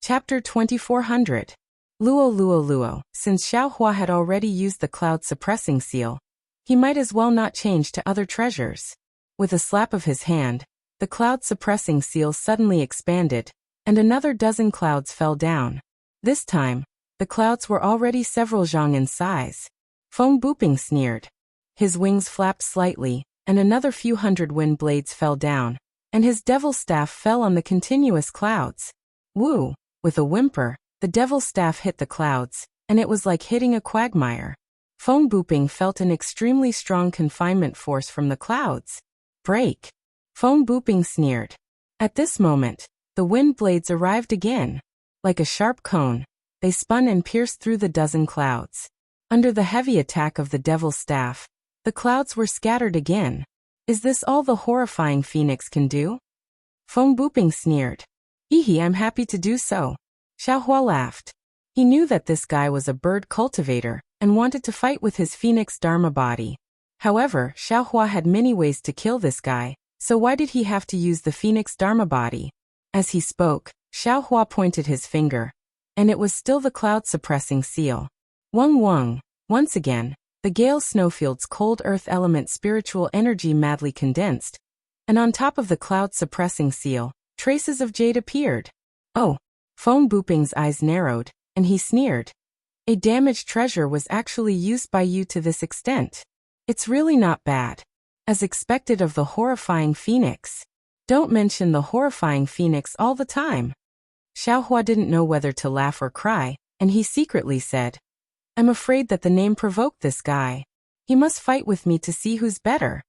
Chapter 2400. Luo Luo Luo. Since Xiaohua had already used the cloud-suppressing seal, he might as well not change to other treasures. With a slap of his hand, the cloud-suppressing seal suddenly expanded, and another dozen clouds fell down. This time, the clouds were already several zhang in size. Feng Buping sneered. His wings flapped slightly, and another few hundred wind blades fell down, and his devil staff fell on the continuous clouds. Woo! With a whimper, the devil staff hit the clouds, and it was like hitting a quagmire. Feng Buping felt an extremely strong confinement force from the clouds. Break! Feng Buping sneered. At this moment, the wind blades arrived again. Like a sharp cone, they spun and pierced through the dozen clouds. Under the heavy attack of the devil's staff, the clouds were scattered again. Is this all the horrifying phoenix can do? Feng Buping sneered. Hehe, I'm happy to do so. Xiaohua laughed. He knew that this guy was a bird cultivator and wanted to fight with his phoenix dharma body. However, Xiaohua had many ways to kill this guy, so why did he have to use the phoenix dharma body? As he spoke, Xiaohua pointed his finger, and it was still the cloud-suppressing seal. Wung wung. Once again, the gale snowfield's cold earth element spiritual energy madly condensed, and on top of the cloud-suppressing seal, traces of jade appeared. Oh! Feng Buping's eyes narrowed, and he sneered. A damaged treasure was actually used by you to this extent. It's really not bad. As expected of the horrifying phoenix. Don't mention the horrifying phoenix all the time. Xiaohua didn't know whether to laugh or cry, and he secretly said, I'm afraid that the name provoked this guy. He must fight with me to see who's better.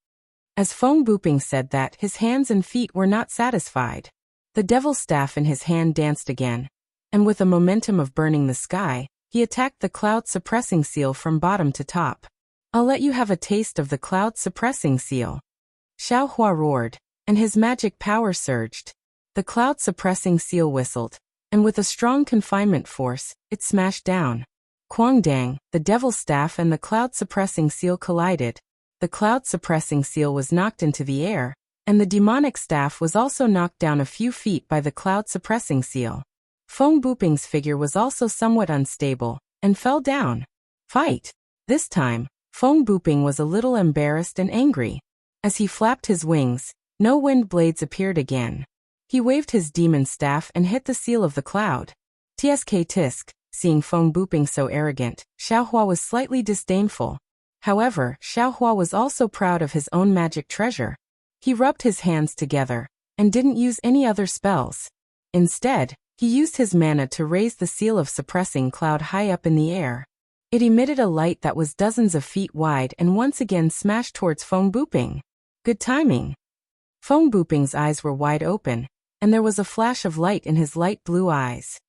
As Feng Buping said that, his hands and feet were not satisfied. The devil staff in his hand danced again, and with a momentum of burning the sky, he attacked the cloud-suppressing seal from bottom to top. I'll let you have a taste of the cloud-suppressing seal. Xiaohua roared, and his magic power surged. The cloud-suppressing seal whistled, and with a strong confinement force, it smashed down. Quangdang, the devil staff and the cloud-suppressing seal collided. The cloud-suppressing seal was knocked into the air, and the demonic staff was also knocked down a few feet by the cloud-suppressing seal. Feng Buping's figure was also somewhat unstable, and fell down. Fight! This time, Feng Buping was a little embarrassed and angry. As he flapped his wings, no wind blades appeared again. He waved his demon staff and hit the seal of the cloud. Tsk tisk, seeing Feng Buping so arrogant, Xiaohua was slightly disdainful. However, Xiaohua was also proud of his own magic treasure. He rubbed his hands together, and didn't use any other spells. Instead, he used his mana to raise the seal of suppressing cloud high up in the air. It emitted a light that was dozens of feet wide and once again smashed towards Feng Buping. Good timing. Feng Buping's eyes were wide open, and there was a flash of light in his light blue eyes.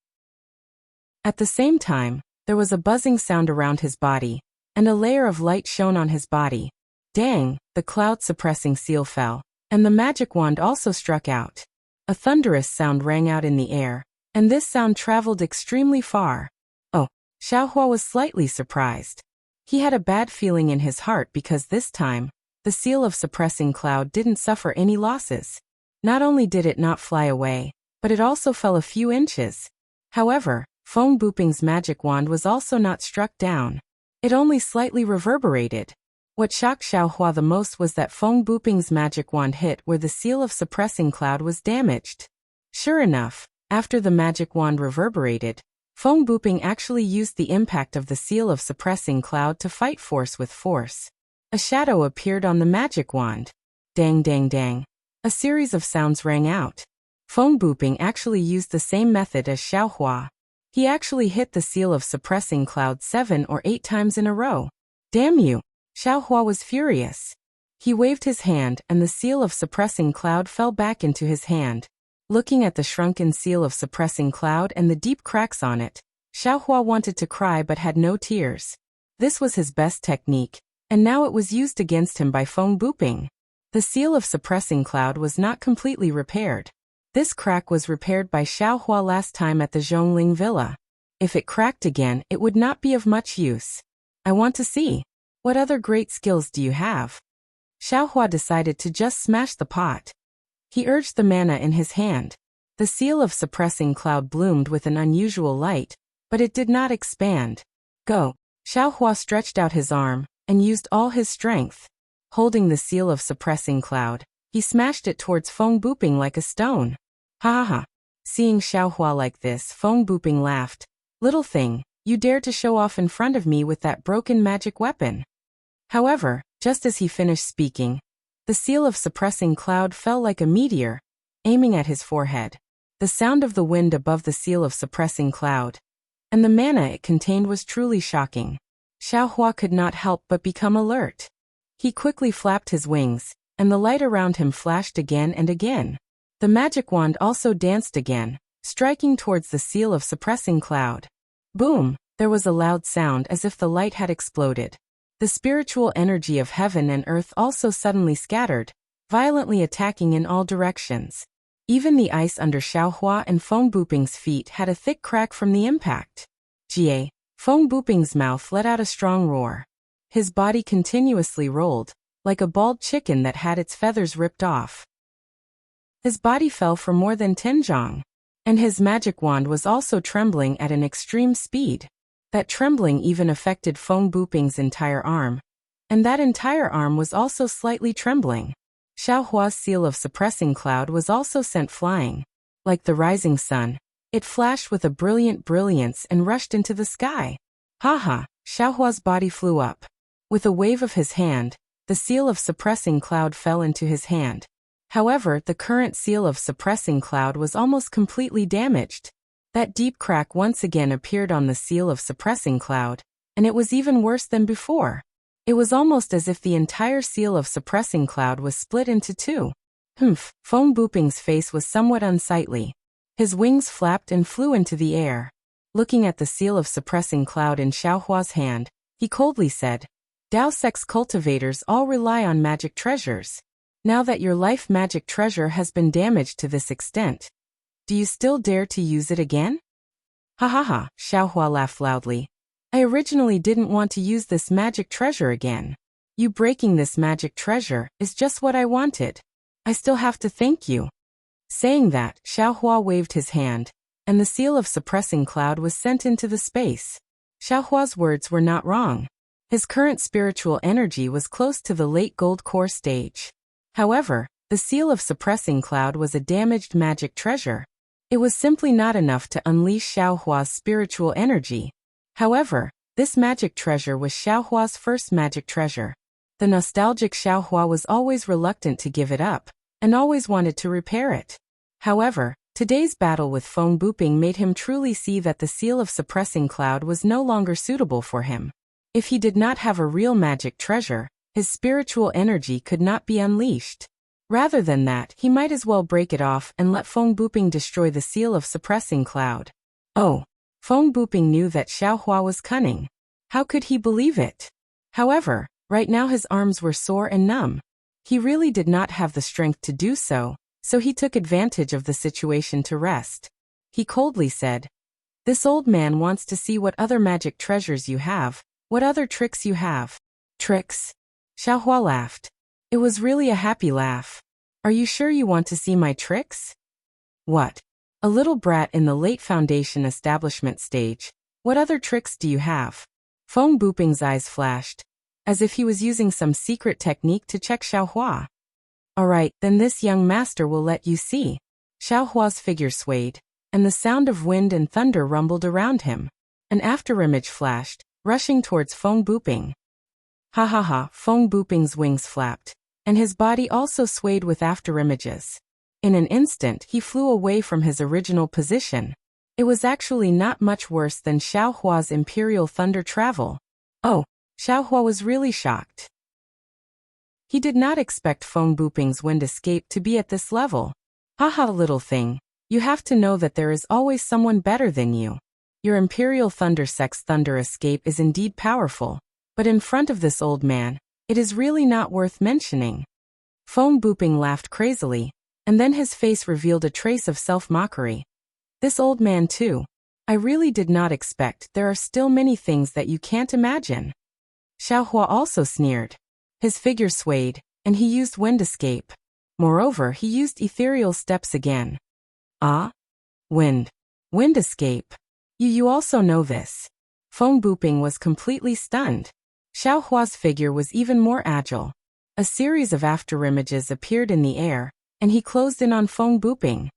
At the same time, there was a buzzing sound around his body, and a layer of light shone on his body. Dang, the cloud-suppressing seal fell, and the magic wand also struck out. A thunderous sound rang out in the air, and this sound traveled extremely far. Oh, Xiaohua was slightly surprised. He had a bad feeling in his heart because this time, the seal of suppressing cloud didn't suffer any losses. Not only did it not fly away, but it also fell a few inches. However, Feng Buping's magic wand was also not struck down. It only slightly reverberated. What shocked Xiaohua the most was that Feng Buping's magic wand hit where the seal of suppressing cloud was damaged. Sure enough, after the magic wand reverberated, Feng Buping actually used the impact of the seal of suppressing cloud to fight force with force. A shadow appeared on the magic wand. Dang dang dang. A series of sounds rang out. Feng Buping actually used the same method as Xiaohua. He actually hit the seal of suppressing cloud 7 or 8 times in a row. Damn you! Xiaohua was furious. He waved his hand and the seal of suppressing cloud fell back into his hand. Looking at the shrunken seal of suppressing cloud and the deep cracks on it, Xiaohua wanted to cry but had no tears. This was his best technique, and now it was used against him by Feng Buping. The seal of suppressing cloud was not completely repaired. This crack was repaired by Xiaohua last time at the Zhongling Villa. If it cracked again, it would not be of much use. I want to see. What other great skills do you have? Xiaohua decided to just smash the pot. He urged the mana in his hand. The seal of suppressing cloud bloomed with an unusual light, but it did not expand. Go! Xiaohua stretched out his arm and used all his strength. Holding the seal of suppressing cloud, he smashed it towards Feng Buping like a stone. Ha ha ha! Seeing Xiaohua like this, Feng Buping laughed. Little thing, you dare to show off in front of me with that broken magic weapon. However, just as he finished speaking, the seal of suppressing cloud fell like a meteor, aiming at his forehead. The sound of the wind above the seal of suppressing cloud, and the mana it contained was truly shocking. Xiaohua could not help but become alert. He quickly flapped his wings, and the light around him flashed again and again. The magic wand also danced again, striking towards the seal of suppressing cloud. Boom! There was a loud sound as if the light had exploded. The spiritual energy of heaven and earth also suddenly scattered, violently attacking in all directions. Even the ice under Xiaohua and Feng Buping's feet had a thick crack from the impact. Jie! Feng Buping's mouth let out a strong roar. His body continuously rolled, like a bald chicken that had its feathers ripped off. His body fell for more than 10 zhang, and his magic wand was also trembling at an extreme speed. That trembling even affected Feng Buping's entire arm, and that entire arm was also slightly trembling. Xiaohua's seal of suppressing cloud was also sent flying. Like the rising sun, it flashed with a brilliant brilliance and rushed into the sky. Ha ha! Xiaohua's body flew up. With a wave of his hand, the seal of suppressing cloud fell into his hand. However, the current seal of suppressing cloud was almost completely damaged. That deep crack once again appeared on the seal of suppressing cloud, and it was even worse than before. It was almost as if the entire seal of suppressing cloud was split into two. Humph! Feng Buping's face was somewhat unsightly. His wings flapped and flew into the air. Looking at the seal of suppressing cloud in Xiaohua's hand, he coldly said, Dao Sect's cultivators all rely on magic treasures. Now that your life magic treasure has been damaged to this extent, do you still dare to use it again? Ha ha ha! Xiaohua laughed loudly. I originally didn't want to use this magic treasure again. You breaking this magic treasure is just what I wanted. I still have to thank you. Saying that, Xiaohua waved his hand, and the seal of suppressing cloud was sent into the space. Xiaohua's words were not wrong. His current spiritual energy was close to the late gold core stage. However, the seal of suppressing cloud was a damaged magic treasure. It was simply not enough to unleash Xiaohua's spiritual energy. However, this magic treasure was Xiaohua's first magic treasure. The nostalgic Xiaohua was always reluctant to give it up, and always wanted to repair it. However, today's battle with Feng Buping made him truly see that the seal of suppressing cloud was no longer suitable for him. If he did not have a real magic treasure, his spiritual energy could not be unleashed. Rather than that, he might as well break it off and let Feng Buping destroy the seal of suppressing cloud. Oh! Feng Buping knew that Xiaohua was cunning. How could he believe it? However, right now his arms were sore and numb. He really did not have the strength to do so, so he took advantage of the situation to rest. He coldly said, This old man wants to see what other magic treasures you have, what other tricks you have. Tricks? Xiaohua laughed. It was really a happy laugh. Are you sure you want to see my tricks? What? A little brat in the late foundation establishment stage. What other tricks do you have? Feng Buping's eyes flashed, as if he was using some secret technique to check Xiaohua. Alright, then this young master will let you see. Xiaohua's figure swayed, and the sound of wind and thunder rumbled around him. An afterimage flashed, rushing towards Feng Buping. Ha ha ha! Feng Buping's wings flapped, and his body also swayed with afterimages. In an instant, he flew away from his original position. It was actually not much worse than Xiaohua's Imperial Thunder travel. Oh! Xiaohua was really shocked. He did not expect Feng Buping's wind escape to be at this level. Haha, little thing. You have to know that there is always someone better than you. Your Imperial Thunder Sect's thunder escape is indeed powerful, but in front of this old man, it is really not worth mentioning. Feng Buping laughed crazily, and then his face revealed a trace of self-mockery. This old man too. I really did not expect. There are still many things that you can't imagine. Xiaohua also sneered. His figure swayed, and he used wind escape. Moreover, he used ethereal steps again. Ah? Wind. Wind escape. You also know this. Feng Buping was completely stunned. Xiao Hua's figure was even more agile. A series of afterimages appeared in the air, and he closed in on Feng Buping.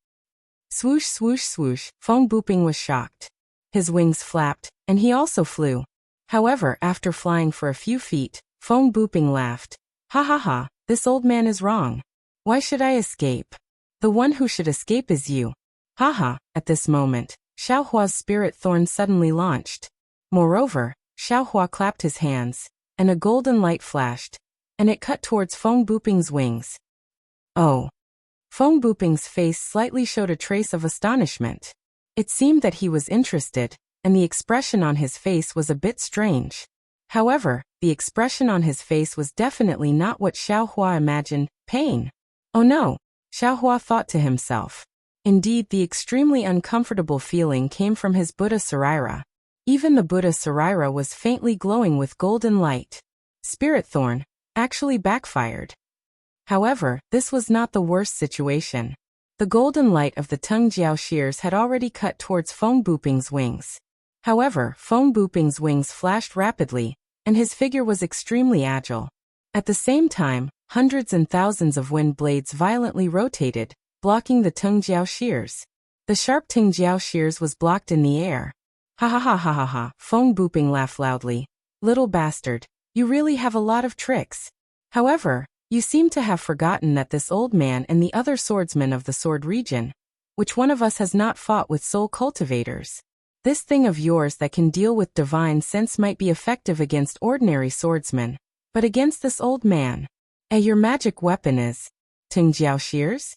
Swoosh swoosh swoosh, Feng Buping was shocked. His wings flapped, and he also flew. However, after flying for a few feet, Feng Buping laughed. Ha ha ha, this old man is wrong. Why should I escape? The one who should escape is you. Ha ha, at this moment, Xiao Hua's spirit thorn suddenly launched. Moreover, Xiao Hua clapped his hands, and a golden light flashed, and it cut towards Feng Buping's wings. Oh! Feng Buping's face slightly showed a trace of astonishment. It seemed that he was interested, and the expression on his face was a bit strange. However, the expression on his face was definitely not what Xiao Hua imagined, pain. Oh no, Xiao Hua thought to himself. Indeed, the extremely uncomfortable feeling came from his Buddha Sarira. Even the Buddha Sarira was faintly glowing with golden light. Spirit Thorn actually backfired. However, this was not the worst situation. The golden light of the Tung Jiao shears had already cut towards Feng Buping's wings. However, Feng Buping's wings flashed rapidly, and his figure was extremely agile. At the same time, hundreds and thousands of wind blades violently rotated, blocking the Tung Jiao shears. The sharp Tung Jiao shears was blocked in the air. Ha ha ha ha ha ha, Feng Buping laughed loudly. Little bastard, you really have a lot of tricks. However, you seem to have forgotten that this old man and the other swordsmen of the sword region, which one of us has not fought with soul cultivators? This thing of yours that can deal with divine sense might be effective against ordinary swordsmen, but against this old man, your magic weapon is Tung Jiao shears?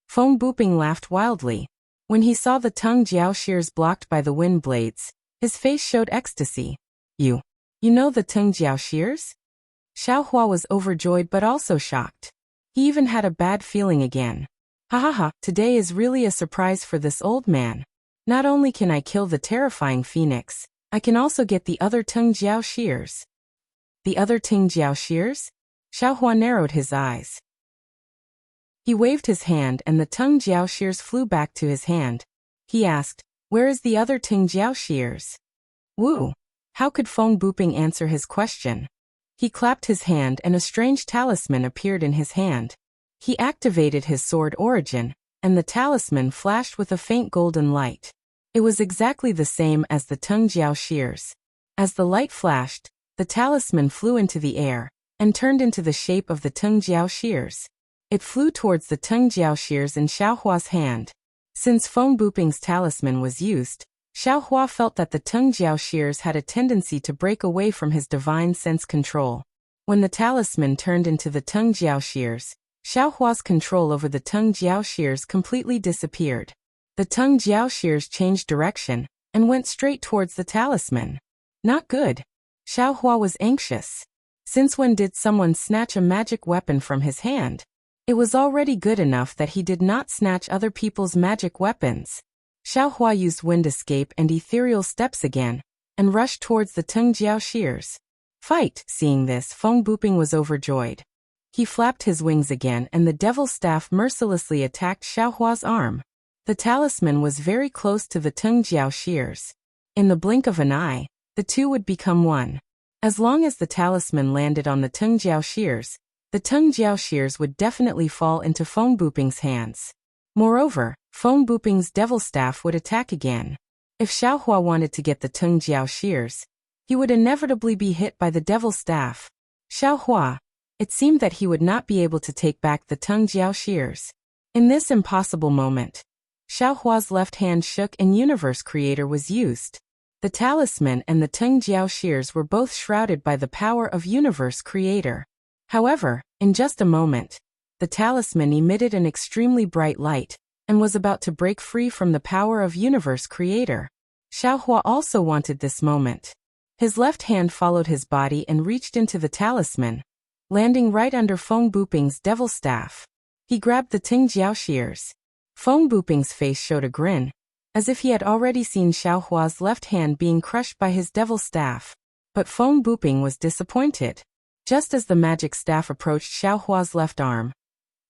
Feng Buping laughed wildly. When he saw the Tung Jiao shears blocked by the wind blades, his face showed ecstasy. You know the Tung Jiao shears? Xiao Hua was overjoyed but also shocked. He even had a bad feeling again. Ha ha ha, today is really a surprise for this old man. Not only can I kill the terrifying phoenix, I can also get the other Tung Jiao shears. The other Tung Jiao shears? Xiao Hua narrowed his eyes. He waved his hand and the Tung Jiao shears flew back to his hand. He asked, where is the other Tung Jiao shears? Wu! How could Feng Buping answer his question? He clapped his hand and a strange talisman appeared in his hand. He activated his sword origin, and the talisman flashed with a faint golden light. It was exactly the same as the Tung Jiao shears. As the light flashed, the talisman flew into the air, and turned into the shape of the Tung Jiao shears. It flew towards the Tung Jiao shears in Xiao Hua's hand. Since Feng Buping's talisman was used, Xiao Hua felt that the Tung Jiao shears had a tendency to break away from his divine sense control. When the talisman turned into the Tung Jiao shears, Xiao Hua's control over the Tung Jiao shears completely disappeared. The Tung Jiao shears changed direction, and went straight towards the talisman. Not good. Xiao Hua was anxious. Since when did someone snatch a magic weapon from his hand? It was already good enough that he did not snatch other people's magic weapons. Xiao Hua used wind escape and ethereal steps again, and rushed towards the Tung Jiao shears. Fight! Seeing this, Feng Buping was overjoyed. He flapped his wings again and the devil's staff mercilessly attacked Xiao Hua's arm. The talisman was very close to the Tung Jiao shears. In the blink of an eye, the two would become one. As long as the talisman landed on the Tung Jiao shears, the Tung Jiao shears would definitely fall into Feng Buping's hands. Moreover, Feng Buping's devil staff would attack again. If Xiao Hua wanted to get the Tung Jiao shears, he would inevitably be hit by the devil staff. Xiao Hua. It seemed that he would not be able to take back the Tung Jiao shears. In this impossible moment, Xiao Hua's left hand shook and Universe Creator was used. The talisman and the Tung Jiao shears were both shrouded by the power of Universe Creator. However, in just a moment, the talisman emitted an extremely bright light, and was about to break free from the power of Universe Creator. Xiao Hua also wanted this moment. His left hand followed his body and reached into the talisman, landing right under Feng Buping's devil staff. He grabbed the Tung Jiao shears. Feng Buping's face showed a grin, as if he had already seen Xiao Hua's left hand being crushed by his devil staff. But Feng Buping was disappointed. Just as the magic staff approached Xiao Hua's left arm,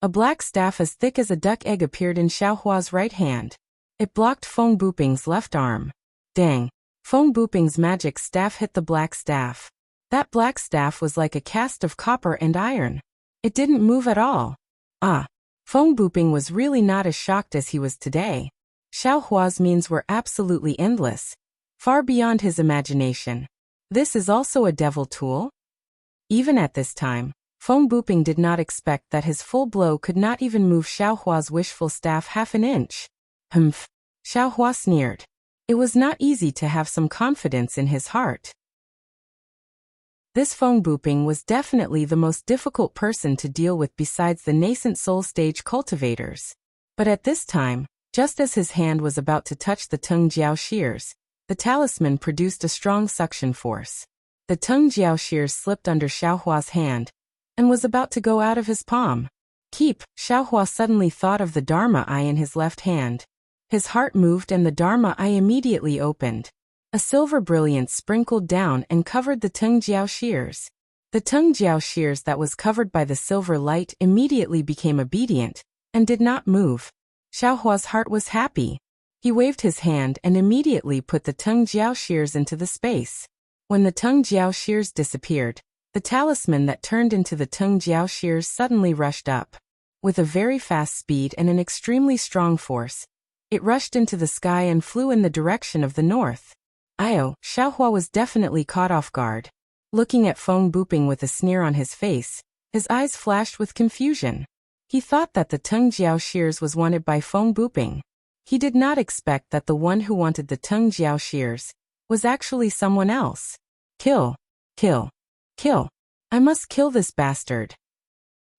A black staff as thick as a duck egg appeared in Xiaohua's right hand. It blocked Feng Buping's left arm. Dang! Feng Buping's magic staff hit the black staff. That black staff was like a cast of copper and iron. It didn't move at all. Ah! Feng Buping was really not as shocked as he was today. Xiaohua's means were absolutely endless, far beyond his imagination. This is also a devil tool? Even at this time, Feng Buping did not expect that his full blow could not even move Xiaohua's wishful staff half an inch. Humph! Xiaohua sneered. It was not easy to have some confidence in his heart. This Feng Buping was definitely the most difficult person to deal with besides the nascent soul stage cultivators. But at this time, just as his hand was about to touch the Teng Jiao shears, the talisman produced a strong suction force. The Teng Jiao shears slipped under Xiaohua's hand and was about to go out of his palm. Keep! Xiaohua suddenly thought of the Dharma eye in his left hand. His heart moved and the Dharma eye immediately opened. A silver brilliance sprinkled down and covered the Teng Jiao shears. The Teng Jiao shears that was covered by the silver light immediately became obedient and did not move. Xiaohua's heart was happy. He waved his hand and immediately put the Teng Jiao shears into the space. When the Teng Jiao shears disappeared, the talisman that turned into the Teng Jiao shears suddenly rushed up. With a very fast speed and an extremely strong force, it rushed into the sky and flew in the direction of the north. Xiaohua was definitely caught off guard. Looking at Feng Buping with a sneer on his face, his eyes flashed with confusion. He thought that the Teng Jiao shears was wanted by Feng Buping. He did not expect that the one who wanted the Teng Jiao shears was actually someone else. Kill! Kill! Kill! I must kill this bastard!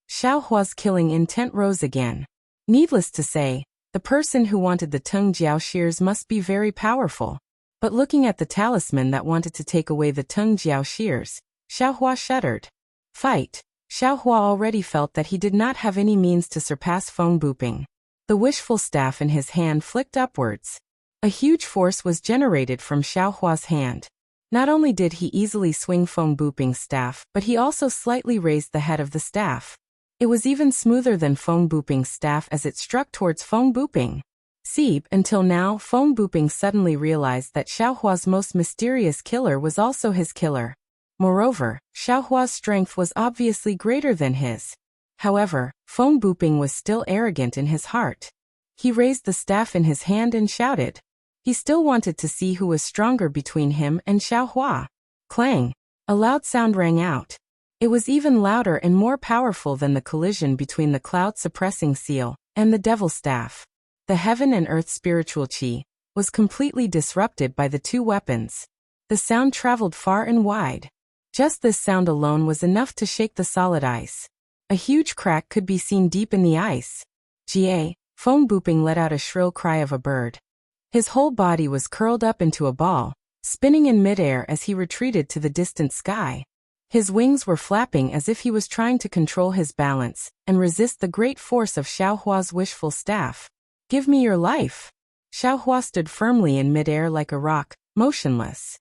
Xiaohua's killing intent rose again. Needless to say, the person who wanted the Teng Jiao shears must be very powerful. But looking at the talisman that wanted to take away the Teng Jiao shears, Xiaohua shuddered. Fight! Xiaohua already felt that he did not have any means to surpass Feng Buping. The wishful staff in his hand flicked upwards. A huge force was generated from Xiaohua's hand. Not only did he easily swing Feng Buping's staff, but he also slightly raised the head of the staff. It was even smoother than Feng Buping's staff as it struck towards Feng Buping. Until now, Feng Buping suddenly realized that Xiaohua's most mysterious killer was also his killer. Moreover, Xiaohua's strength was obviously greater than his. However, Feng Buping was still arrogant in his heart. He raised the staff in his hand and shouted. He still wanted to see who was stronger between him and Xiaohua. Clang! A loud sound rang out. It was even louder and more powerful than the collision between the cloud-suppressing seal and the devil staff. The heaven and earth spiritual qi was completely disrupted by the two weapons. The sound traveled far and wide. Just this sound alone was enough to shake the solid ice. A huge crack could be seen deep in the ice. Jie! Feng Buping let out a shrill cry of a bird. His whole body was curled up into a ball, spinning in midair as he retreated to the distant sky. His wings were flapping as if he was trying to control his balance and resist the great force of Xiaohua's wishful staff. Give me your life! Xiaohua stood firmly in midair like a rock, motionless.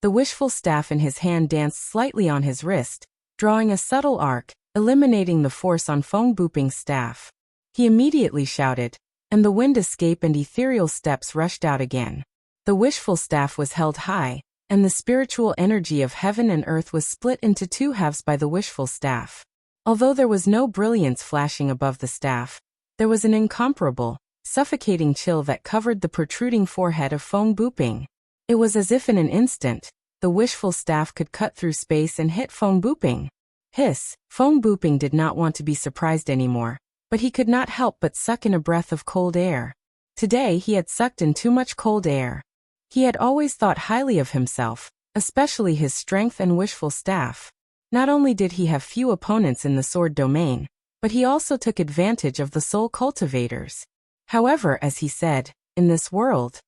The wishful staff in his hand danced slightly on his wrist, drawing a subtle arc, eliminating the force on Feng Buping's staff. He immediately shouted, and the wind escaped and ethereal steps rushed out again. The wishful staff was held high, and the spiritual energy of heaven and earth was split into two halves by the wishful staff. Although there was no brilliance flashing above the staff, there was an incomparable, suffocating chill that covered the protruding forehead of Feng Buping. It was as if in an instant, the wishful staff could cut through space and hit Feng Buping. Hiss! Feng Buping did not want to be surprised anymore, but he could not help but suck in a breath of cold air. Today he had sucked in too much cold air. He had always thought highly of himself, especially his strength and wishful staff. Not only did he have few opponents in the sword domain, but he also took advantage of the soul cultivators. However, as he said, in this world,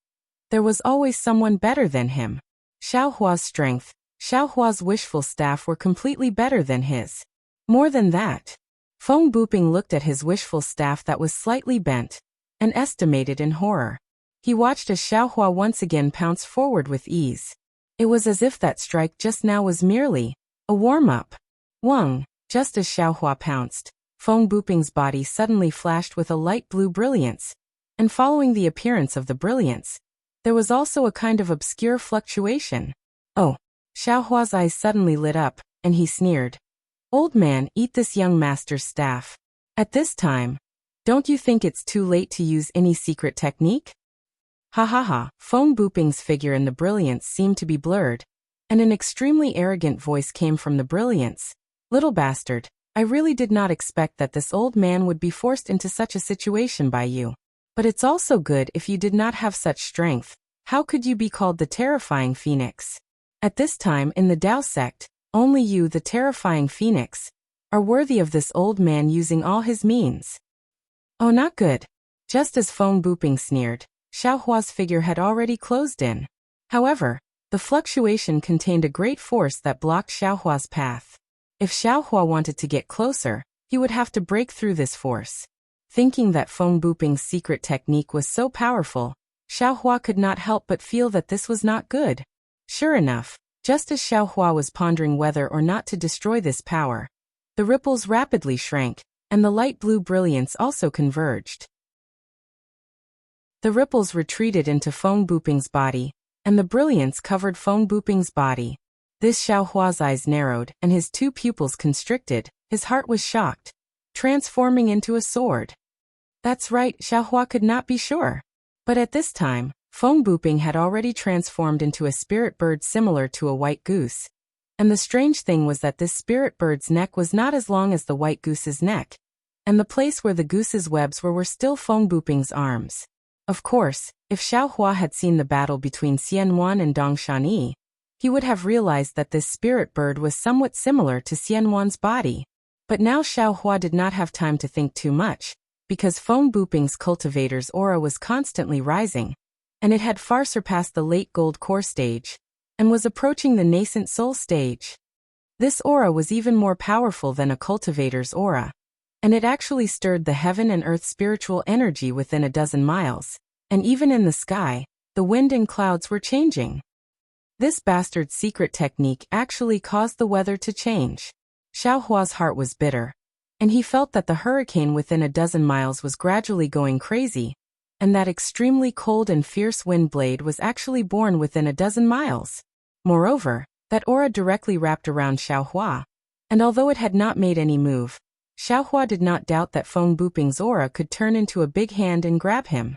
there was always someone better than him. Xiaohua's strength, Xiaohua's wishful staff were completely better than his. More than that, Feng Buping looked at his wishful staff that was slightly bent, and estimated in horror. He watched as Xiaohua once again pounced forward with ease. It was as if that strike just now was merely a warm-up. Wang! Just as Xiaohua pounced, Feng Buping's body suddenly flashed with a light blue brilliance, and following the appearance of the brilliance, there was also a kind of obscure fluctuation. Oh! Xiaohua's eyes suddenly lit up, and he sneered. Old man, eat this young master's staff. At this time, don't you think it's too late to use any secret technique? Ha ha ha, Feng Buping's figure in the brilliance seemed to be blurred, and an extremely arrogant voice came from the brilliance. Little bastard, I really did not expect that this old man would be forced into such a situation by you. But it's also good if you did not have such strength. How could you be called the terrifying phoenix? At this time in the Tao sect, only you, the terrifying phoenix, are worthy of this old man using all his means. Oh, not good. Just as Feng Buping sneered, Xiaohua's figure had already closed in. However, the fluctuation contained a great force that blocked Xiaohua's path. If Xiaohua wanted to get closer, he would have to break through this force. Thinking that Feng Buping's secret technique was so powerful, Xiaohua could not help but feel that this was not good. Sure enough, just as Xiaohua was pondering whether or not to destroy this power, the ripples rapidly shrank, and the light blue brilliance also converged. The ripples retreated into Feng Buping's body, and the brilliance covered Feng Buping's body. This Xiaohua's eyes narrowed, and his two pupils constricted. His heart was shocked, transforming into a sword. That's right, Xiaohua could not be sure. But at this time, Feng Buping had already transformed into a spirit bird similar to a white goose. And the strange thing was that this spirit bird's neck was not as long as the white goose's neck, and the place where the goose's webs were still Feng Buping's arms. Of course, if Xiaohua had seen the battle between Xianwan and Dongshanyi, he would have realized that this spirit bird was somewhat similar to Xianwan's body. But now Xiaohua did not have time to think too much, because Feng Buping's cultivator's aura was constantly rising, and it had far surpassed the late gold core stage, and was approaching the nascent soul stage. This aura was even more powerful than a cultivator's aura, and it actually stirred the heaven and earth spiritual energy within a dozen miles, and even in the sky, the wind and clouds were changing. This bastard's secret technique actually caused the weather to change. Xiaohua's heart was bitter, and he felt that the hurricane within a dozen miles was gradually going crazy, and that extremely cold and fierce wind blade was actually born within a dozen miles. Moreover, that aura directly wrapped around Xiaohua, and although it had not made any move, Xiaohua did not doubt that Feng Buping's aura could turn into a big hand and grab him.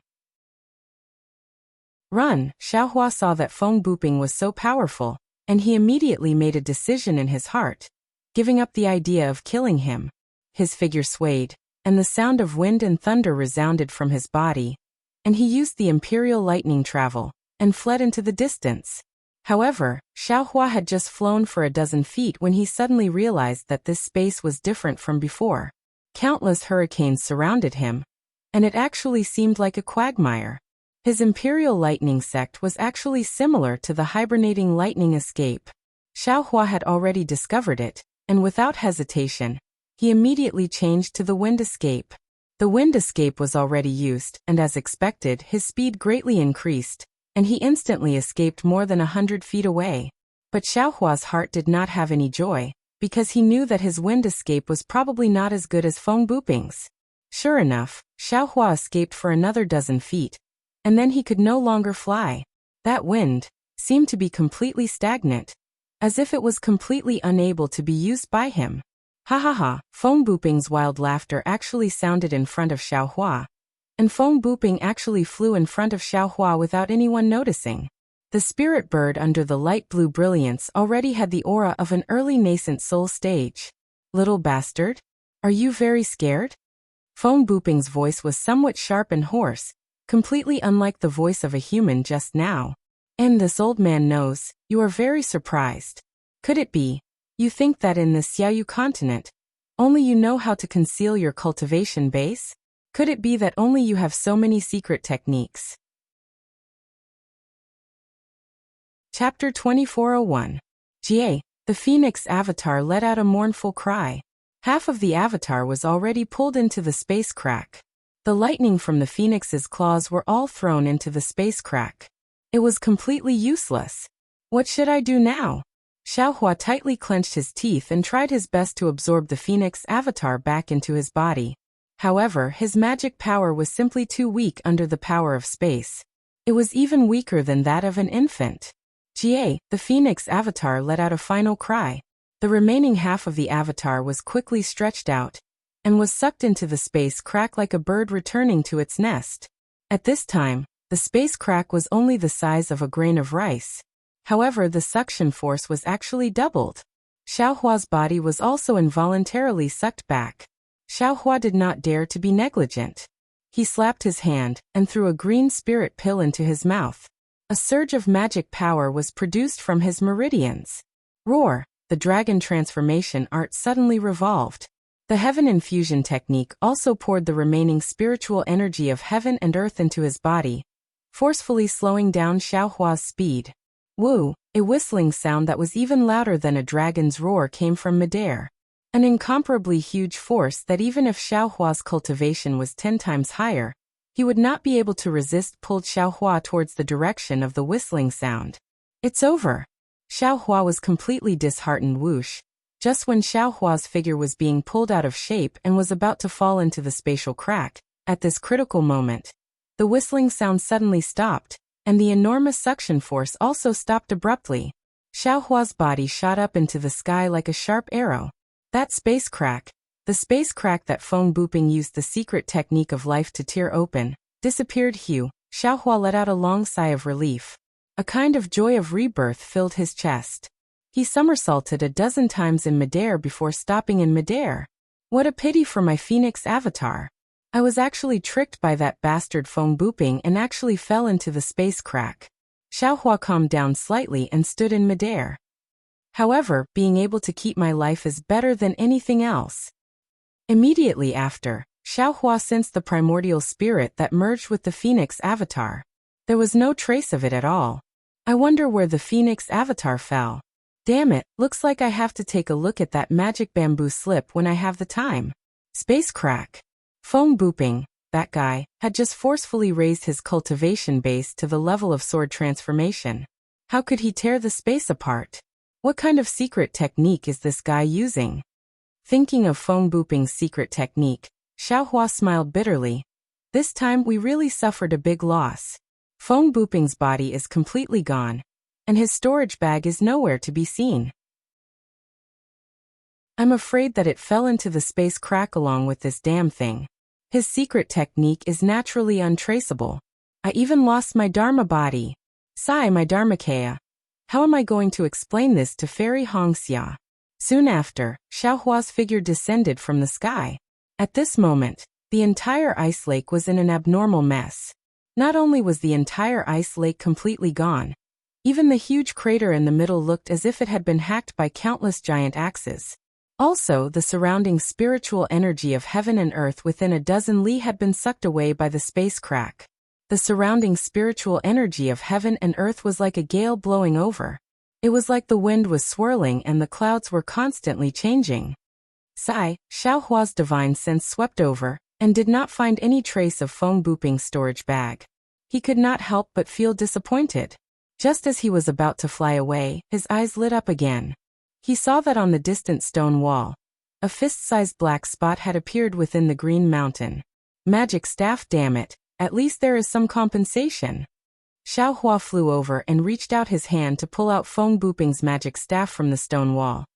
Run! Xiaohua saw that Feng Buping was so powerful, and he immediately made a decision in his heart, giving up the idea of killing him. His figure swayed, and the sound of wind and thunder resounded from his body, and he used the imperial lightning travel, and fled into the distance. However, Xiaohua had just flown for a dozen feet when he suddenly realized that this space was different from before. Countless hurricanes surrounded him, and it actually seemed like a quagmire. His imperial lightning sect was actually similar to the hibernating lightning escape. Xiaohua had already discovered it, and without hesitation, he immediately changed to the wind escape. The wind escape was already used, and as expected, his speed greatly increased, and he instantly escaped more than 100 feet away. But Xiaohua's heart did not have any joy, because he knew that his wind escape was probably not as good as Feng Buping's. Sure enough, Xiaohua escaped for another dozen feet, and then he could no longer fly. That wind seemed to be completely stagnant, as if it was completely unable to be used by him. Ha ha ha, Feng Buping's wild laughter actually sounded in front of Xiaohua, and Feng Buping actually flew in front of Xiaohua without anyone noticing. The spirit bird under the light blue brilliance already had the aura of an early nascent soul stage. Little bastard? Are you very scared? Feng Buping's voice was somewhat sharp and hoarse, completely unlike the voice of a human just now. And this old man knows, you are very surprised. Could it be, you think that in the Xiaoyu continent, only you know how to conceal your cultivation base? Could it be that only you have so many secret techniques? Chapter 2401. Jie, the Phoenix Avatar let out a mournful cry. Half of the Avatar was already pulled into the space crack. The lightning from the Phoenix's claws were all thrown into the space crack. It was completely useless. What should I do now? Xiaohua tightly clenched his teeth and tried his best to absorb the phoenix avatar back into his body. However, his magic power was simply too weak under the power of space. It was even weaker than that of an infant. Jie, the phoenix avatar, let out a final cry. The remaining half of the avatar was quickly stretched out and was sucked into the space crack like a bird returning to its nest. At this time, the space crack was only the size of a grain of rice. However, the suction force was actually doubled. Xiaohua's body was also involuntarily sucked back. Xiaohua did not dare to be negligent. He slapped his hand and threw a green spirit pill into his mouth. A surge of magic power was produced from his meridians. Roar! The dragon transformation art suddenly revolved. The heaven infusion technique also poured the remaining spiritual energy of heaven and earth into his body, forcefully slowing down Xiaohua's speed. Woo! A whistling sound that was even louder than a dragon's roar came from midair. An incomparably huge force that even if Xiaohua's cultivation was 10 times higher, he would not be able to resist pulled Xiaohua towards the direction of the whistling sound. It's over. Xiaohua was completely disheartened. Whoosh! Just when Xiaohua's figure was being pulled out of shape and was about to fall into the spatial crack, at this critical moment, the whistling sound suddenly stopped, and the enormous suction force also stopped abruptly. Xiaohua's body shot up into the sky like a sharp arrow. That space crack, the space crack that Feng Buping used the secret technique of life to tear open, disappeared. Xiaohua let out a long sigh of relief. A kind of joy of rebirth filled his chest. He somersaulted a dozen times in midair before stopping in midair. What a pity for my phoenix avatar. I was actually tricked by that bastard Feng Buping and actually fell into the space crack. Xiaohua calmed down slightly and stood in midair. However, being able to keep my life is better than anything else. Immediately after, Xiaohua sensed the primordial spirit that merged with the phoenix avatar. There was no trace of it at all. I wonder where the phoenix avatar fell. Damn it, looks like I have to take a look at that magic bamboo slip when I have the time. Space crack. Feng Buping, that guy, had just forcefully raised his cultivation base to the level of sword transformation. How could he tear the space apart? What kind of secret technique is this guy using? Thinking of Feng Buping's secret technique, Xiaohua smiled bitterly. This time we really suffered a big loss. Feng Buping's body is completely gone, and his storage bag is nowhere to be seen. I'm afraid that it fell into the space crack along with this damn thing. His secret technique is naturally untraceable. I even lost my Dharma body. Sigh, my Dharmakaya. How am I going to explain this to Fairy Hongxia? Soon after, Xiaohua's figure descended from the sky. At this moment, the entire ice lake was in an abnormal mess. Not only was the entire ice lake completely gone, even the huge crater in the middle looked as if it had been hacked by countless giant axes. Also, the surrounding spiritual energy of heaven and earth within a dozen li had been sucked away by the space crack. The surrounding spiritual energy of heaven and earth was like a gale blowing over. It was like the wind was swirling and the clouds were constantly changing. Sigh, Xiaohua's divine sense swept over, and did not find any trace of Feng Buping's storage bag. He could not help but feel disappointed. Just as he was about to fly away, his eyes lit up again. He saw that on the distant stone wall, a fist-sized black spot had appeared within the green mountain. Magic staff, damn it, at least there is some compensation. Xiaohua flew over and reached out his hand to pull out Feng Buping's magic staff from the stone wall.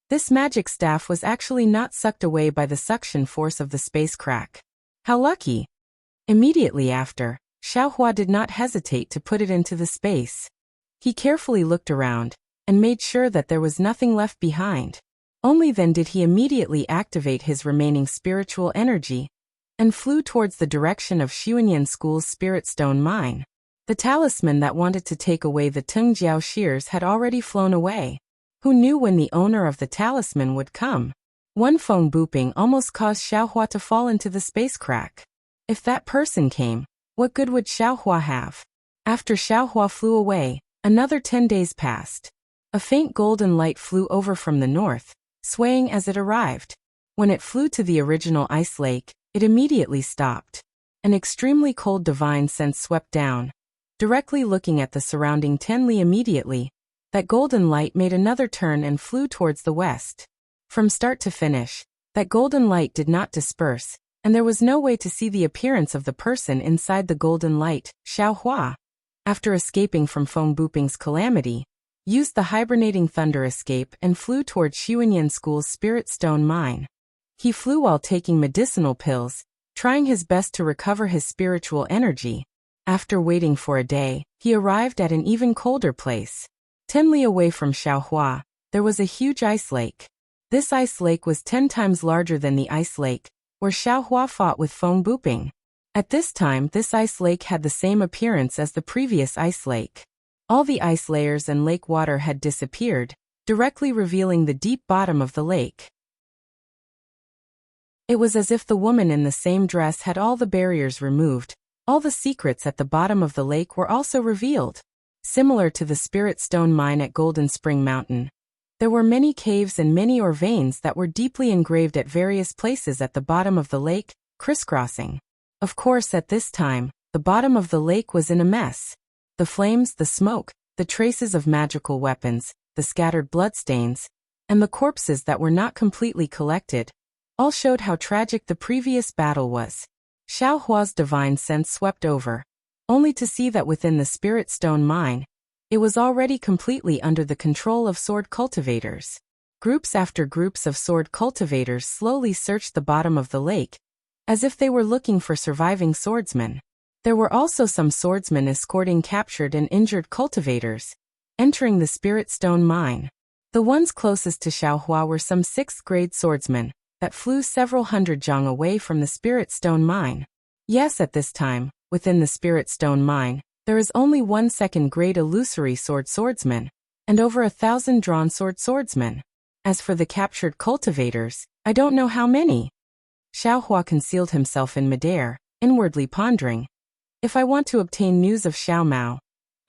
This magic staff was actually not sucked away by the suction force of the space crack. How lucky! Immediately after, Xiaohua did not hesitate to put it into the space. He carefully looked around, and made sure that there was nothing left behind. Only then did he immediately activate his remaining spiritual energy, and flew towards the direction of Xuanyan School's Spirit Stone Mine. The talisman that wanted to take away the Tengjiao shears had already flown away. Who knew when the owner of the talisman would come? One Feng Buping almost caused Xiaohua to fall into the space crack. If that person came, what good would Xiaohua have? After Xiaohua flew away, another 10 days passed. A faint golden light flew over from the north, swaying as it arrived. When it flew to the original ice lake, it immediately stopped. An extremely cold divine sense swept down. Directly looking at the surrounding Tenli immediately, that golden light made another turn and flew towards the west. From start to finish, that golden light did not disperse, and there was no way to see the appearance of the person inside the golden light. Xiaohua, after escaping from Feng Buping's calamity, used the hibernating thunder escape and flew toward Xuanyan School's spirit stone mine. He flew while taking medicinal pills, trying his best to recover his spiritual energy. After waiting for a day, he arrived at an even colder place. 10 li away from Xiaohua, there was a huge ice lake. This ice lake was 10 times larger than the ice lake where Xiaohua fought with Feng Buping. At this time, this ice lake had the same appearance as the previous ice lake. All the ice layers and lake water had disappeared, directly revealing the deep bottom of the lake. It was as if the woman in the same dress had all the barriers removed. All the secrets at the bottom of the lake were also revealed. Similar to the Spirit Stone mine at Golden Spring Mountain, there were many caves and many ore veins that were deeply engraved at various places at the bottom of the lake, crisscrossing. Of course, at this time, the bottom of the lake was in a mess. The flames, the smoke, the traces of magical weapons, the scattered bloodstains, and the corpses that were not completely collected, all showed how tragic the previous battle was. Xiaohua's divine sense swept over, only to see that within the Spirit Stone mine, it was already completely under the control of sword cultivators. Groups after groups of sword cultivators slowly searched the bottom of the lake, as if they were looking for surviving swordsmen. There were also some swordsmen escorting captured and injured cultivators, entering the Spirit Stone mine. The ones closest to Xiaohua were some 6th-grade swordsmen that flew several hundred zhang away from the Spirit Stone mine. Yes, at this time, within the Spirit Stone mine, there is only 1 2nd-grade illusory swordsman, and over 1,000 drawn swordsmen. As for the captured cultivators, I don't know how many. Xiaohua concealed himself in midair, inwardly pondering. If I want to obtain news of Xiao Mao,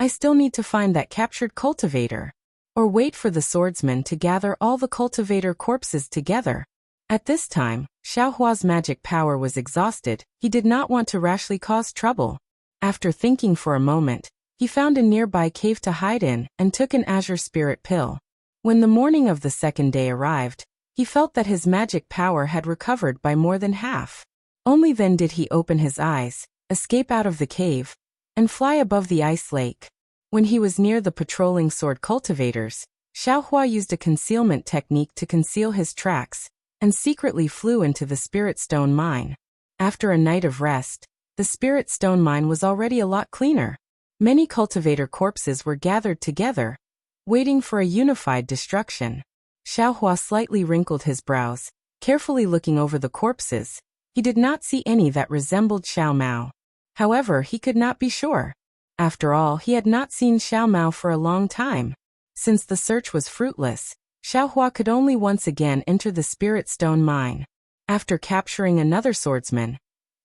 I still need to find that captured cultivator, or wait for the swordsman to gather all the cultivator corpses together. At this time, Xiaohua's magic power was exhausted. He did not want to rashly cause trouble. After thinking for a moment, he found a nearby cave to hide in and took an azure spirit pill. When the morning of the second day arrived, he felt that his magic power had recovered by more than half. Only then did he open his eyes, escape out of the cave, and fly above the ice lake. When he was near the patrolling sword cultivators, Xiaohua used a concealment technique to conceal his tracks, and secretly flew into the Spirit Stone mine. After a night of rest, the Spirit Stone mine was already a lot cleaner. Many cultivator corpses were gathered together, waiting for a unified destruction. Xiaohua slightly wrinkled his brows, carefully looking over the corpses. He did not see any that resembled Xiao Mao. However, he could not be sure. After all, he had not seen Xiao Mao for a long time. Since the search was fruitless, Xiaohua could only once again enter the Spirit Stone mine. After capturing another swordsman,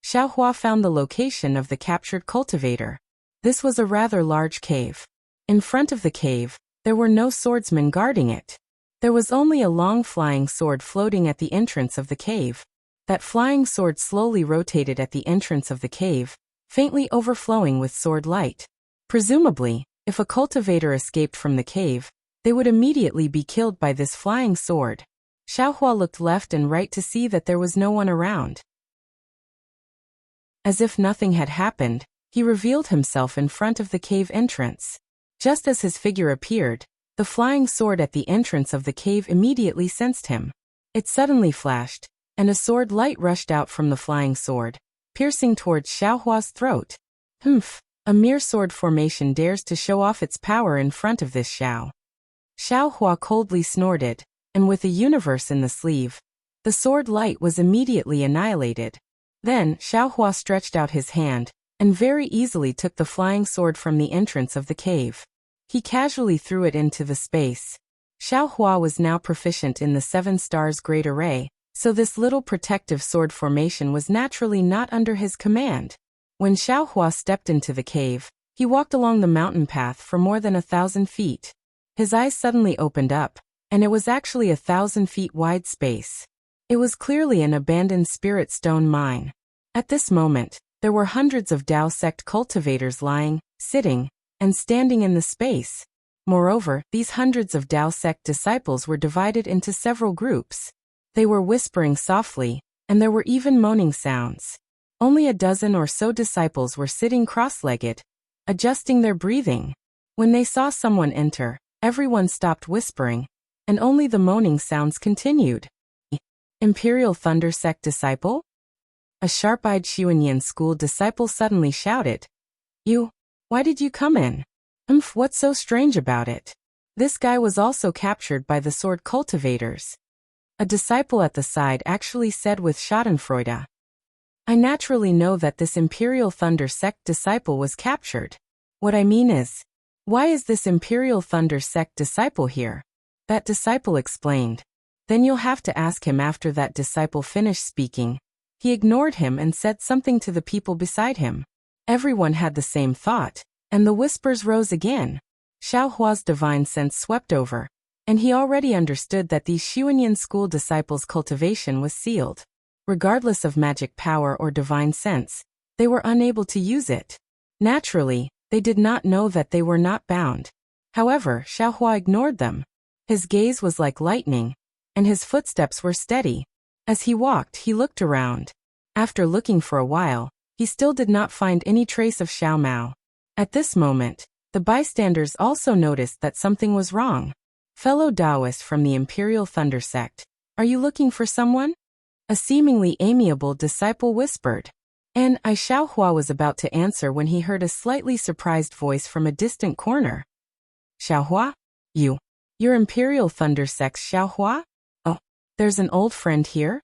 Xiaohua found the location of the captured cultivator. This was a rather large cave. In front of the cave, there were no swordsmen guarding it. There was only a long flying sword floating at the entrance of the cave. That flying sword slowly rotated at the entrance of the cave, faintly overflowing with sword light. Presumably, if a cultivator escaped from the cave, they would immediately be killed by this flying sword. Xiaohua looked left and right to see that there was no one around. As if nothing had happened, he revealed himself in front of the cave entrance. Just as his figure appeared, the flying sword at the entrance of the cave immediately sensed him. It suddenly flashed, and a sword light rushed out from the flying sword, piercing towards Xiaohua's throat. Humph! A mere sword formation dares to show off its power in front of this Xiao. Xiaohua coldly snorted, and with a universe in the sleeve, the sword light was immediately annihilated. Then, Xiaohua stretched out his hand, and very easily took the flying sword from the entrance of the cave. He casually threw it into the space. Xiaohua was now proficient in the 7 stars great array, so this little protective sword formation was naturally not under his command. When Xiaohua stepped into the cave, he walked along the mountain path for more than 1,000 feet. His eyes suddenly opened up, and it was actually 1,000 feet wide space. It was clearly an abandoned Spirit Stone mine. At this moment, there were hundreds of Dao sect cultivators lying, sitting, and standing in the space. Moreover, these hundreds of Tao sect disciples were divided into several groups. They were whispering softly, and there were even moaning sounds. Only a dozen or so disciples were sitting cross-legged, adjusting their breathing. When they saw someone enter, everyone stopped whispering, and only the moaning sounds continued. Imperial Thunder Sect disciple? A sharp-eyed Xuanyan school disciple suddenly shouted. Why did you come in? What's so strange about it? This guy was also captured by the sword cultivators. A disciple at the side actually said with schadenfreude. I naturally know that this Imperial Thunder Sect disciple was captured. What I mean is, why is this Imperial Thunder Sect disciple here? That disciple explained. Then you'll have to ask him after that disciple finished speaking. He ignored him and said something to the people beside him. Everyone had the same thought, and the whispers rose again. Xiao Hua's divine sense swept over, and he already understood that these Xuanyan school disciples' cultivation was sealed. Regardless of magic power or divine sense, they were unable to use it. Naturally, they did not know that they were not bound. However, Xiao Hua ignored them. His gaze was like lightning, and his footsteps were steady. As he walked, he looked around. After looking for a while, he still did not find any trace of Xiao Mao. At this moment, the bystanders also noticed that something was wrong. Fellow Taoist from the Imperial Thunder Sect, are you looking for someone? A seemingly amiable disciple whispered. And Xiao Hua was about to answer when he heard a slightly surprised voice from a distant corner. Xiao Hua? You're Imperial Thunder Sect's Xiao Hua? Oh, there's an old friend here?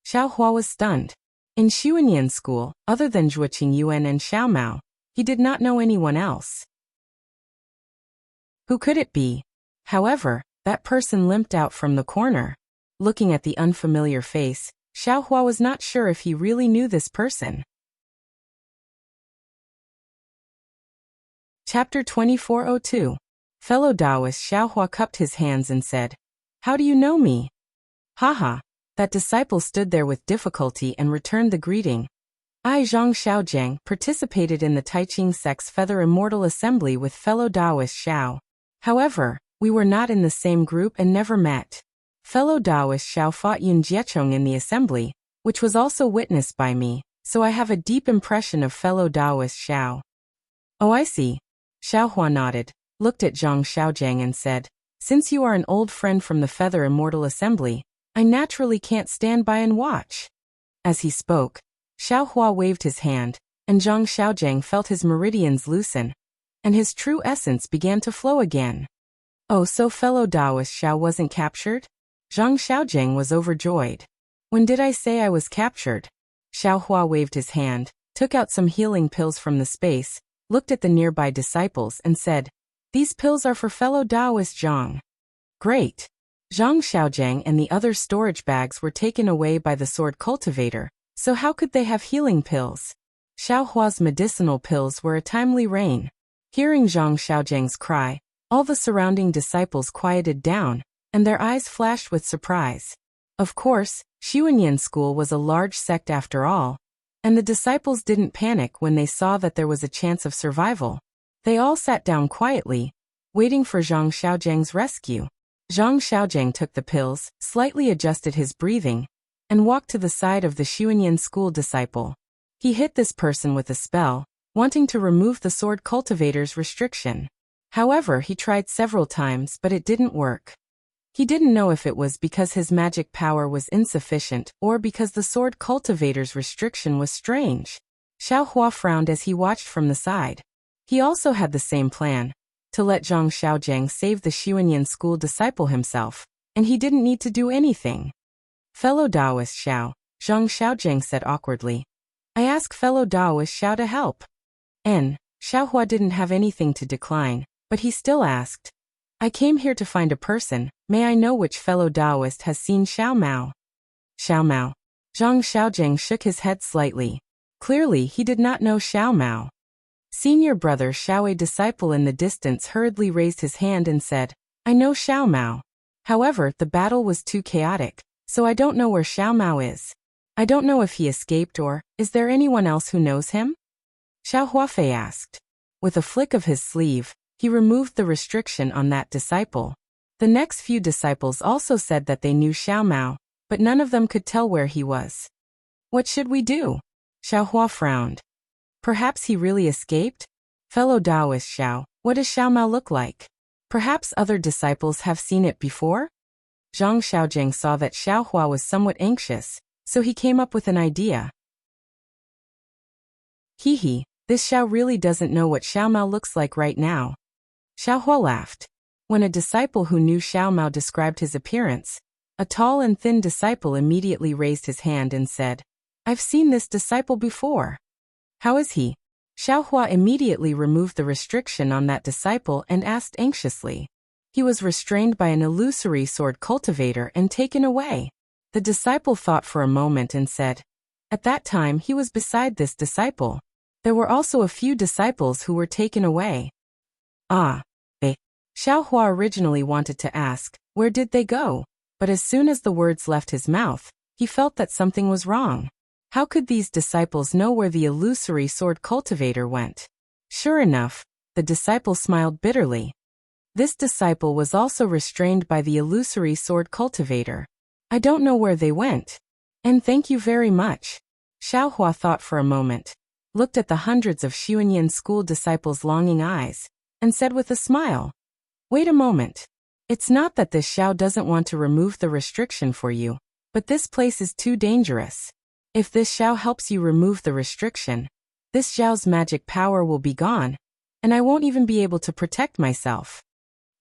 Xiao Hua was stunned. In Xuanyan school, other than Zhuoqing Yuan and Xiao Mao, he did not know anyone else. Who could it be? However, that person limped out from the corner. Looking at the unfamiliar face, Xiao Hua was not sure if he really knew this person. Chapter 2402. Fellow Taoist Xiao Hua cupped his hands and said, How do you know me? Haha. That disciple stood there with difficulty and returned the greeting. I, Zhang Xiaojiang, participated in the Taiqing Sect's Feather Immortal Assembly with fellow Taoist Xiao. However, we were not in the same group and never met. Fellow Taoist Xiao fought Yun Jiechong in the assembly, which was also witnessed by me, so I have a deep impression of fellow Taoist Xiao. Oh, I see. Xiao Hua nodded, looked at Zhang Xiaojiang and said, Since you are an old friend from the Feather Immortal Assembly, I naturally can't stand by and watch. As he spoke, Xiao Hua waved his hand, and Zhang Xiaojiang felt his meridians loosen, and his true essence began to flow again. Oh, so fellow Taoist Xiao wasn't captured? Zhang Xiaojiang was overjoyed. When did I say I was captured? Xiao Hua waved his hand, took out some healing pills from the space, looked at the nearby disciples and said, These pills are for fellow Taoist Zhang. Great. Zhang Xiaojiang and the other storage bags were taken away by the sword cultivator, so how could they have healing pills? Xiao Hua's medicinal pills were a timely rain. Hearing Zhang Xiaojiang's cry, all the surrounding disciples quieted down, and their eyes flashed with surprise. Of course, Xuanyan school was a large sect after all, and the disciples didn't panic when they saw that there was a chance of survival. They all sat down quietly, waiting for Zhang Xiaojiang's rescue. Zhang Xiaojiang took the pills, slightly adjusted his breathing, and walked to the side of the Xuanyan school disciple. He hit this person with a spell, wanting to remove the sword cultivator's restriction. However, he tried several times but it didn't work. He didn't know if it was because his magic power was insufficient or because the sword cultivator's restriction was strange. Xiao Hua frowned as he watched from the side. He also had the same plan, to let Zhang Xiaojiang save the Xuanyan school disciple himself, and he didn't need to do anything. Fellow Taoist Xiao, Zhang Xiaojiang said awkwardly. I ask fellow Taoist Xiao to help. Xiao Hua didn't have anything to decline, but he still asked. I came here to find a person, may I know which fellow Taoist has seen Xiao Mao? Xiao Mao. Zhang Xiaojiang shook his head slightly. Clearly he did not know Xiao Mao. Senior brother Xiao, a disciple in the distance, hurriedly raised his hand and said, I know Xiao Mao. However, the battle was too chaotic, so I don't know where Xiao Mao is. I don't know if he escaped or, is there anyone else who knows him? Xiao Huafei asked. With a flick of his sleeve, He removed the restriction on that disciple. The next few disciples also said that they knew Xiao Mao, but none of them could tell where he was. What should we do? Xiao Hua frowned. Perhaps he really escaped? Fellow Taoist Xiao, what does Xiao Mao look like? Perhaps other disciples have seen it before? Zhang Xiaojing saw that Xiao Hua was somewhat anxious, so he came up with an idea. Hee, this Xiao really doesn't know what Xiao Mao looks like right now. Xiao Hua laughed. When a disciple who knew Xiao Mao described his appearance, a tall and thin disciple immediately raised his hand and said, I've seen this disciple before. How is he? Xiao Hua immediately removed the restriction on that disciple and asked anxiously. He was restrained by an illusory sword cultivator and taken away. The disciple thought for a moment and said, At that time he was beside this disciple. There were also a few disciples who were taken away. Ah, they. Xiao Hua originally wanted to ask, where did they go? But as soon as the words left his mouth, he felt that something was wrong. How could these disciples know where the illusory sword cultivator went? Sure enough, the disciple smiled bitterly. This disciple was also restrained by the illusory sword cultivator. I don't know where they went. And thank you very much. Xiao Hua thought for a moment, looked at the hundreds of Xuanyan school disciples' longing eyes, and said with a smile, Wait a moment. It's not that this Xiao doesn't want to remove the restriction for you, but this place is too dangerous. If this Xiao helps you remove the restriction, this Xiao's magic power will be gone, and I won't even be able to protect myself.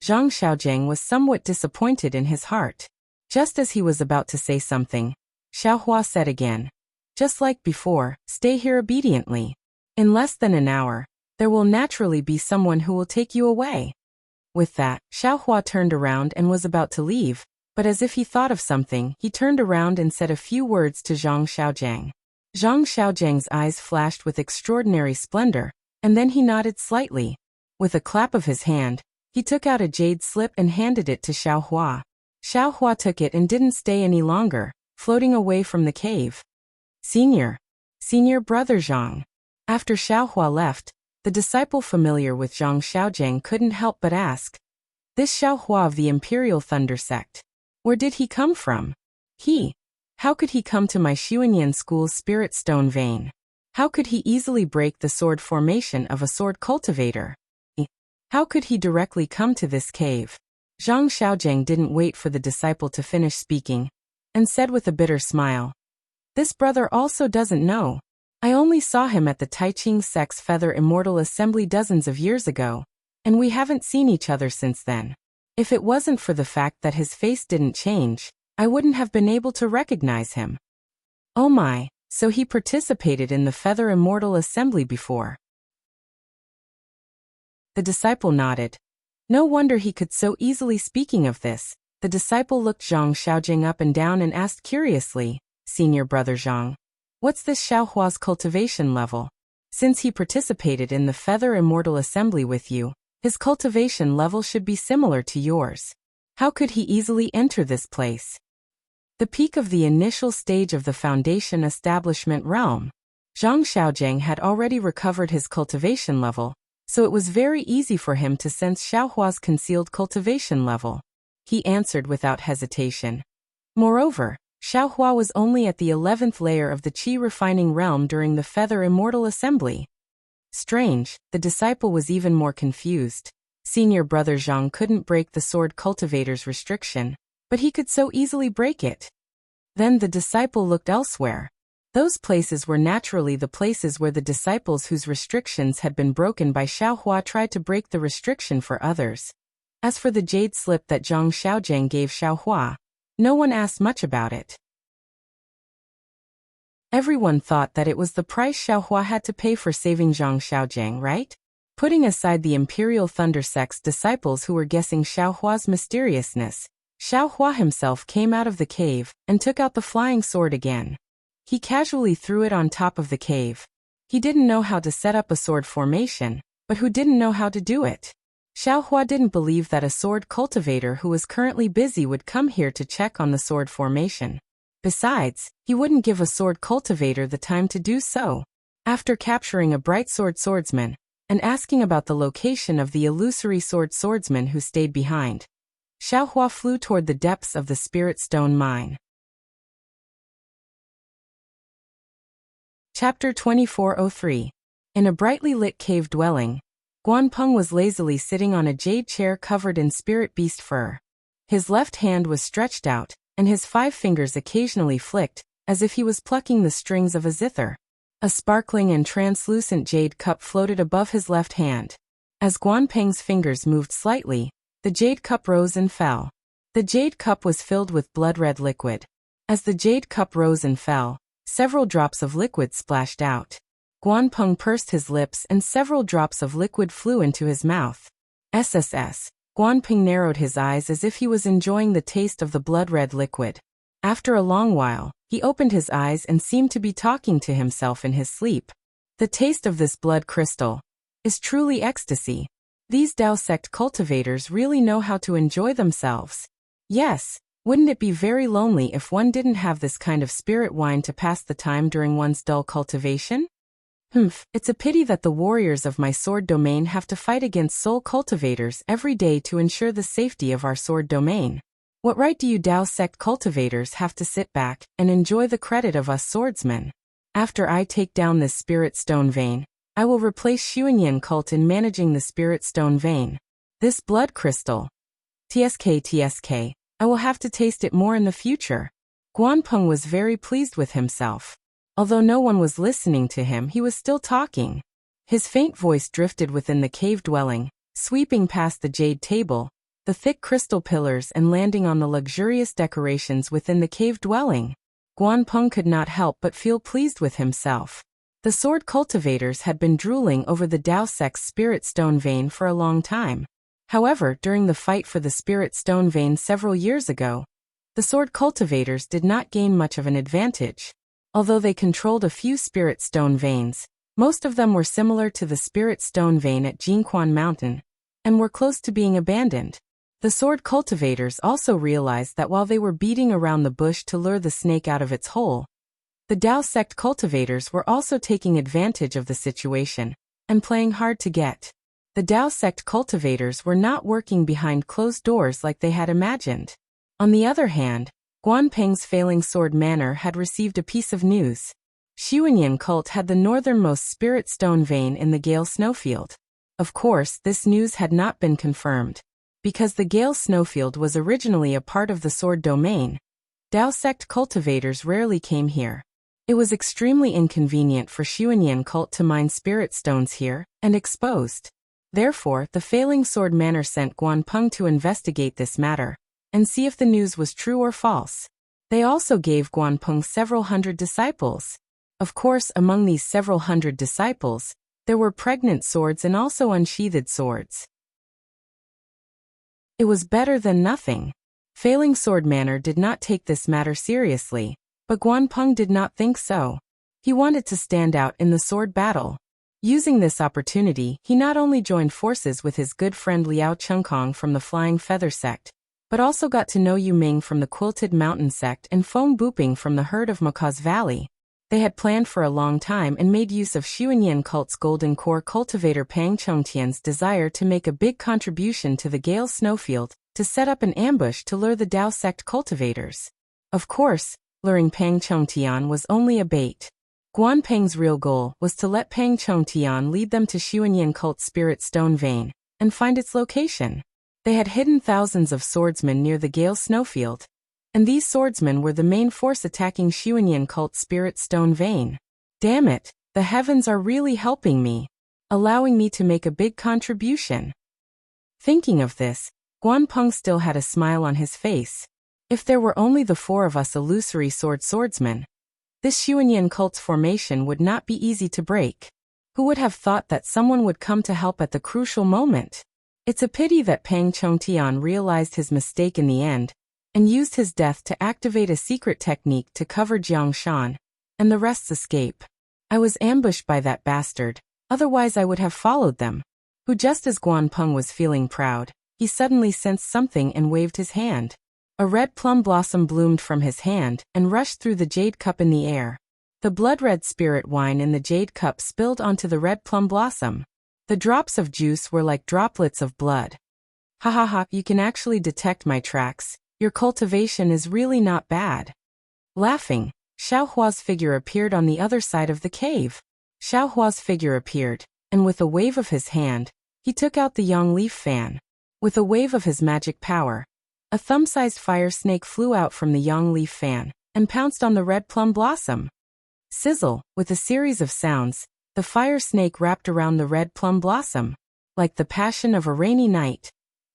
Zhang Xiaojing was somewhat disappointed in his heart. Just as he was about to say something, Xiao Hua said again, Just like before, stay here obediently. In less than an hour, there will naturally be someone who will take you away. With that, Xiao Hua turned around and was about to leave, but as if he thought of something, he turned around and said a few words to Zhang Xiaojing. Zhang Xiaojing's eyes flashed with extraordinary splendor, and then he nodded slightly. With a clap of his hand, he took out a jade slip and handed it to Xiao Hua. Xiao Hua took it and didn't stay any longer, floating away from the cave. Senior brother Zhang. After Xiao Hua left, the disciple familiar with Zhang Xiaojing couldn't help but ask, This Xiao Hua of the Imperial Thunder Sect, where did he come from? How could he come to my Xuanyan school's spirit stone vein? How could he easily break the sword formation of a sword cultivator? How could he directly come to this cave? Zhang Xiaojing didn't wait for the disciple to finish speaking, and said with a bitter smile, This brother also doesn't know. I only saw him at the Taiqing Sect's Feather Immortal Assembly dozens of years ago, and we haven't seen each other since then. If it wasn't for the fact that his face didn't change, I wouldn't have been able to recognize him. Oh my, so he participated in the Feather Immortal Assembly before. The disciple nodded. No wonder he could so easily. Speaking of this, the disciple looked Zhang Xiaojing up and down and asked curiously, Senior brother Zhang, what's this Xiao Hua's cultivation level? Since he participated in the Feather Immortal Assembly with you, his cultivation level should be similar to yours. How could he easily enter this place? The peak of the initial stage of the Foundation Establishment realm. Zhang Xiaojing had already recovered his cultivation level, so it was very easy for him to sense Xiao Hua's concealed cultivation level. He answered without hesitation. Moreover, Xiao Hua was only at the 11th layer of the Qi refining realm during the Feather Immortal Assembly. Strange, the disciple was even more confused. Senior brother Zhang couldn't break the sword cultivator's restriction, but he could so easily break it. Then the disciple looked elsewhere. Those places were naturally the places where the disciples whose restrictions had been broken by Xiao Hua tried to break the restriction for others. As for the jade slip that Zhang Xiaojing gave Xiao Hua, no one asked much about it. Everyone thought that it was the price Xiao Hua had to pay for saving Zhang Xiaojing, right? Putting aside the Imperial Thunder Sect's disciples who were guessing Xiao Hua's mysteriousness, Xiao Hua himself came out of the cave and took out the flying sword again. He casually threw it on top of the cave. He didn't know how to set up a sword formation, but who didn't know how to do it? Xiao Hua didn't believe that a sword cultivator who was currently busy would come here to check on the sword formation. Besides, he wouldn't give a sword cultivator the time to do so. After capturing a bright sword swordsman, and asking about the location of the illusory swordsman who stayed behind. Xiaohua flew toward the depths of the spirit stone mine. Chapter 2403. In a brightly lit cave dwelling, Guanpeng was lazily sitting on a jade chair covered in spirit beast fur. His left hand was stretched out, and his 5 fingers occasionally flicked, as if he was plucking the strings of a zither. A sparkling and translucent jade cup floated above his left hand. As Guanpeng's fingers moved slightly, the jade cup rose and fell. The jade cup was filled with blood-red liquid. As the jade cup rose and fell, several drops of liquid splashed out. Guanpeng pursed his lips and several drops of liquid flew into his mouth. SSS. Guanpeng narrowed his eyes as if he was enjoying the taste of the blood-red liquid. After a long while, he opened his eyes and seemed to be talking to himself in his sleep. The taste of this blood crystal is truly ecstasy. These Dao sect cultivators really know how to enjoy themselves. Yes, wouldn't it be very lonely if one didn't have this kind of spirit wine to pass the time during one's dull cultivation? It's a pity that the warriors of my sword domain have to fight against soul cultivators every day to ensure the safety of our sword domain. What right do you Dao sect cultivators have to sit back and enjoy the credit of us swordsmen? After I take down this spirit stone vein, I will replace Xuanyan cult in managing the spirit stone vein. This blood crystal. TSK, I will have to taste it more in the future. Guanpeng was very pleased with himself. Although no one was listening to him, he was still talking. His faint voice drifted within the cave dwelling, sweeping past the jade table, the thick crystal pillars and landing on the luxurious decorations within the cave dwelling. Guanpeng could not help but feel pleased with himself. The sword cultivators had been drooling over the Dao sect's spirit stone vein for a long time. However, during the fight for the spirit stone vein several years ago, the sword cultivators did not gain much of an advantage. Although they controlled a few spirit stone veins, most of them were similar to the spirit stone vein at Jinquan Mountain, and were close to being abandoned. The sword cultivators also realized that while they were beating around the bush to lure the snake out of its hole, the Dao sect cultivators were also taking advantage of the situation, and playing hard to get. The Dao sect cultivators were not working behind closed doors like they had imagined. On the other hand, Guanpeng's failing sword manor had received a piece of news. Xuanyan cult had the northernmost spirit stone vein in the Gale Snowfield. Of course, this news had not been confirmed. Because the Gale Snowfield was originally a part of the sword domain, Dao sect cultivators rarely came here. It was extremely inconvenient for Xuanyan cult to mine spirit stones here, and exposed. Therefore, the failing sword manor sent Guanpeng to investigate this matter and see if the news was true or false. They also gave Guanpeng several hundred disciples. Of course, among these several hundred disciples, there were pregnant swords and also unsheathed swords. It was better than nothing. Failing Sword Manor did not take this matter seriously, but Guanpeng did not think so. He wanted to stand out in the sword battle. Using this opportunity, he not only joined forces with his good friend Liao Chengkong from the Flying Feather sect, but also got to know Yu Ming from the Quilted Mountain sect and Feng Buping from the herd of Macaws Valley. They had planned for a long time and made use of Xuanyan cult's golden core cultivator Pang Chongtian's desire to make a big contribution to the Gale Snowfield, to set up an ambush to lure the Dao sect cultivators. Of course, luring Pang Chongtian was only a bait. Guanpeng's real goal was to let Pang Chongtian lead them to Xuanyan cult's spirit stone vein, and find its location. They had hidden thousands of swordsmen near the Gale Snowfield, and these swordsmen were the main force attacking Xuanyan cult's spirit stone vein. Damn it, the heavens are really helping me, allowing me to make a big contribution. Thinking of this, Guanpeng still had a smile on his face. If there were only the 4 of us illusory swordsmen, this Xuanyan cult's formation would not be easy to break. Who would have thought that someone would come to help at the crucial moment? It's a pity that Pang Chongtian realized his mistake in the end, and used his death to activate a secret technique to cover Jiang Shan, and the rest's escape. I was ambushed by that bastard, otherwise I would have followed them. Who just as Guanpeng was feeling proud, he suddenly sensed something and waved his hand. A red plum blossom bloomed from his hand and rushed through the jade cup in the air. The blood-red spirit wine in the jade cup spilled onto the red plum blossom. The drops of juice were like droplets of blood. Ha ha ha, you can actually detect my tracks. Your cultivation is really not bad. Laughing, Xiaohua's figure appeared on the other side of the cave. Xiaohua's figure appeared, and with a wave of his hand, he took out the yang leaf fan. With a wave of his magic power, a thumb-sized fire snake flew out from the yang leaf fan and pounced on the red plum blossom. Sizzle, with a series of sounds, the fire snake wrapped around the red plum blossom. Like the passion of a rainy night,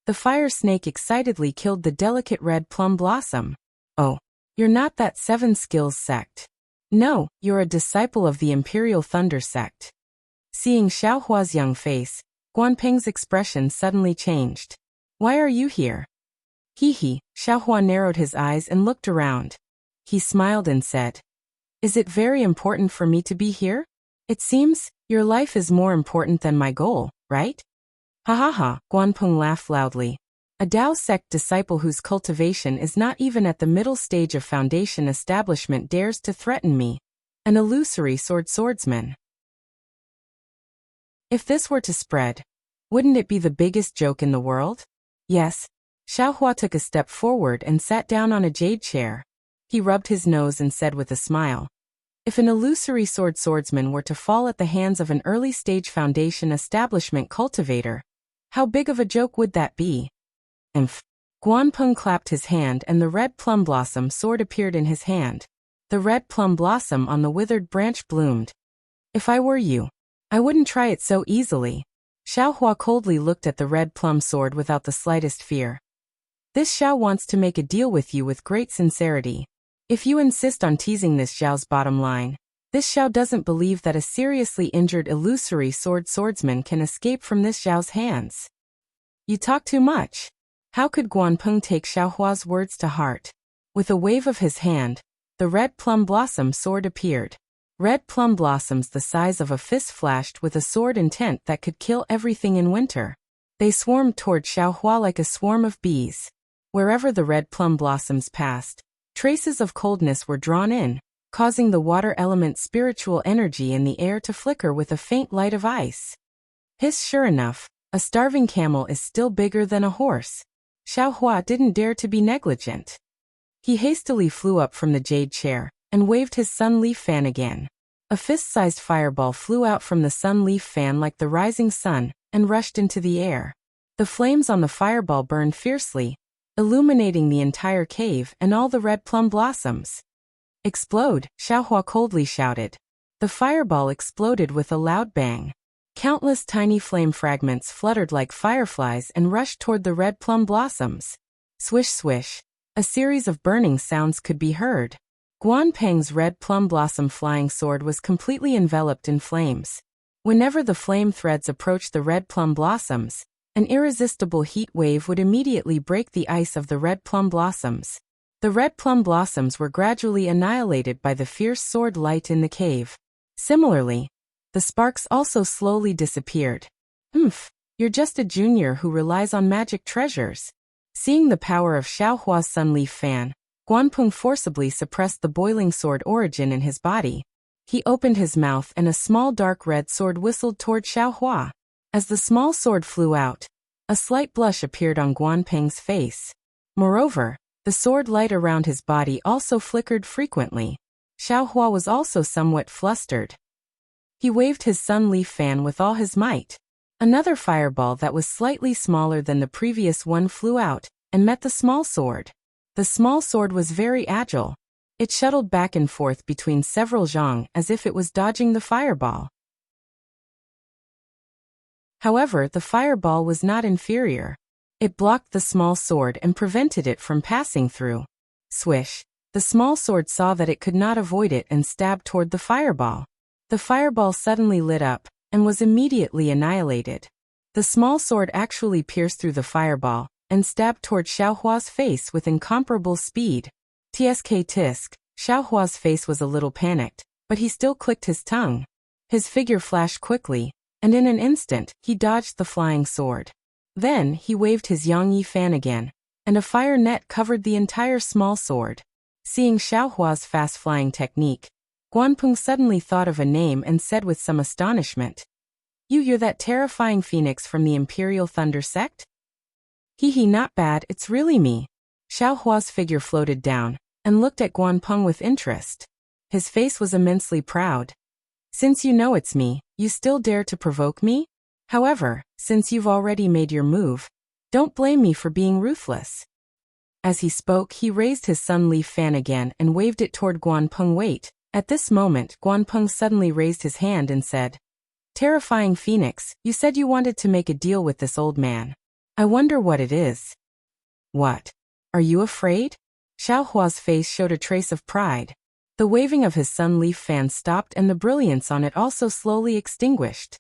the fire snake excitedly killed the delicate red plum blossom. Oh, you're not that seven skills sect. No, you're a disciple of the Imperial Thunder sect. Seeing Xiaohua's young face, Guanpeng's expression suddenly changed. Why are you here? Hee. Xiaohua narrowed his eyes and looked around. He smiled and said, Is it very important for me to be here? It seems, your life is more important than my goal, right? Ha ha ha, Guanpeng laughed loudly. A Dao sect disciple whose cultivation is not even at the middle stage of foundation establishment dares to threaten me. An illusory swordsman. If this were to spread, wouldn't it be the biggest joke in the world? Yes. Xiaohua took a step forward and sat down on a jade chair. He rubbed his nose and said with a smile, If an illusory swordsman were to fall at the hands of an early-stage foundation establishment cultivator, how big of a joke would that be? Emph. Guanpeng clapped his hand and the red plum blossom sword appeared in his hand. The red plum blossom on the withered branch bloomed. If I were you, I wouldn't try it so easily. Xiaohua coldly looked at the red plum sword without the slightest fear. This Xiao wants to make a deal with you with great sincerity. If you insist on teasing this Xiao's bottom line, this Xiao doesn't believe that a seriously injured illusory swordsman can escape from this Xiao's hands. You talk too much. How could Guanpeng take Xiaohua's words to heart? With a wave of his hand, the red plum blossom sword appeared. Red plum blossoms the size of a fist flashed with a sword intent that could kill everything in winter. They swarmed toward Xiaohua like a swarm of bees. Wherever the red plum blossoms passed, traces of coldness were drawn in, causing the water element's spiritual energy in the air to flicker with a faint light of ice. Hiss, sure enough, a starving camel is still bigger than a horse. Xiaohua didn't dare to be negligent. He hastily flew up from the jade chair and waved his sun leaf fan again. A fist-sized fireball flew out from the sun leaf fan like the rising sun and rushed into the air. The flames on the fireball burned fiercely, illuminating the entire cave and all the red plum blossoms. Explode, Xiaohua coldly shouted. The fireball exploded with a loud bang. Countless tiny flame fragments fluttered like fireflies and rushed toward the red plum blossoms. Swish swish. A series of burning sounds could be heard. Guanpeng's red plum blossom flying sword was completely enveloped in flames. Whenever the flame threads approached the red plum blossoms, an irresistible heat wave would immediately break the ice of the red plum blossoms. The red plum blossoms were gradually annihilated by the fierce sword light in the cave. Similarly, the sparks also slowly disappeared. You're just a junior who relies on magic treasures. Seeing the power of Xiaohua's sunleaf fan, Guanpeng forcibly suppressed the boiling sword origin in his body. He opened his mouth and a small dark red sword whistled toward Xiaohua. As the small sword flew out, a slight blush appeared on Guanpeng's face. Moreover, the sword light around his body also flickered frequently. Xiaohua was also somewhat flustered. He waved his sun leaf fan with all his might. Another fireball that was slightly smaller than the previous one flew out and met the small sword. The small sword was very agile. It shuttled back and forth between several zhang as if it was dodging the fireball. However, the fireball was not inferior. It blocked the small sword and prevented it from passing through. Swish. The small sword saw that it could not avoid it and stabbed toward the fireball. The fireball suddenly lit up and was immediately annihilated. The small sword actually pierced through the fireball and stabbed toward Xiaohua's face with incomparable speed. Tsk tisk, Xiaohua's face was a little panicked, but he still clicked his tongue. His figure flashed quickly, and in an instant, he dodged the flying sword. Then, he waved his Yangyi fan again, and a fire net covered the entire small sword. Seeing Xiaohua's fast-flying technique, Guanpeng suddenly thought of a name and said with some astonishment, You're that terrifying phoenix from the Imperial Thunder sect? Not bad, it's really me. Xiao Hua's figure floated down and looked at Guan Peng with interest. His face was immensely proud. Since you know it's me, you still dare to provoke me? However, since you've already made your move, don't blame me for being ruthless. As he spoke, he raised his sun leaf fan again and waved it toward Guan Peng. Wait. At this moment, Guan Peng suddenly raised his hand and said, Terrifying Phoenix, you said you wanted to make a deal with this old man. I wonder what it is. What? Are you afraid? Xiao Hua's face showed a trace of pride. The waving of his sun leaf fan stopped and the brilliance on it also slowly extinguished.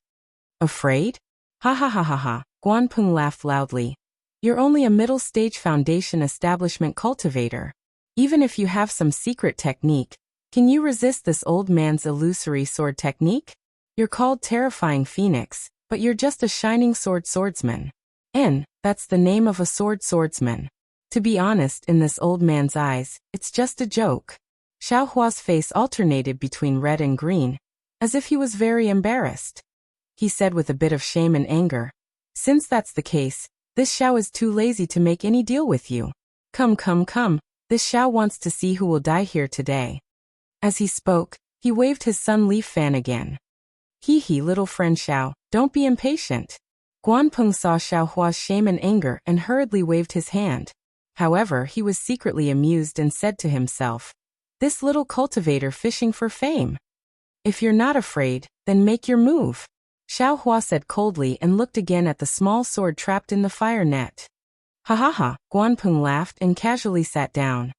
Afraid? Ha ha ha ha ha, Guan Peng laughed loudly. You're only a middle-stage foundation establishment cultivator. Even if you have some secret technique, can you resist this old man's illusory sword technique? You're called Terrifying Phoenix, but you're just a shining sword swordsman. That's the name of a sword swordsman. To be honest, in this old man's eyes, it's just a joke. Xiao Hua's face alternated between red and green, as if he was very embarrassed. He said with a bit of shame and anger, Since that's the case, this Xiao is too lazy to make any deal with you. Come, this Xiao wants to see who will die here today. As he spoke, he waved his sun leaf fan again. Little friend Xiao, don't be impatient. Guan Peng saw Xiao Hua's shame and anger and hurriedly waved his hand. However, he was secretly amused and said to himself, This little cultivator fishing for fame. If you're not afraid, then make your move. Xiao Hua said coldly and looked again at the small sword trapped in the fire net. Ha ha ha, Guan Peng laughed and casually sat down.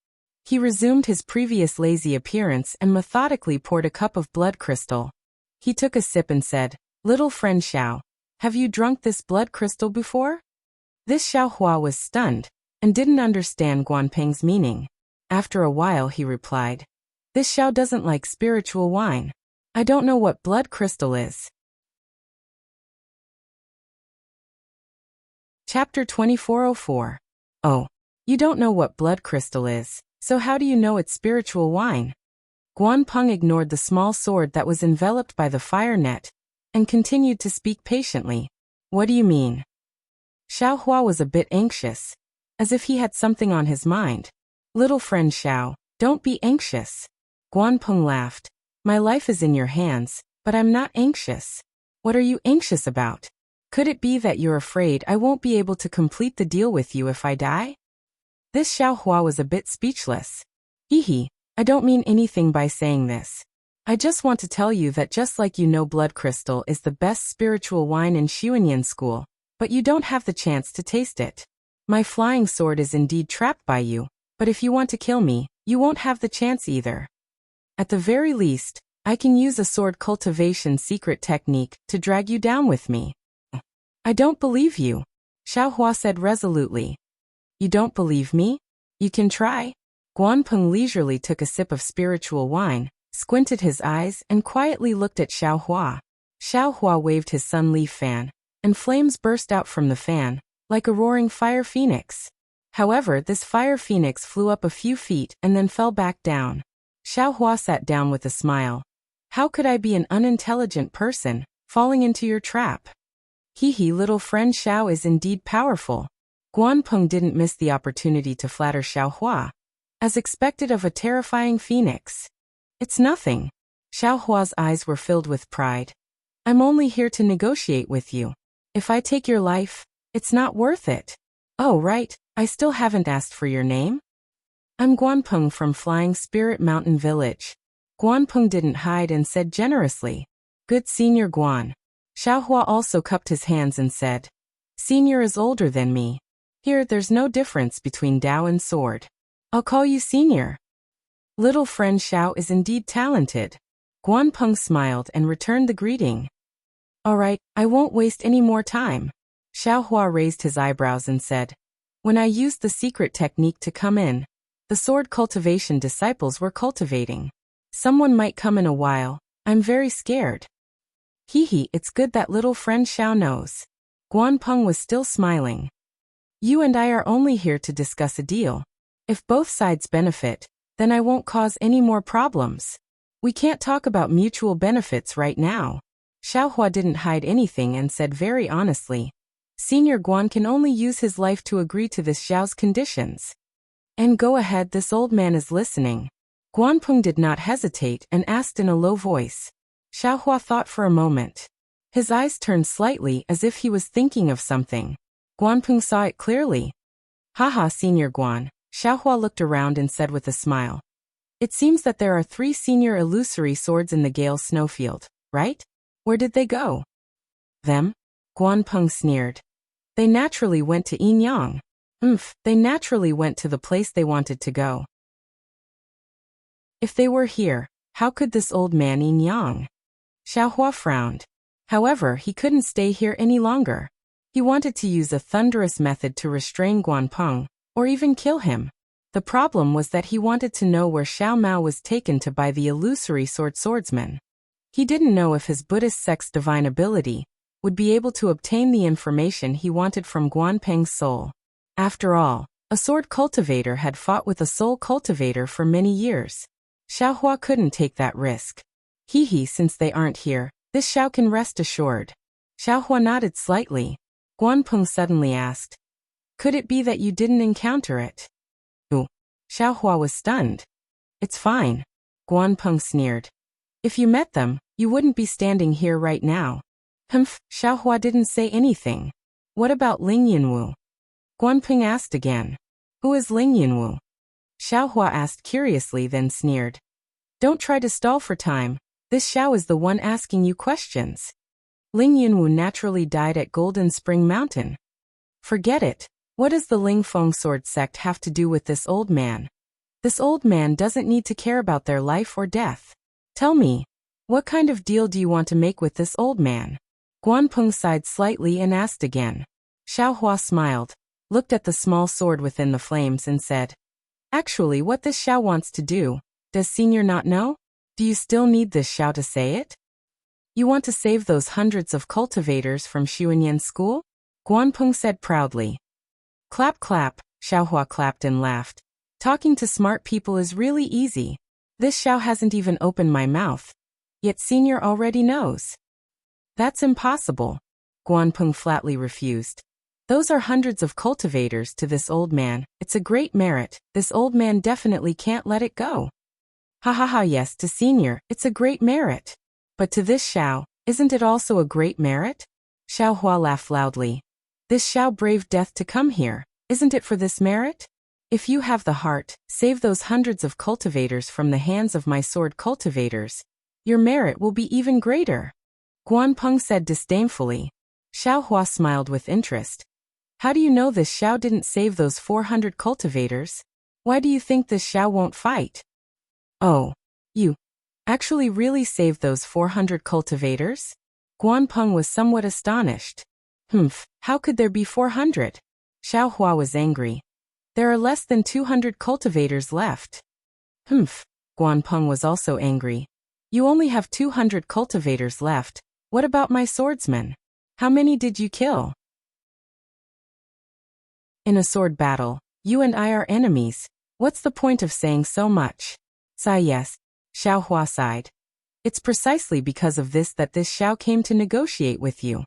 He resumed his previous lazy appearance and methodically poured a cup of blood crystal. He took a sip and said, Little friend Xiao, have you drunk this blood crystal before? This Xiao Hua was stunned and didn't understand Guan Peng's meaning. After a while he replied, This Xiao doesn't like spiritual wine. I don't know what blood crystal is. Chapter 2404. Oh, you don't know what blood crystal is, so how do you know it's spiritual wine? Guan Peng ignored the small sword that was enveloped by the fire net and continued to speak patiently. What do you mean? Xiao Hua was a bit anxious, as if he had something on his mind. Little friend Xiao, don't be anxious. Guan Peng laughed. My life is in your hands, but I'm not anxious. What are you anxious about? Could it be that you're afraid I won't be able to complete the deal with you if I die? This Xiao Hua was a bit speechless. I don't mean anything by saying this. I just want to tell you that just like you know blood crystal is the best spiritual wine in Xuanyan school, but you don't have the chance to taste it. My flying sword is indeed trapped by you, but if you want to kill me, you won't have the chance either. At the very least, I can use a sword cultivation secret technique to drag you down with me. I don't believe you, Xiao Hua said resolutely. You don't believe me? You can try. Guan Peng leisurely took a sip of spiritual wine, squinted his eyes and quietly looked at Xiao Hua. Xiao Hua waved his sun leaf fan, and flames burst out from the fan, like a roaring fire phoenix. However, this fire phoenix flew up a few feet and then fell back down. Xiao Hua sat down with a smile. How could I be an unintelligent person, falling into your trap? Little friend Xiao is indeed powerful. Guan Peng didn't miss the opportunity to flatter Xiao Hua, as expected of a terrifying phoenix. It's nothing. Xiao Hua's eyes were filled with pride. I'm only here to negotiate with you. If I take your life, it's not worth it. Oh right, I still haven't asked for your name? I'm Guan Peng from Flying Spirit Mountain Village. Guan Peng didn't hide and said generously, Good Senior Guan. Xiao Hua also cupped his hands and said, Senior is older than me. Here there's no difference between Dao and sword. I'll call you Senior. Little friend Xiao is indeed talented. Guan Peng smiled and returned the greeting. All right, I won't waste any more time. Xiao Hua raised his eyebrows and said, When I used the secret technique to come in, the sword cultivation disciples were cultivating. Someone might come in a while. I'm very scared. It's good that little friend Xiao knows. Guan Peng was still smiling. You and I are only here to discuss a deal. If both sides benefit, then I won't cause any more problems. We can't talk about mutual benefits right now. Xiaohua didn't hide anything and said very honestly, Senior Guan can only use his life to agree to this Xiao's conditions. And go ahead, this old man is listening. Guanpeng did not hesitate and asked in a low voice. Xiaohua thought for a moment. His eyes turned slightly as if he was thinking of something. Guanpeng saw it clearly. Haha, Senior Guan. Xiaohua looked around and said with a smile. It seems that there are 3 senior illusory swords in the Gale snowfield, right? Where did they go? Them? Guanpeng sneered. They naturally went to Yinyang. They naturally went to the place they wanted to go. If they were here, how could this old man Yinyang? Xiaohua frowned. However, he couldn't stay here any longer. He wanted to use a thunderous method to restrain Guanpeng, or even kill him. The problem was that he wanted to know where Xiao Mao was taken to by the illusory swordsman. He didn't know if his Buddhist sect's divine ability would be able to obtain the information he wanted from Guanpeng's soul. After all, a sword cultivator had fought with a soul cultivator for many years. Xiaohua couldn't take that risk. Since they aren't here, this Xiao can rest assured. Xiaohua nodded slightly. Guanpeng suddenly asked, could it be that you didn't encounter it? Ooh. Xiaohua was stunned. It's fine. Guanpeng sneered. If you met them, you wouldn't be standing here right now. Xiaohua didn't say anything. What about Ling Yinwu? Guanpeng asked again. Who is Ling Yinwu? Xiaohua asked curiously, then sneered. Don't try to stall for time. This Xiao is the one asking you questions. Ling Yinwu naturally died at Golden Spring Mountain. Forget it. What does the Ling Feng sword sect have to do with this old man? This old man doesn't need to care about their life or death. Tell me, what kind of deal do you want to make with this old man? Guanpeng sighed slightly and asked again. Xiaohua smiled, looked at the small sword within the flames and said, actually, what this Xiao wants to do, does Senior not know? Do you still need this Xiao to say it? You want to save those hundreds of cultivators from Xuanyan's school? Guanpeng said proudly. Clap clap, Xiaohua clapped and laughed. Talking to smart people is really easy. This Xiao hasn't even opened my mouth. Yet Senior already knows. That's impossible. Guanpeng flatly refused. Those are hundreds of cultivators to this old man. It's a great merit. This old man definitely can't let it go. Yes, to Senior, it's a great merit. But to this Xiao, isn't it also a great merit? Xiaohua laughed loudly. This Xiao braved death to come here. Isn't it for this merit? If you have the heart, save those hundreds of cultivators from the hands of my sword cultivators. Your merit will be even greater. Guanpeng said disdainfully. Xiaohua smiled with interest. How do you know this Xiao didn't save those 400 cultivators? Why do you think this Xiao won't fight? Oh, you actually really saved those 400 cultivators? Guanpeng was somewhat astonished. How could there be 400? Xiaohua was angry. There are less than 200 cultivators left. Guanpeng was also angry. You only have 200 cultivators left. What about my swordsmen? How many did you kill? In a sword battle, you and I are enemies. What's the point of saying so much? Yes, Xiaohua sighed. It's precisely because of this that this Xiao came to negotiate with you.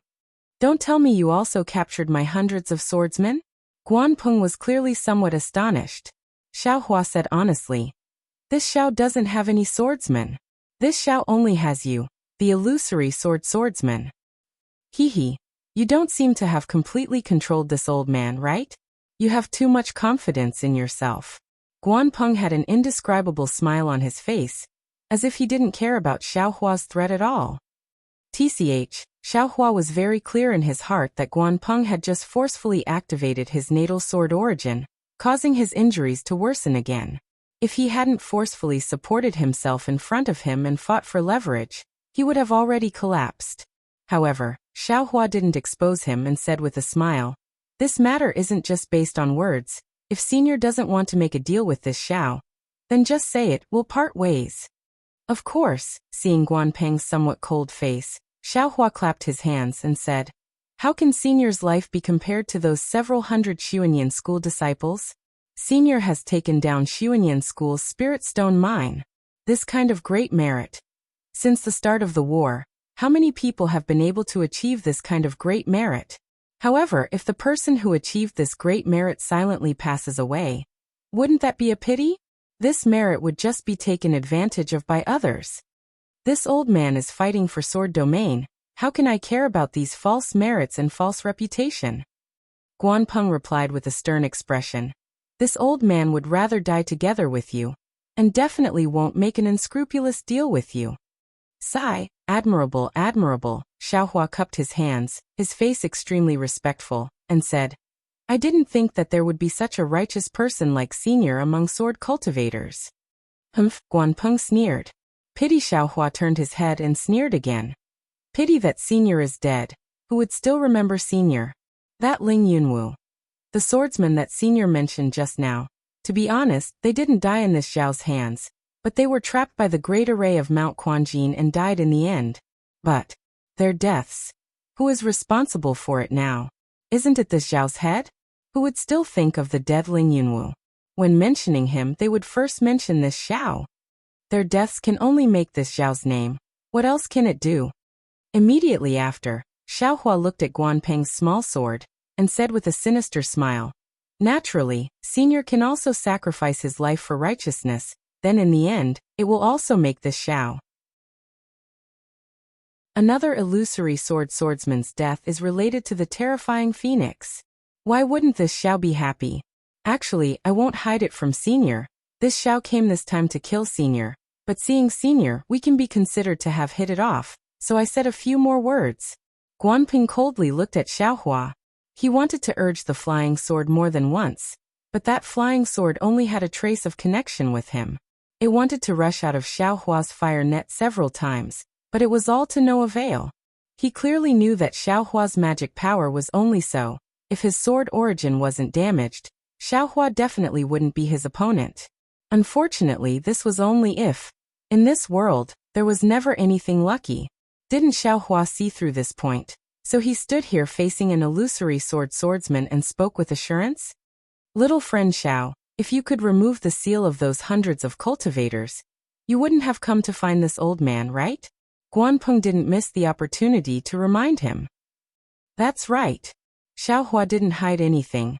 Don't tell me you also captured my hundreds of swordsmen? Guanpeng was clearly somewhat astonished. Xiaohua said honestly. This Xiao doesn't have any swordsmen. This Xiao only has you, the illusory swordsman. You don't seem to have completely controlled this old man, right? You have too much confidence in yourself. Guanpeng had an indescribable smile on his face, as if he didn't care about Xiaohua's threat at all. Xiaohua was very clear in his heart that Guanpeng had just forcefully activated his natal sword origin, causing his injuries to worsen again. If he hadn't forcefully supported himself in front of him and fought for leverage, he would have already collapsed. However, Xiaohua didn't expose him and said with a smile, this matter isn't just based on words. If Senior doesn't want to make a deal with this Xiao, then just say it, we'll part ways. Of course, seeing Guanpeng's somewhat cold face, Xiaohua clapped his hands and said, how can Senior's life be compared to those several hundred Xuanyan school disciples? Senior has taken down Xuanyan school's spirit stone mine. This kind of great merit. Since the start of the war, How many people have been able to achieve this kind of great merit? However, if the person who achieved this great merit silently passes away, wouldn't that be a pity? This merit would just be taken advantage of by others. This old man is fighting for sword domain. How can I care about these false merits and false reputation? Guanpeng replied with a stern expression. This old man would rather die together with you, and definitely won't make an unscrupulous deal with you. Sigh, admirable, admirable. Xiaohua cupped his hands, his face extremely respectful, and said, I didn't think that there would be such a righteous person like Senior among sword cultivators. Humph, Guanpeng sneered. Pity. Xiaohua turned his head and sneered again. Pity that Senior is dead. Who would still remember Senior? That Ling Yunwu. The swordsman that Senior mentioned just now. To be honest, they didn't die in this Zhao's hands, but they were trapped by the great array of Mount Quanjin and died in the end. But their deaths. Who is responsible for it now? Isn't it this Zhao's head? Who would still think of the dead Ling Yunwu? When mentioning him, they would first mention this Zhao. Their deaths can only make this Zhao's name. What else can it do? Immediately after, Xiaohua looked at Guanpeng's small sword, and said with a sinister smile, Naturally, Senior can also sacrifice his life for righteousness, then in the end, it will also make this Zhao. Another illusory swordsman's death is related to the terrifying phoenix. Why wouldn't this Zhao be happy? Actually, I won't hide it from Senior. This Zhao came this time to kill Senior, but seeing Senior, we can be considered to have hit it off, so I said a few more words. Guanping coldly looked at Xiaohua. He wanted to urge the flying sword more than once, but that flying sword only had a trace of connection with him. It wanted to rush out of Xiaohua's fire net several times, but it was all to no avail. He clearly knew that Xiaohua's magic power was only so. If his sword origin wasn't damaged, Xiaohua definitely wouldn't be his opponent. Unfortunately, this was only if. In this world, there was never anything lucky. Didn't Xiaohua see through this point? So he stood here facing an illusory swordsman and spoke with assurance? Little friend Xiao, if you could remove the seal of those hundreds of cultivators, you wouldn't have come to find this old man, right? Guanpeng didn't miss the opportunity to remind him. That's right. Xiaohua didn't hide anything.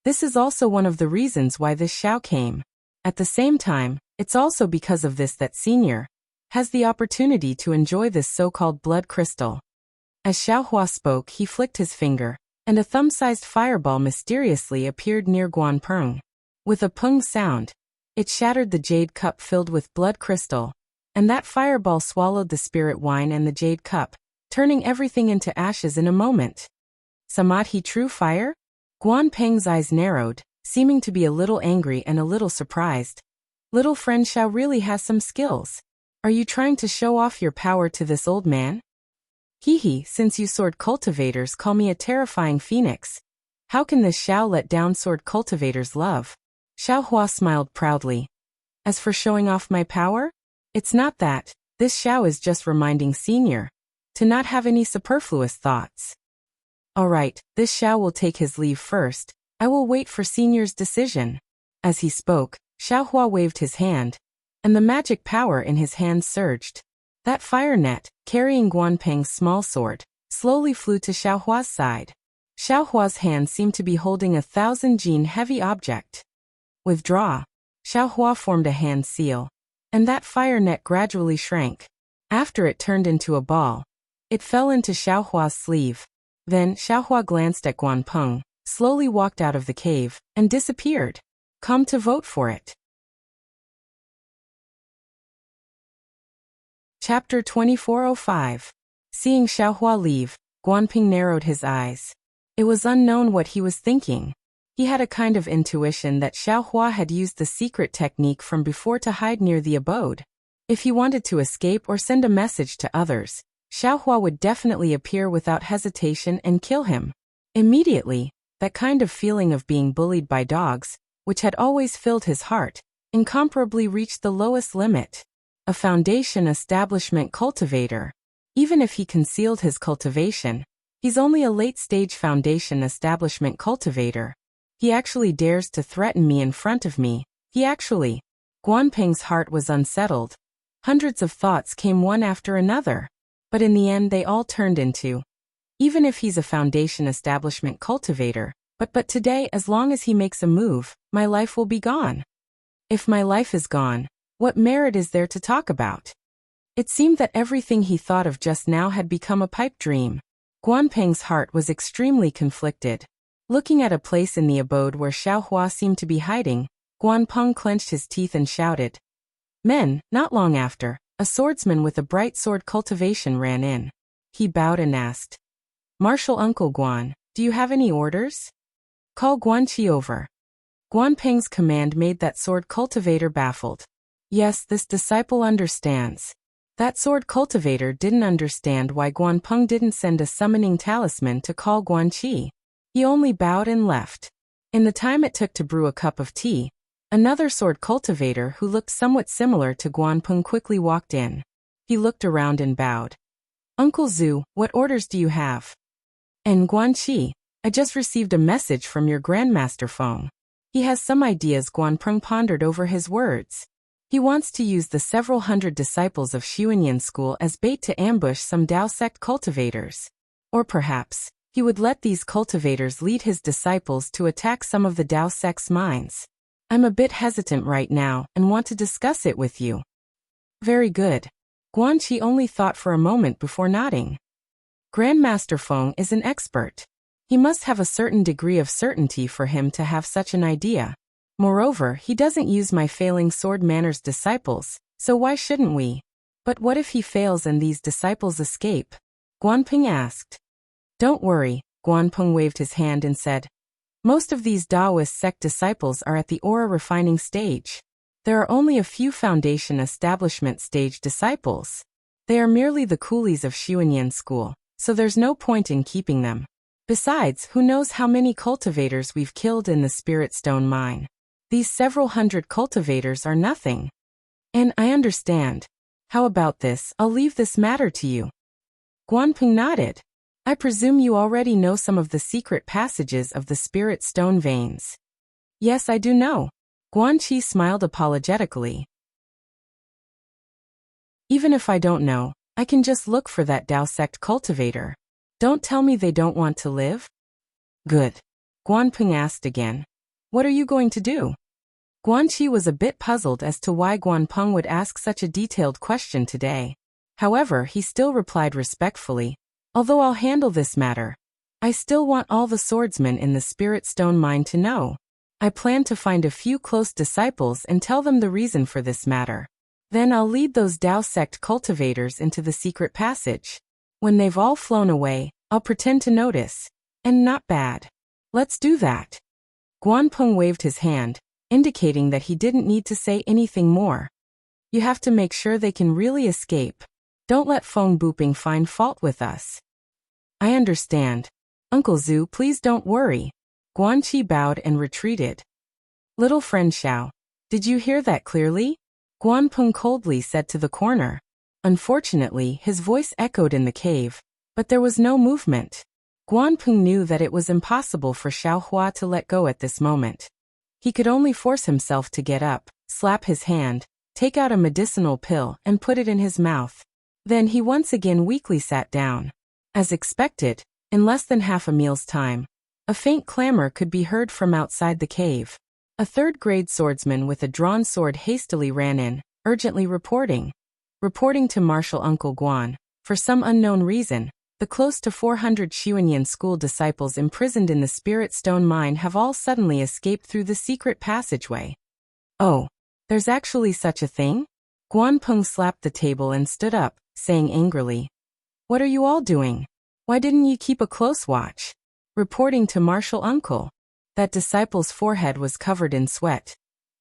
This is also one of the reasons why this Xiao came. At the same time, it's also because of this that Senior has the opportunity to enjoy this so-called blood crystal. As Xiaohua spoke, he flicked his finger, and a thumb-sized fireball mysteriously appeared near Guanpeng. With a pung sound, it shattered the jade cup filled with blood crystal, and that fireball swallowed the spirit wine and the jade cup, turning everything into ashes in a moment. Samadhi true fire? Guanpeng's eyes narrowed, seeming to be a little angry and a little surprised. Little friend Xiao really has some skills. Are you trying to show off your power to this old man? Hee, since you sword cultivators call me a terrifying phoenix, how can this Xiao let down sword cultivators' love? Xiaohua smiled proudly. As for showing off my power? It's not that. This Xiao is just reminding Senior to not have any superfluous thoughts. Alright, this Xiao will take his leave first. I will wait for Senior's decision. As he spoke, Xiaohua waved his hand, and the magic power in his hand surged. That fire net, carrying Guanpeng's small sword, slowly flew to Xiaohua's side. Xiaohua's hand seemed to be holding 1,000 jin heavy object. Withdraw. Xiaohua formed a hand seal, and that fire net gradually shrank. After it turned into a ball, it fell into Xiaohua's sleeve. Then Xiaohua glanced at Guanpeng, slowly walked out of the cave, and disappeared. Come to vote for it. Chapter 2405. Seeing Xiaohua leave, Guanping narrowed his eyes. It was unknown what he was thinking. He had a kind of intuition that Xiaohua had used the secret technique from before to hide near the abode. If he wanted to escape or send a message to others, Xiaohua would definitely appear without hesitation and kill him. Immediately, that kind of feeling of being bullied by dogs, which had always filled his heart, incomparably reached the lowest limit. A foundation establishment cultivator. Even if he concealed his cultivation, he's only a late-stage foundation establishment cultivator. He actually dares to threaten me in front of me. Guanpeng's heart was unsettled. Hundreds of thoughts came one after another. But in the end they all turned into. Even if he's a foundation establishment cultivator, but today as long as he makes a move, my life will be gone. If my life is gone, what merit is there to talk about? It seemed that everything he thought of just now had become a pipe dream. Guanpeng's heart was extremely conflicted. Looking at a place in the abode where Xiaohua seemed to be hiding, Guanpeng clenched his teeth and shouted. Men, not long after, a swordsman with a bright sword cultivation ran in. He bowed and asked, Martial Uncle Guan, do you have any orders? Call Guanqi over. Guanpeng's command made that sword cultivator baffled. Yes, this disciple understands. That sword cultivator didn't understand why Guanpeng didn't send a summoning talisman to call Guanqi. He only bowed and left. In the time it took to brew a cup of tea, another sword cultivator who looked somewhat similar to Guanpeng quickly walked in. He looked around and bowed. Uncle Zhu, what orders do you have? And Guanqi, I just received a message from your Grandmaster Feng. He has some ideas. Guanpeng pondered over his words. He wants to use the several hundred disciples of Xuanyan school as bait to ambush some Dao sect cultivators. Or perhaps, he would let these cultivators lead his disciples to attack some of the Dao sect's mines. I'm a bit hesitant right now and want to discuss it with you. Very good. Guanqi only thought for a moment before nodding. Grandmaster Feng is an expert. He must have a certain degree of certainty for him to have such an idea. Moreover, he doesn't use my failing sword manners disciples, so why shouldn't we? But what if he fails and these disciples escape? Guanpeng asked. Don't worry, Guanpeng waved his hand and said. Most of these Daoist sect disciples are at the aura refining stage. There are only a few foundation establishment stage disciples. They are merely the coolies of Xuanyan school, so there's no point in keeping them. Besides, who knows how many cultivators we've killed in the Spirit Stone mine? These several hundred cultivators are nothing. And I understand. How about this? I'll leave this matter to you. Guanpeng nodded. I presume you already know some of the secret passages of the Spirit Stone veins. Yes, I do know. Guanqi smiled apologetically. Even if I don't know, I can just look for that Dao sect cultivator. Don't tell me they don't want to live? Good. Guanpeng asked again. What are you going to do? Guanqi was a bit puzzled as to why Guanpeng would ask such a detailed question today. However, he still replied respectfully, although I'll handle this matter. I still want all the swordsmen in the Spirit Stone mine to know. I plan to find a few close disciples and tell them the reason for this matter. Then I'll lead those Dao sect cultivators into the secret passage. When they've all flown away, I'll pretend to notice. And not bad. Let's do that. Guanpeng waved his hand, indicating that he didn't need to say anything more. You have to make sure they can really escape. Don't let Feng Buping find fault with us. I understand. Uncle Zhu, please don't worry. Guanqi bowed and retreated. Little friend Xiao, did you hear that clearly? Guanpeng coldly said to the corner. Unfortunately, his voice echoed in the cave, but there was no movement. Guanpeng knew that it was impossible for Xiaohua to let go at this moment. He could only force himself to get up, slap his hand, take out a medicinal pill and put it in his mouth. Then he once again weakly sat down. As expected, in less than half a meal's time, a faint clamor could be heard from outside the cave. A third-grade swordsman with a drawn sword hastily ran in, urgently reporting to Martial Uncle Guan. For some unknown reason, the close to 400 Xuanyan school disciples imprisoned in the Spirit Stone mine have all suddenly escaped through the secret passageway. Oh, there's actually such a thing? Guanpeng slapped the table and stood up, saying angrily, What are you all doing? Why didn't you keep a close watch? Reporting to Martial Uncle. That disciple's forehead was covered in sweat.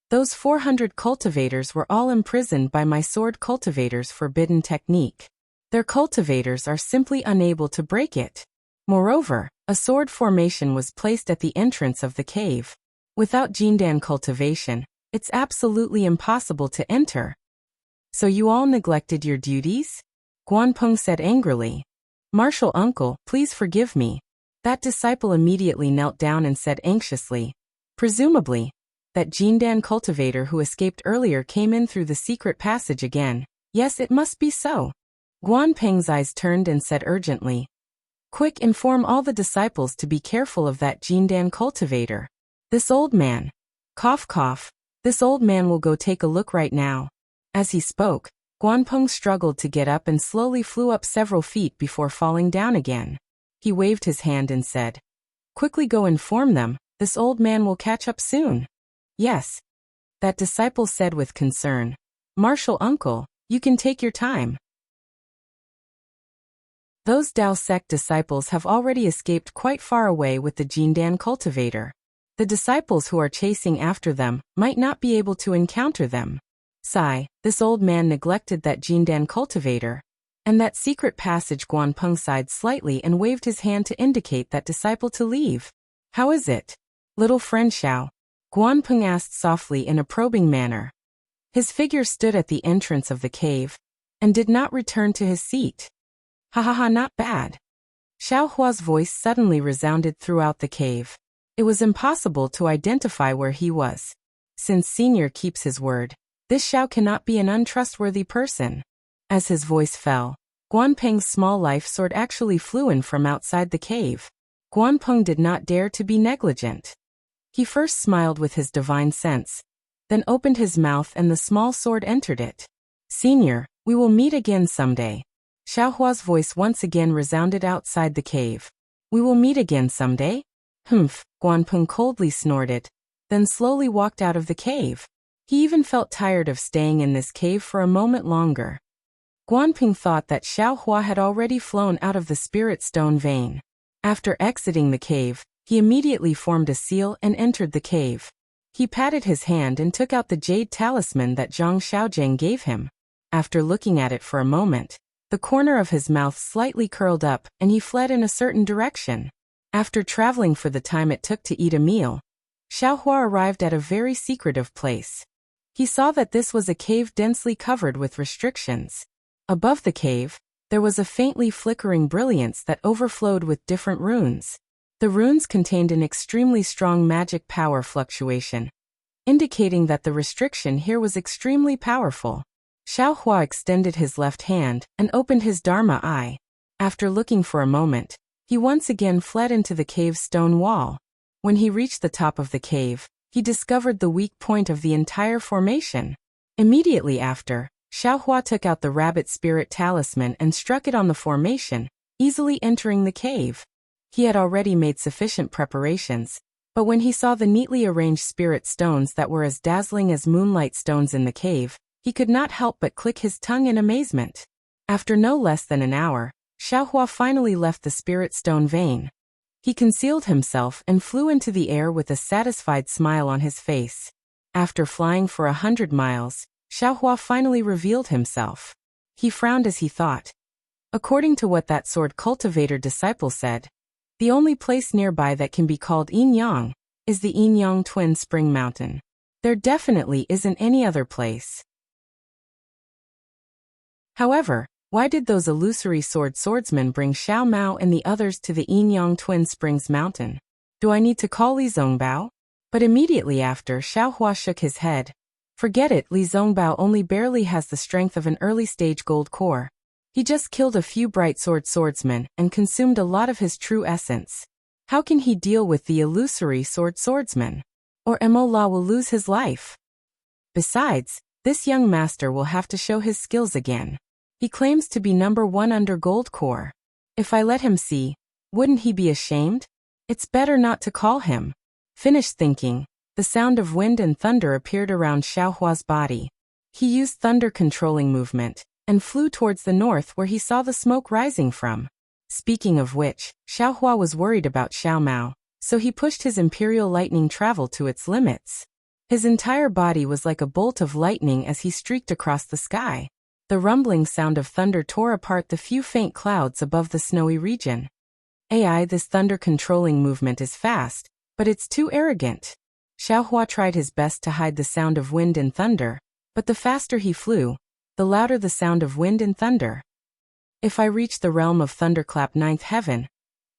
Those 400 cultivators were all imprisoned by my sword cultivator's forbidden technique. Their cultivators are simply unable to break it. Moreover, a sword formation was placed at the entrance of the cave. Without Jindan cultivation, it's absolutely impossible to enter. So you all neglected your duties? Guanpeng said angrily. Martial Uncle, please forgive me. That disciple immediately knelt down and said anxiously. Presumably, that Jindan cultivator who escaped earlier came in through the secret passage again. Yes, it must be so. Guanpeng's eyes turned and said urgently, "Quick, inform all the disciples to be careful of that Jindan cultivator. This old man. Cough cough. This old man will go take a look right now." As he spoke, Guanpeng struggled to get up and slowly flew up several feet before falling down again. He waved his hand and said, "Quickly go inform them, this old man will catch up soon." "Yes," that disciple said with concern. "Martial uncle, you can take your time." Those Dao sect disciples have already escaped quite far away with the Jindan cultivator. The disciples who are chasing after them might not be able to encounter them. Sigh, this old man neglected that Jindan cultivator. And that secret passage. Guanpeng sighed slightly and waved his hand to indicate that disciple to leave. "How is it, little friend Xiao?" Guanpeng asked softly in a probing manner. His figure stood at the entrance of the cave and did not return to his seat. "Ha ha ha, not bad." Xiao Hua's voice suddenly resounded throughout the cave. It was impossible to identify where he was. Since Senior keeps his word, this Xiao cannot be an untrustworthy person. As his voice fell, Guanpeng's small life sword actually flew in from outside the cave. Guanpeng did not dare to be negligent. He first smiled with his divine sense, then opened his mouth and the small sword entered it. "Senior, we will meet again someday." Xiaohua's voice once again resounded outside the cave. "We will meet again someday?" "Humph," Guanpeng coldly snorted, then slowly walked out of the cave. He even felt tired of staying in this cave for a moment longer. Guanpeng thought that Xiaohua had already flown out of the spirit stone vein. After exiting the cave, he immediately formed a seal and entered the cave. He patted his hand and took out the jade talisman that Zhang Xiaojing gave him. After looking at it for a moment, the corner of his mouth slightly curled up and he fled in a certain direction. After traveling for the time it took to eat a meal, Xiaohua arrived at a very secretive place. He saw that this was a cave densely covered with restrictions. Above the cave, there was a faintly flickering brilliance that overflowed with different runes. The runes contained an extremely strong magic power fluctuation, indicating that the restriction here was extremely powerful. Xiaohua extended his left hand and opened his Dharma eye. After looking for a moment, he once again fled into the cave's stone wall. When he reached the top of the cave, he discovered the weak point of the entire formation. Immediately after, Xiaohua took out the rabbit spirit talisman and struck it on the formation, easily entering the cave. He had already made sufficient preparations, but when he saw the neatly arranged spirit stones that were as dazzling as moonlight stones in the cave, he could not help but click his tongue in amazement. After no less than an hour, Xiaohua finally left the spirit stone vein. He concealed himself and flew into the air with a satisfied smile on his face. After flying for 100 miles, Xiaohua finally revealed himself. He frowned as he thought. According to what that sword cultivator disciple said, the only place nearby that can be called Yinyang is the Yinyang Twin Spring Mountain. There definitely isn't any other place. However, why did those illusory swordsmen bring Xiao Mao and the others to the Yinyang Twin Springs Mountain? Do I need to call Li Zongbao? But immediately after, Xiaohua shook his head. Forget it, Li Zongbao only barely has the strength of an early-stage gold core. He just killed a few bright swordsmen and consumed a lot of his true essence. How can he deal with the illusory swordsman? Or Mo La will lose his life. Besides, this young master will have to show his skills again. He claims to be number 1 under gold core. If I let him see, wouldn't he be ashamed? It's better not to call him. Finished thinking, the sound of wind and thunder appeared around Xiaohua's body. He used thunder controlling movement and flew towards the north where he saw the smoke rising from. Speaking of which, Xiaohua was worried about Xiao Mao, so he pushed his imperial lightning travel to its limits. His entire body was like a bolt of lightning as he streaked across the sky. The rumbling sound of thunder tore apart the few faint clouds above the snowy region. This thunder controlling movement is fast, but it's too arrogant. Xiaohua tried his best to hide the sound of wind and thunder, but the faster he flew, the louder the sound of wind and thunder. If I reach the realm of Thunderclap 9th heaven,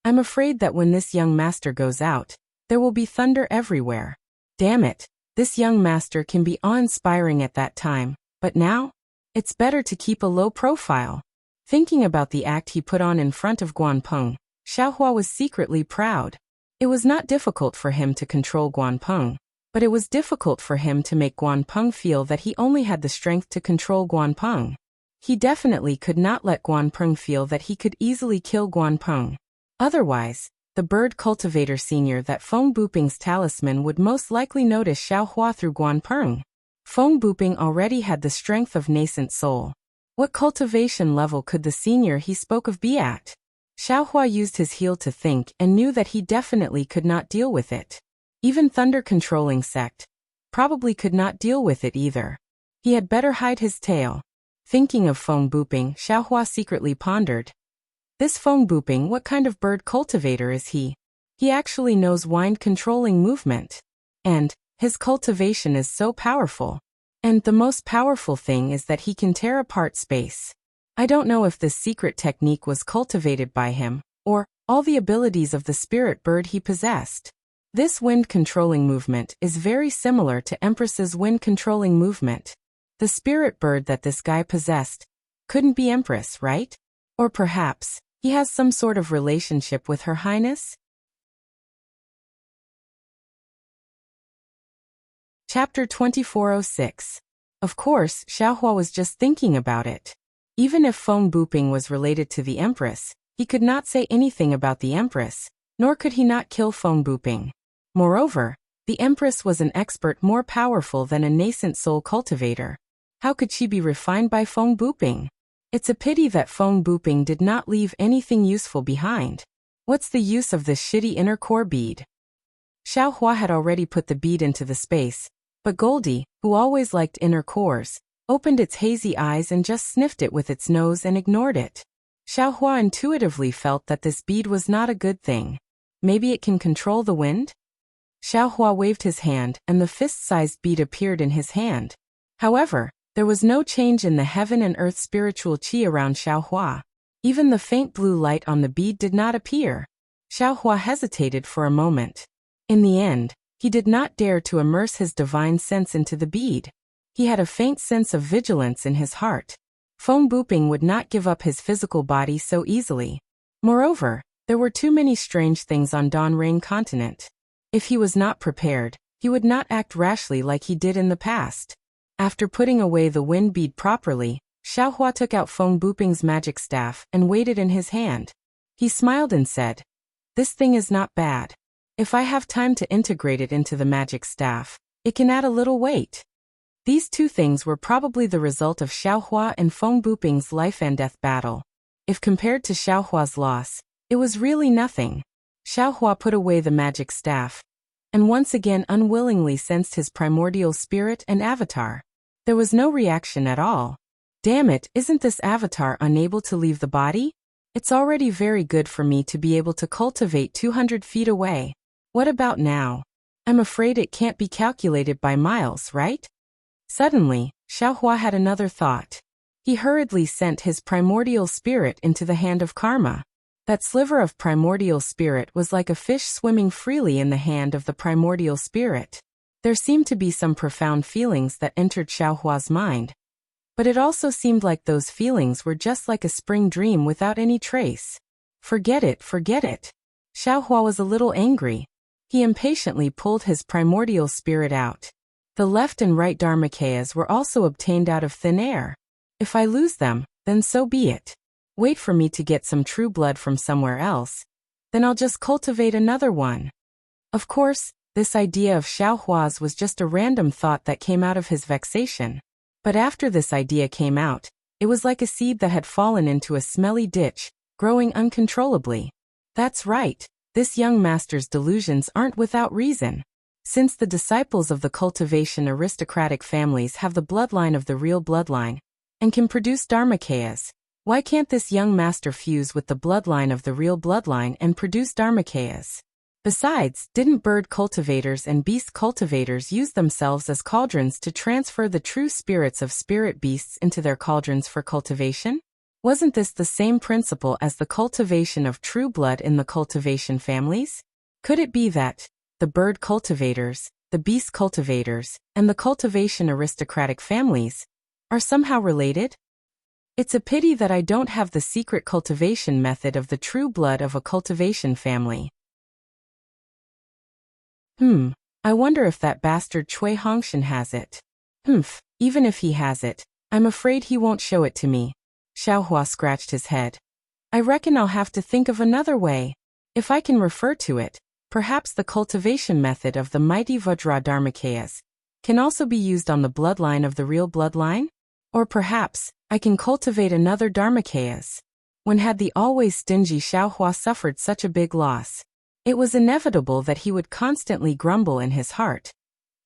I'm afraid that when this young master goes out, there will be thunder everywhere. Damn it, this young master can be awe-inspiring at that time, but now? It's better to keep a low profile. Thinking about the act he put on in front of Guanpeng, Xiaohua was secretly proud. It was not difficult for him to control Guanpeng, but it was difficult for him to make Guanpeng feel that he only had the strength to control Guanpeng. He definitely could not let Guanpeng feel that he could easily kill Guanpeng. Otherwise, the bird cultivator senior that Feng Buping's talisman would most likely notice Xiaohua through Guanpeng. Feng Buping already had the strength of nascent soul. What cultivation level could the senior he spoke of be at? Xiaohua used his heel to think and knew that he definitely could not deal with it. Even thunder-controlling sect probably could not deal with it either. He had better hide his tail. Thinking of Feng Buping, Xiaohua secretly pondered. This Feng Buping, what kind of bird cultivator is he? He actually knows wind-controlling movement. And his cultivation is so powerful. And the most powerful thing is that he can tear apart space. I don't know if this secret technique was cultivated by him, or all the abilities of the spirit bird he possessed. This wind-controlling movement is very similar to Empress's wind-controlling movement. The spirit bird that this guy possessed couldn't be Empress, right? Or perhaps he has some sort of relationship with Her Highness? Chapter 2406. Of course, Xiaohua was just thinking about it. Even if Feng Buping was related to the Empress, he could not say anything about the Empress, nor could he not kill Feng Buping. Moreover, the Empress was an expert more powerful than a nascent soul cultivator. How could she be refined by Feng Buping? It's a pity that Feng Buping did not leave anything useful behind. What's the use of this shitty inner core bead? Xiaohua had already put the bead into the space, but Goldie, who always liked inner cores, opened its hazy eyes and just sniffed it with its nose and ignored it. Xiaohua intuitively felt that this bead was not a good thing. Maybe it can control the wind? Xiaohua waved his hand and the fist-sized bead appeared in his hand. However, there was no change in the heaven and earth spiritual qi around Xiaohua. Even the faint blue light on the bead did not appear. Xiaohua hesitated for a moment. In the end, he did not dare to immerse his divine sense into the bead. He had a faint sense of vigilance in his heart. Feng Buping would not give up his physical body so easily. Moreover, there were too many strange things on Danrain continent. If he was not prepared, he would not act rashly like he did in the past. After putting away the wind bead properly, Xiaohua took out Feng Buping's magic staff and weighed it in his hand. He smiled and said, "This thing is not bad. If I have time to integrate it into the magic staff, it can add a little weight." These two things were probably the result of Xiaohua and Feng Buping's life and death battle. If compared to Xiaohua's loss, it was really nothing. Xiaohua put away the magic staff, and once again unwillingly sensed his primordial spirit and avatar. There was no reaction at all. Damn it, isn't this avatar unable to leave the body? It's already very good for me to be able to cultivate 200 feet away. What about now? I'm afraid it can't be calculated by miles, right? Suddenly, Xiaohua had another thought. He hurriedly sent his primordial spirit into the hand of Karma. That sliver of primordial spirit was like a fish swimming freely in the hand of the primordial spirit. There seemed to be some profound feelings that entered Xiaohua's mind. But it also seemed like those feelings were just like a spring dream without any trace. Forget it, forget it. Xiaohua was a little angry. He impatiently pulled his primordial spirit out. The left and right Dharmakayas were also obtained out of thin air. If I lose them, then so be it. Wait for me to get some true blood from somewhere else. Then I'll just cultivate another one. Of course, this idea of Xiaohua's was just a random thought that came out of his vexation. But after this idea came out, it was like a seed that had fallen into a smelly ditch, growing uncontrollably. That's right, this young master's delusions aren't without reason. Since the disciples of the cultivation aristocratic families have the bloodline of the real bloodline, and can produce Dharmakayas, why can't this young master fuse with the bloodline of the real bloodline and produce Dharmakayas? Besides, didn't bird cultivators and beast cultivators use themselves as cauldrons to transfer the true spirits of spirit beasts into their cauldrons for cultivation? Wasn't this the same principle as the cultivation of true blood in the cultivation families? Could it be that the bird cultivators, the beast cultivators, and the cultivation aristocratic families are somehow related? It's a pity that I don't have the secret cultivation method of the true blood of a cultivation family. I wonder if that bastard Cui Hongshan has it. Even if he has it, I'm afraid he won't show it to me. Xiaohua scratched his head. I reckon I'll have to think of another way. If I can refer to it, perhaps the cultivation method of the mighty Vajra Dharmakayas can also be used on the bloodline of the real bloodline? Or perhaps I can cultivate another Dharmakayas. When had the always stingy Xiaohua suffered such a big loss? It was inevitable that he would constantly grumble in his heart,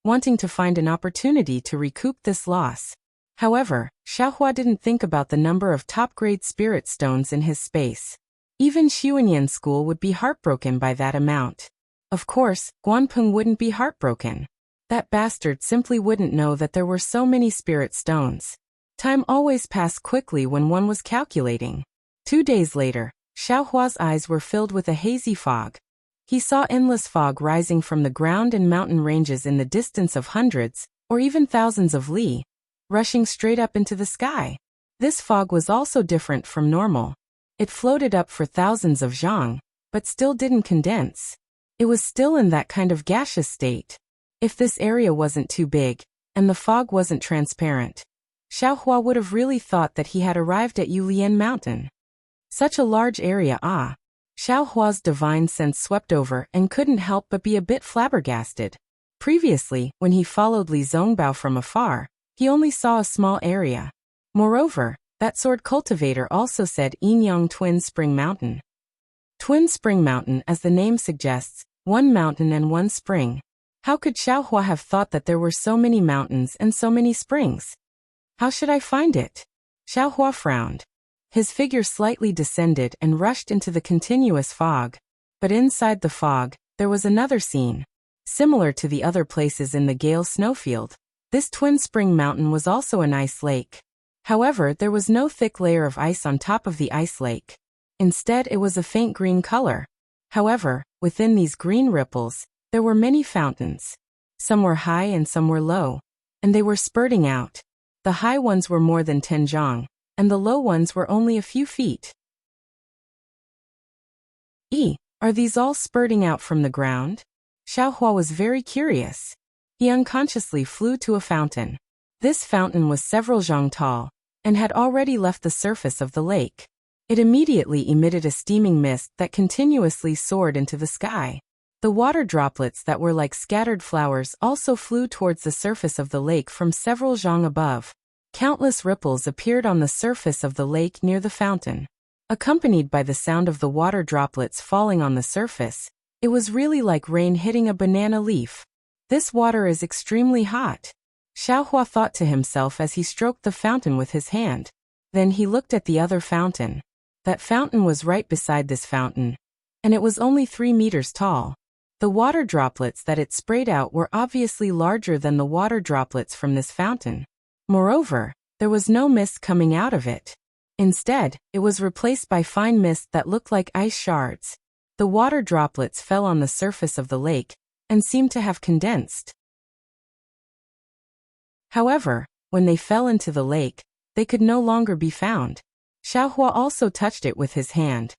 wanting to find an opportunity to recoup this loss. However, Xiaohua didn't think about the number of top-grade spirit stones in his space. Even Xuanyan School would be heartbroken by that amount. Of course, Guanpeng wouldn't be heartbroken. That bastard simply wouldn't know that there were so many spirit stones. Time always passed quickly when one was calculating. 2 days later, Xiaohua's eyes were filled with a hazy fog. He saw endless fog rising from the ground and mountain ranges in the distance of hundreds, or even thousands of li, rushing straight up into the sky. This fog was also different from normal. It floated up for thousands of zhang, but still didn't condense. It was still in that kind of gaseous state. If this area wasn't too big, and the fog wasn't transparent, Xiaohua would have really thought that he had arrived at Yulian Mountain. Such a large area, Xiaohua's divine sense swept over and couldn't help but be a bit flabbergasted. Previously, when he followed Li Zongbao from afar, he only saw a small area. Moreover, that sword cultivator also said Yinyang Twin Spring Mountain. Twin Spring Mountain, as the name suggests, one mountain and one spring. How could Xiaohua have thought that there were so many mountains and so many springs? How should I find it? Xiaohua frowned. His figure slightly descended and rushed into the continuous fog. But inside the fog, there was another scene. Similar to the other places in the Gale snowfield, this Twin Spring Mountain was also an ice lake. However, there was no thick layer of ice on top of the ice lake. Instead, it was a faint green color. However, within these green ripples, there were many fountains. Some were high and some were low, and they were spurting out. The high ones were more than 10 zhang, and the low ones were only a few feet. Are these all spurting out from the ground? Xiaohua was very curious. He unconsciously flew to a fountain. This fountain was several zhang tall, and had already left the surface of the lake. It immediately emitted a steaming mist that continuously soared into the sky. The water droplets that were like scattered flowers also flew towards the surface of the lake from several zhang above. Countless ripples appeared on the surface of the lake near the fountain. Accompanied by the sound of the water droplets falling on the surface, it was really like rain hitting a banana leaf. This water is extremely hot. Xiaohua thought to himself as he stroked the fountain with his hand. Then he looked at the other fountain. That fountain was right beside this fountain, and it was only 3 meters tall. The water droplets that it sprayed out were obviously larger than the water droplets from this fountain. Moreover, there was no mist coming out of it. Instead, it was replaced by fine mist that looked like ice shards. The water droplets fell on the surface of the lake, and seemed to have condensed. However, when they fell into the lake, they could no longer be found. Xiaohua also touched it with his hand.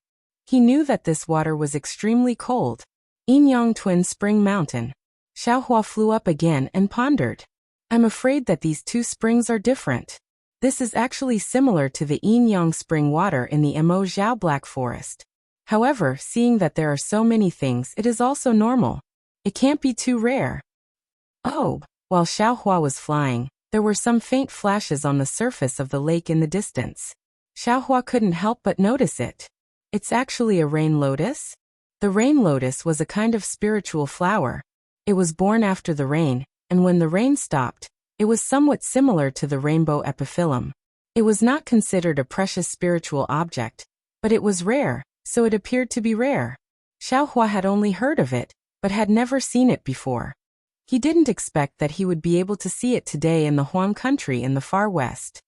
He knew that this water was extremely cold. Yinyang Twin Spring Mountain. Xiaohua flew up again and pondered. I'm afraid that these two springs are different. This is actually similar to the Yinyang Spring water in the Mo Zhao Black Forest. However, seeing that there are so many things, it is also normal. It can't be too rare. Oh! While Xiaohua was flying, there were some faint flashes on the surface of the lake in the distance. Xiaohua couldn't help but notice it. It's actually a rain lotus? The rain lotus was a kind of spiritual flower. It was born after the rain, and when the rain stopped, it was somewhat similar to the rainbow epiphyllum. It was not considered a precious spiritual object, but it was rare, so it appeared to be rare. Xiaohua had only heard of it, but had never seen it before. He didn't expect that he would be able to see it today in the Huan country in the far west.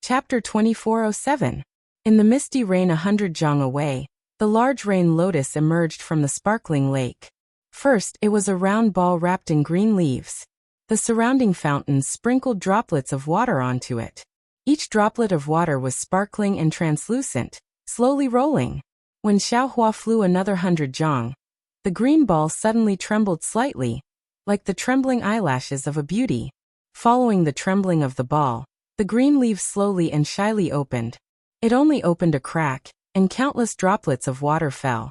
Chapter 2407. In the misty rain 100 zhang away, the large rain lotus emerged from the sparkling lake. First, it was a round ball wrapped in green leaves. The surrounding fountains sprinkled droplets of water onto it. Each droplet of water was sparkling and translucent, slowly rolling. When Xiaohua flew another 100 zhang, the green ball suddenly trembled slightly, like the trembling eyelashes of a beauty. Following the trembling of the ball, the green leaves slowly and shyly opened. It only opened a crack, and countless droplets of water fell.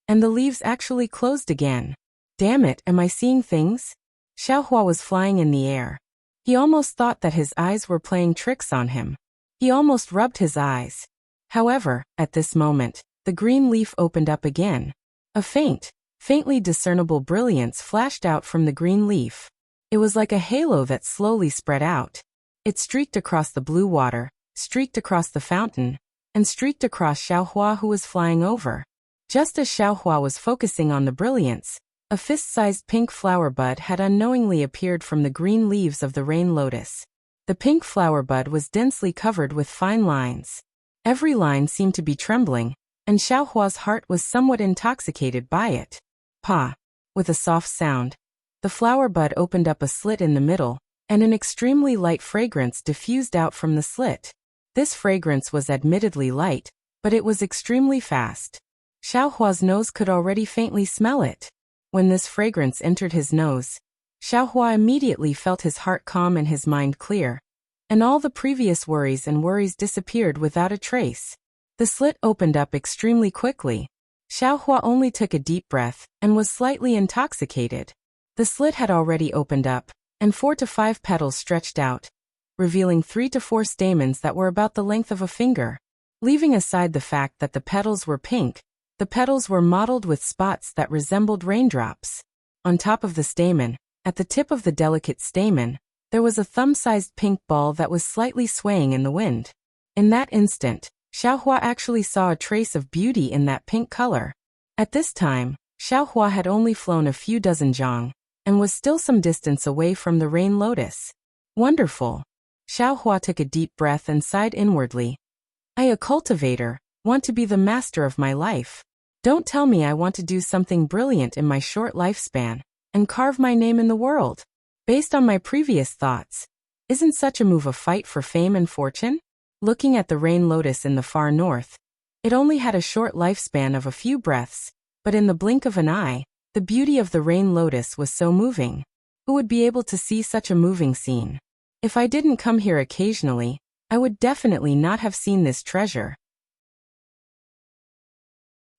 And the leaves actually closed again. Damn it, am I seeing things? Xiaohua was flying in the air. He almost thought that his eyes were playing tricks on him. He almost rubbed his eyes. However, at this moment, the green leaf opened up again. A faintly discernible brilliance flashed out from the green leaf. It was like a halo that slowly spread out. It streaked across the blue water, streaked across the fountain, and streaked across Xiaohua, who was flying over. Just as Xiaohua was focusing on the brilliance, a fist-sized pink flower bud had unknowingly appeared from the green leaves of the rain lotus. The pink flower bud was densely covered with fine lines. Every line seemed to be trembling, and Xiaohua's heart was somewhat intoxicated by it. Pa! With a soft sound, the flower bud opened up a slit in the middle, and an extremely light fragrance diffused out from the slit. This fragrance was admittedly light, but it was extremely fast. Xiaohua's nose could already faintly smell it. When this fragrance entered his nose, Xiaohua immediately felt his heart calm and his mind clear, and all the previous worries disappeared without a trace. The slit opened up extremely quickly. Xiaohua only took a deep breath and was slightly intoxicated. The slit had already opened up, and 4 to 5 petals stretched out, revealing 3 to 4 stamens that were about the length of a finger. Leaving aside the fact that the petals were pink, the petals were mottled with spots that resembled raindrops. On top of the stamen, at the tip of the delicate stamen, there was a thumb-sized pink ball that was slightly swaying in the wind. In that instant, Xiaohua actually saw a trace of beauty in that pink color. At this time, Xiaohua had only flown a few dozen zhang, and was still some distance away from the rain lotus. Wonderful! Xiaohua took a deep breath and sighed inwardly. I, a cultivator, want to be the master of my life. Don't tell me I want to do something brilliant in my short lifespan, and carve my name in the world. Based on my previous thoughts, isn't such a move a fight for fame and fortune? Looking at the rain lotus in the far north, it only had a short lifespan of a few breaths, but in the blink of an eye, the beauty of the rain lotus was so moving. Who would be able to see such a moving scene? If I didn't come here occasionally, I would definitely not have seen this treasure.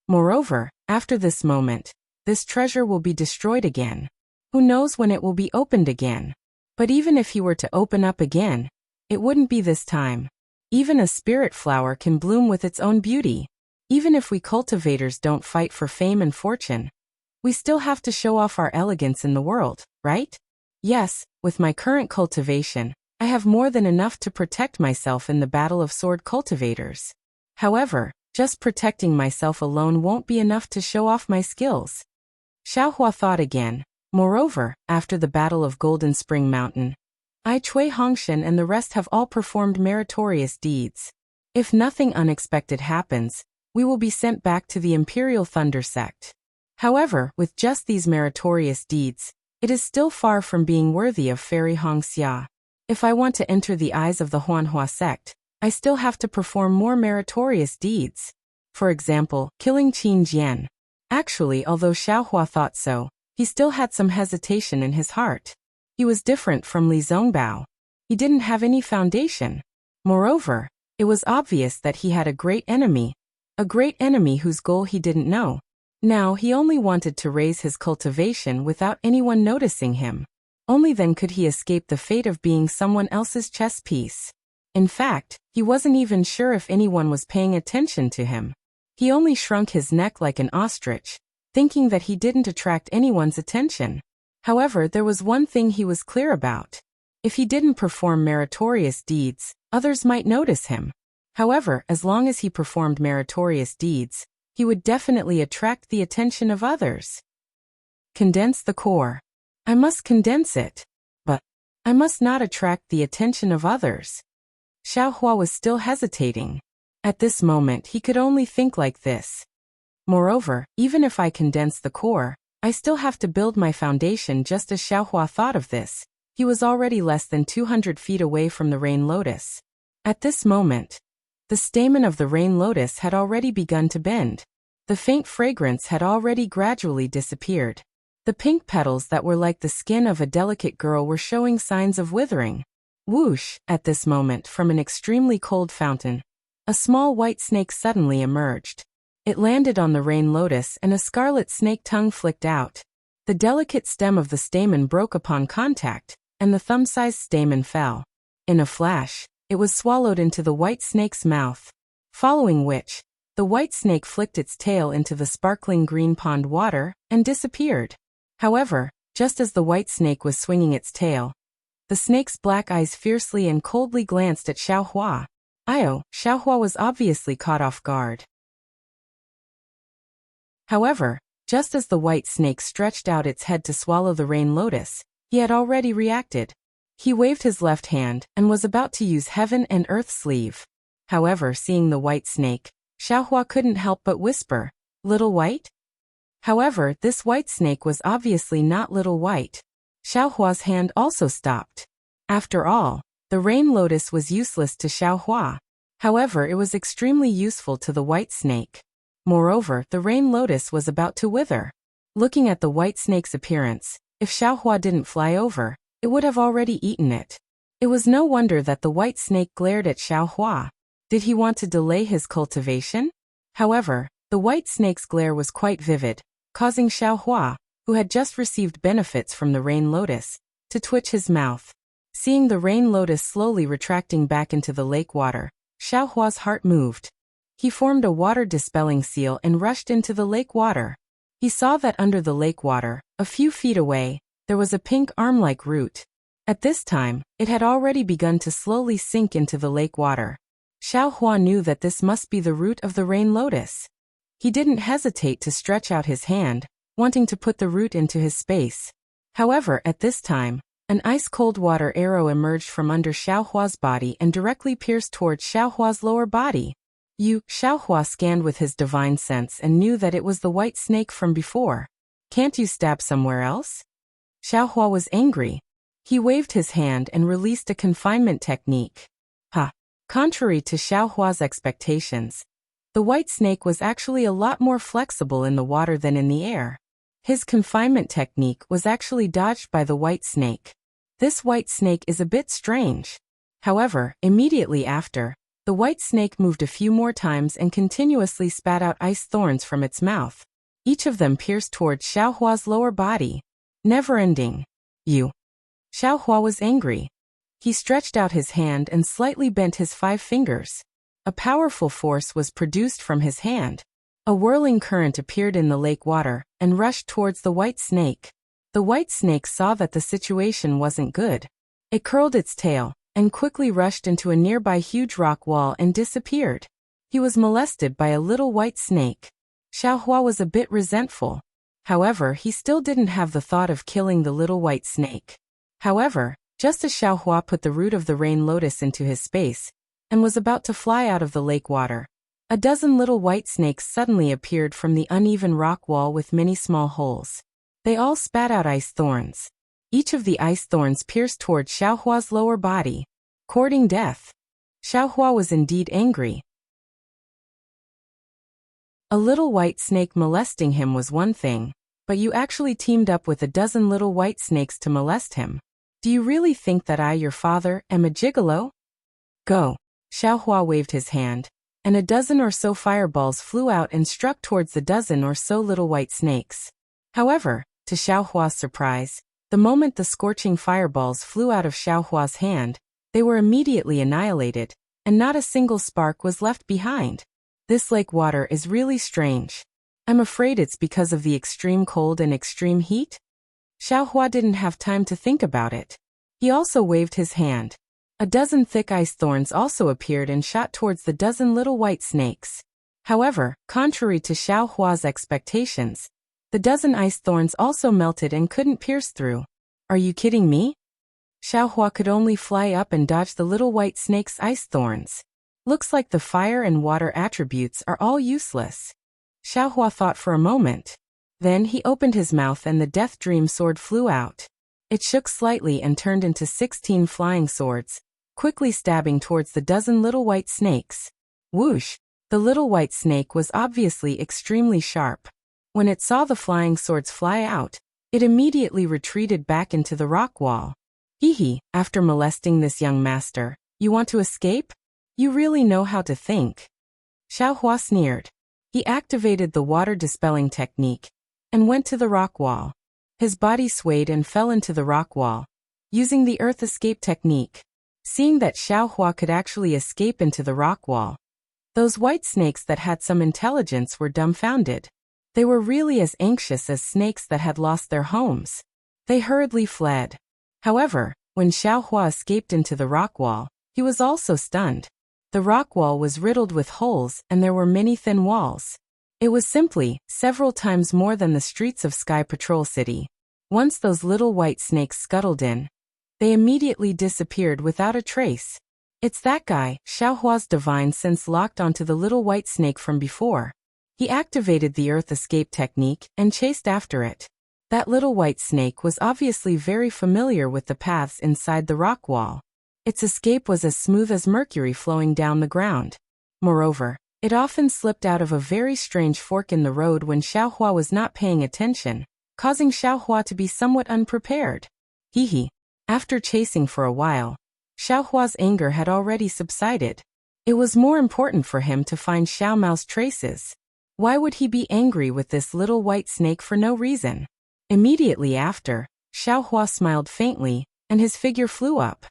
Moreover, after this moment, this treasure will be destroyed again. Who knows when it will be opened again? But even if he were to open up again, it wouldn't be this time. Even a spirit flower can bloom with its own beauty. Even if we cultivators don't fight for fame and fortune, we still have to show off our elegance in the world, right? Yes, with my current cultivation, I have more than enough to protect myself in the battle of sword cultivators. However, just protecting myself alone won't be enough to show off my skills. Xiaohua thought again. Moreover, after the Battle of Golden Spring Mountain, I, Cui Hongshan, and the rest have all performed meritorious deeds. If nothing unexpected happens, we will be sent back to the Imperial Thunder Sect. However, with just these meritorious deeds, it is still far from being worthy of Fairy Hongxia. If I want to enter the eyes of the Huanhua sect, I still have to perform more meritorious deeds. For example, killing Qin Jian. Actually, although Xiaohua thought so, he still had some hesitation in his heart. He was different from Li Zongbao. He didn't have any foundation. Moreover, it was obvious that he had a great enemy whose goal he didn't know. Now he only wanted to raise his cultivation without anyone noticing him. Only then could he escape the fate of being someone else's chess piece. In fact, he wasn't even sure if anyone was paying attention to him. He only shrunk his neck like an ostrich, thinking that he didn't attract anyone's attention. However, there was one thing he was clear about. If he didn't perform meritorious deeds, others might notice him. However, as long as he performed meritorious deeds, he would definitely attract the attention of others. Condense the core. I must condense it. But I must not attract the attention of others. Xiaohua was still hesitating. At this moment he could only think like this. Moreover, even if I condense the core, I still have to build my foundation. Just as Xiaohua thought of this, He was already less than 200 feet away from the rain lotus. At this moment, the stamen of the rain lotus had already begun to bend. The faint fragrance had already gradually disappeared. The pink petals that were like the skin of a delicate girl were showing signs of withering. Whoosh! At this moment, from an extremely cold fountain, a small white snake suddenly emerged. It landed on the rain lotus and a scarlet snake tongue flicked out. The delicate stem of the stamen broke upon contact, and the thumb-sized stamen fell. In a flash, it was swallowed into the white snake's mouth, following which, the white snake flicked its tail into the sparkling green pond water and disappeared. However, just as the white snake was swinging its tail, the snake's black eyes fiercely and coldly glanced at Xiaohua. Xiaohua was obviously caught off guard. However, just as the white snake stretched out its head to swallow the rain lotus, he had already reacted. He waved his left hand and was about to use heaven and earth sleeve. However, seeing the white snake, Xiaohua couldn't help but whisper, "Little White?" However, this white snake was obviously not Little White. Xiaohua's hand also stopped. After all, the rain lotus was useless to Xiaohua. However, it was extremely useful to the white snake. Moreover, the rain lotus was about to wither. Looking at the white snake's appearance, if Xiaohua didn't fly over, it would have already eaten it. It was no wonder that the white snake glared at Xiaohua. Did he want to delay his cultivation? However, the white snake's glare was quite vivid, causing Xiaohua, who had just received benefits from the rain lotus, to twitch his mouth. Seeing the rain lotus slowly retracting back into the lake water, Xiaohua's heart moved. He formed a water-dispelling seal and rushed into the lake water. He saw that under the lake water, a few feet away, there was a pink arm-like root. At this time, it had already begun to slowly sink into the lake water. Xiaohua knew that this must be the root of the rain lotus. He didn't hesitate to stretch out his hand, wanting to put the root into his space. However, at this time, an ice-cold water arrow emerged from under Xiaohua's body and directly pierced towards Xiaohua's lower body. Xiaohua scanned with his divine sense and knew that it was the white snake from before. "Can't you stab somewhere else?" Xiaohua was angry. He waved his hand and released a confinement technique. Contrary to Xiaohua's expectations, the white snake was actually a lot more flexible in the water than in the air. His confinement technique was actually dodged by the white snake. This white snake is a bit strange. However, immediately after, the white snake moved a few more times and continuously spat out ice thorns from its mouth. Each of them pierced towards Xiaohua's lower body. Never-ending. Xiaohua was angry. He stretched out his hand and slightly bent his 5 fingers. A powerful force was produced from his hand. A whirling current appeared in the lake water and rushed towards the white snake. The white snake saw that the situation wasn't good. It curled its tail and quickly rushed into a nearby huge rock wall and disappeared. He was molested by a little white snake. Xiaohua was a bit resentful. However, he still didn't have the thought of killing the little white snake. However, just as Xiaohua put the root of the rain lotus into his space and was about to fly out of the lake water, a dozen little white snakes suddenly appeared from the uneven rock wall with many small holes. They all spat out ice thorns. Each of the ice thorns pierced towards Xiaohua's lower body, courting death. Xiaohua was indeed angry. A little white snake molesting him was one thing, but you actually teamed up with a dozen little white snakes to molest him. Do you really think that I, your father, am a gigolo? Go. Xiaohua waved his hand, and a dozen or so fireballs flew out and struck towards the dozen or so little white snakes. However, to Xiaohua's surprise, the moment the scorching fireballs flew out of Xiaohua's hand, they were immediately annihilated, and not a single spark was left behind. This lake water is really strange. I'm afraid it's because of the extreme cold and extreme heat? Xiaohua didn't have time to think about it. He also waved his hand. A dozen thick ice thorns also appeared and shot towards the dozen little white snakes. However, contrary to Xiaohua's expectations, the dozen ice thorns also melted and couldn't pierce through. Are you kidding me? Xiaohua could only fly up and dodge the little white snake's ice thorns. Looks like the fire and water attributes are all useless. Xiaohua thought for a moment. Then he opened his mouth and the Death Dream sword flew out. It shook slightly and turned into 16 flying swords, quickly stabbing towards the dozen little white snakes. Whoosh! The little white snake was obviously extremely sharp. When it saw the flying swords fly out, it immediately retreated back into the rock wall. Hee, after molesting this young master, you want to escape? You really know how to think. Xiaohua sneered. He activated the water-dispelling technique and went to the rock wall. His body swayed and fell into the rock wall, using the earth escape technique. Seeing that Xiaohua could actually escape into the rock wall, those white snakes that had some intelligence were dumbfounded. They were really as anxious as snakes that had lost their homes. They hurriedly fled. However, when Xiaohua escaped into the rock wall, he was also stunned. The rock wall was riddled with holes and there were many thin walls. It was simply several times more than the streets of Sky Patrol City. Once those little white snakes scuttled in, they immediately disappeared without a trace. It's that guy, Xiaohua's divine sense locked onto the little white snake from before. He activated the earth escape technique and chased after it. That little white snake was obviously very familiar with the paths inside the rock wall. Its escape was as smooth as mercury flowing down the ground. Moreover, it often slipped out of a very strange fork in the road when Xiaohua was not paying attention, causing Xiaohua to be somewhat unprepared. Hee. After chasing for a while, Xiaohua's anger had already subsided. It was more important for him to find Xiao Mao's traces. Why would he be angry with this little white snake for no reason? Immediately after, Xiaohua smiled faintly, and his figure flew up.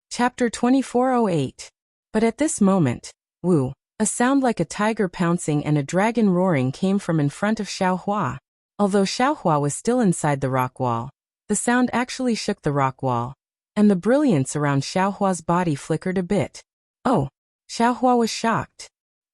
Chapter 2408. But at this moment, woo, a sound like a tiger pouncing and a dragon roaring came from in front of Xiaohua. Although Xiaohua was still inside the rock wall, the sound actually shook the rock wall, and the brilliance around Xiaohua's body flickered a bit. Oh! Xiaohua was shocked.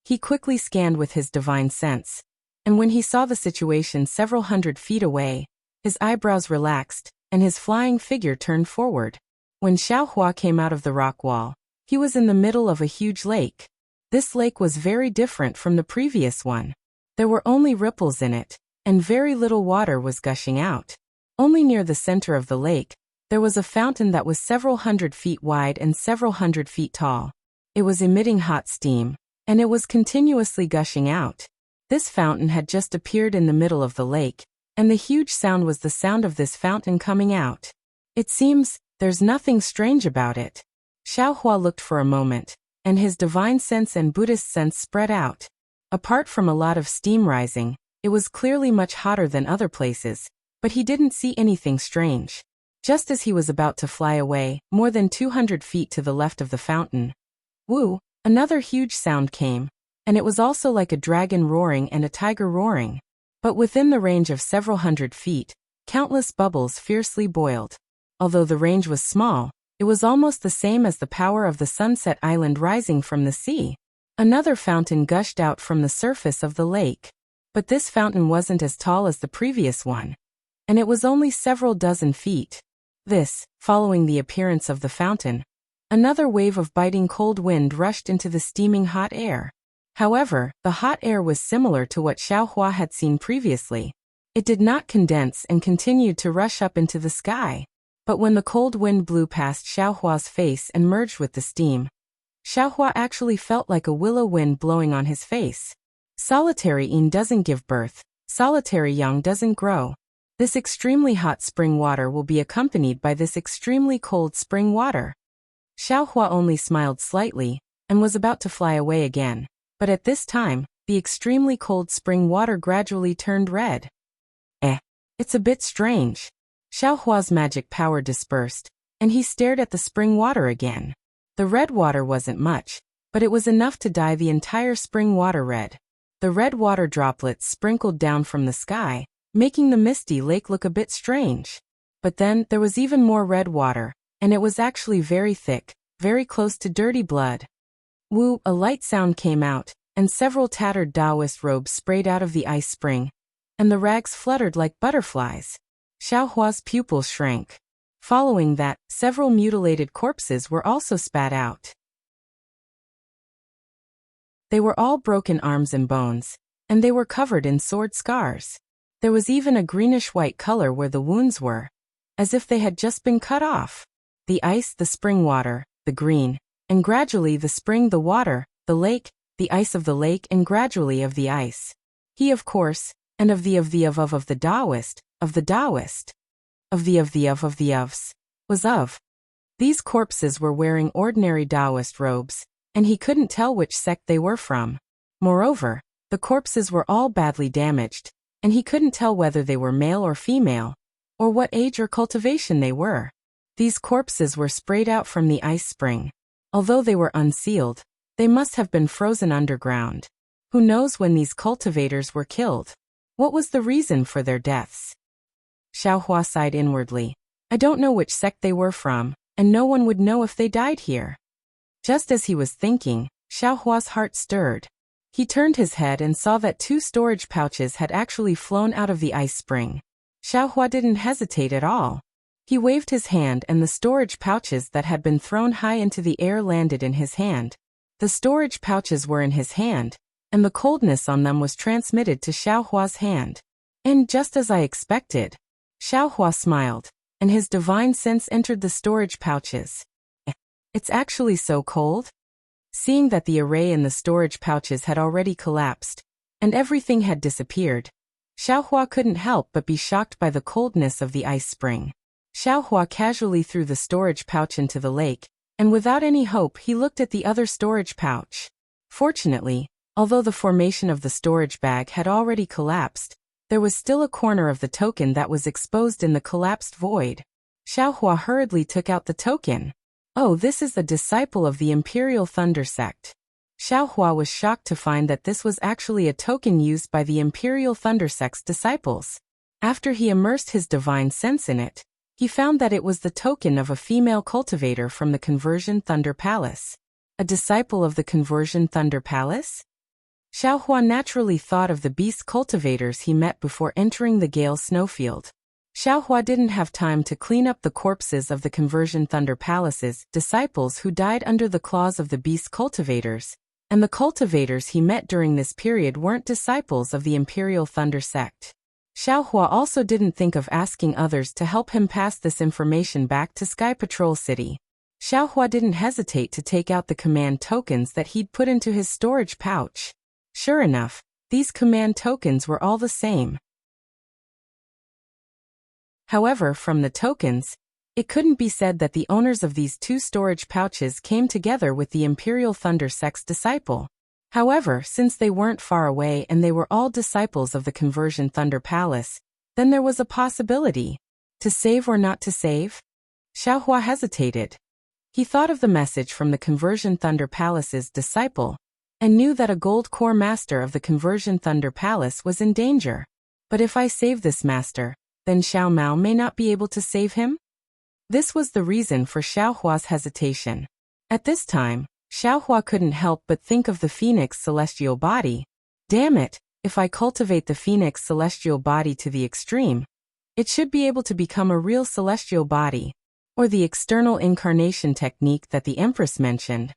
He quickly scanned with his divine sense, and when he saw the situation several hundred feet away, his eyebrows relaxed, and his flying figure turned forward. When Xiaohua came out of the rock wall, he was in the middle of a huge lake. This lake was very different from the previous one. There were only ripples in it, and very little water was gushing out. Only near the center of the lake, there was a fountain that was several hundred feet wide and several hundred feet tall. It was emitting hot steam, and it was continuously gushing out. This fountain had just appeared in the middle of the lake, and the huge sound was the sound of this fountain coming out. It seems there's nothing strange about it. Xiaohua looked for a moment, and his divine sense and Buddhist sense spread out. Apart from a lot of steam rising, it was clearly much hotter than other places, but he didn't see anything strange. Just as he was about to fly away, more than 200 feet to the left of the fountain, woo, another huge sound came, and it was also like a dragon roaring and a tiger roaring. But within the range of several hundred feet, countless bubbles fiercely boiled. Although the range was small, it was almost the same as the power of the sunset island rising from the sea. Another fountain gushed out from the surface of the lake. But this fountain wasn't as tall as the previous one, and it was only several dozen feet. Following the appearance of the fountain, another wave of biting cold wind rushed into the steaming hot air. However, the hot air was similar to what Xiaohua had seen previously. It did not condense and continued to rush up into the sky. But when the cold wind blew past Xiaohua's face and merged with the steam, Xiaohua actually felt like a willow wind blowing on his face. Solitary yin doesn't give birth, solitary yang doesn't grow. This extremely hot spring water will be accompanied by this extremely cold spring water. Xiaohua only smiled slightly, and was about to fly away again. But at this time, the extremely cold spring water gradually turned red. It's a bit strange. Xiaohua's magic power dispersed, and he stared at the spring water again. The red water wasn't much, but it was enough to dye the entire spring water red. The red water droplets sprinkled down from the sky, making the misty lake look a bit strange. But then there was even more red water, and it was actually very thick, very close to dirty blood. Woo, a light sound came out, and several tattered Taoist robes sprayed out of the ice spring, and the rags fluttered like butterflies. Xiaohua's pupils shrank. Following that, several mutilated corpses were also spat out. They were all broken arms and bones, and they were covered in sword scars. There was even a greenish-white color where the wounds were, as if they had just been cut off. The ice, the spring water, the green, and gradually the spring, the water, the lake, the ice of the lake, and gradually of the ice. He, of course, and of the Taoist, of the Taoist, of the ofs, was of. These corpses were wearing ordinary Taoist robes, and he couldn't tell which sect they were from. Moreover, the corpses were all badly damaged, and he couldn't tell whether they were male or female, or what age or cultivation they were. These corpses were sprayed out from the ice spring. Although they were unsealed, they must have been frozen underground. Who knows when these cultivators were killed? What was the reason for their deaths? Xiaohua sighed inwardly. I don't know which sect they were from, and no one would know if they died here. Just as he was thinking, Xiaohua's heart stirred. He turned his head and saw that 2 storage pouches had actually flown out of the ice spring. Xiaohua didn't hesitate at all. He waved his hand and the storage pouches that had been thrown high into the air landed in his hand. The storage pouches were in his hand, and the coldness on them was transmitted to Xiaohua's hand. And just as I expected, Xiaohua smiled, and his divine sense entered the storage pouches. It's actually so cold? Seeing that the array in the storage pouches had already collapsed, and everything had disappeared, Xiaohua couldn't help but be shocked by the coldness of the ice spring. Xiaohua casually threw the storage pouch into the lake, and without any hope he looked at the other storage pouch. Fortunately, although the formation of the storage bag had already collapsed, there was still a corner of the token that was exposed in the collapsed void. Xiaohua hurriedly took out the token. Oh, this is the disciple of the Imperial Thunder Sect. Xiaohua was shocked to find that this was actually a token used by the Imperial Thunder Sect's disciples. After he immersed his divine sense in it, he found that it was the token of a female cultivator from the Conversion Thunder Palace. A disciple of the Conversion Thunder Palace? Xiaohua naturally thought of the beast cultivators he met before entering the Gale snowfield. Xiaohua didn't have time to clean up the corpses of the Conversion Thunder Palace's disciples who died under the claws of the beast cultivators, and the cultivators he met during this period weren't disciples of the Imperial Thunder Sect. Xiaohua also didn't think of asking others to help him pass this information back to Sky Patrol City. Xiaohua didn't hesitate to take out the command tokens that he'd put into his storage pouch. Sure enough, these command tokens were all the same. However, from the tokens, it couldn't be said that the owners of these 2 storage pouches came together with the Imperial Thunder Sect's disciple. However, since they weren't far away and they were all disciples of the Conversion Thunder Palace, then there was a possibility. To save or not to save? Xiaohua hesitated. He thought of the message from the Conversion Thunder Palace's disciple, and knew that a gold core master of the Conversion Thunder Palace was in danger. But if I save this master, then Xiao Mao may not be able to save him? This was the reason for Xiaohua's hesitation. At this time, Xiaohua couldn't help but think of the Phoenix celestial body. Damn it, if I cultivate the Phoenix celestial body to the extreme, it should be able to become a real celestial body, or the external incarnation technique that the Empress mentioned.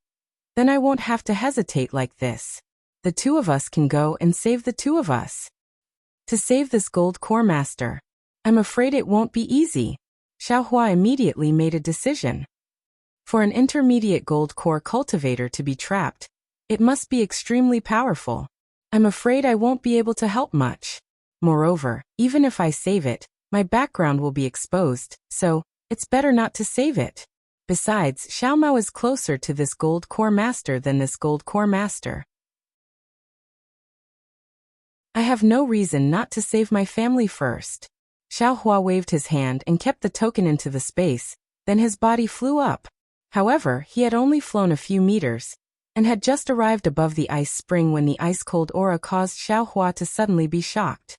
Then I won't have to hesitate like this. The 2 of us can go and save the 2 of us. To save this gold core master, I'm afraid it won't be easy. Xiaohua immediately made a decision. For an intermediate gold core cultivator to be trapped, it must be extremely powerful. I'm afraid I won't be able to help much. Moreover, even if I save it, my background will be exposed, so it's better not to save it. Besides, Xiao Mao is closer to this gold core master than this gold core master. I have no reason not to save my family first. Xiaohua waved his hand and kept the token into the space, then his body flew up. However, he had only flown a few meters, and had just arrived above the ice spring when the ice-cold aura caused Xiaohua to suddenly be shocked.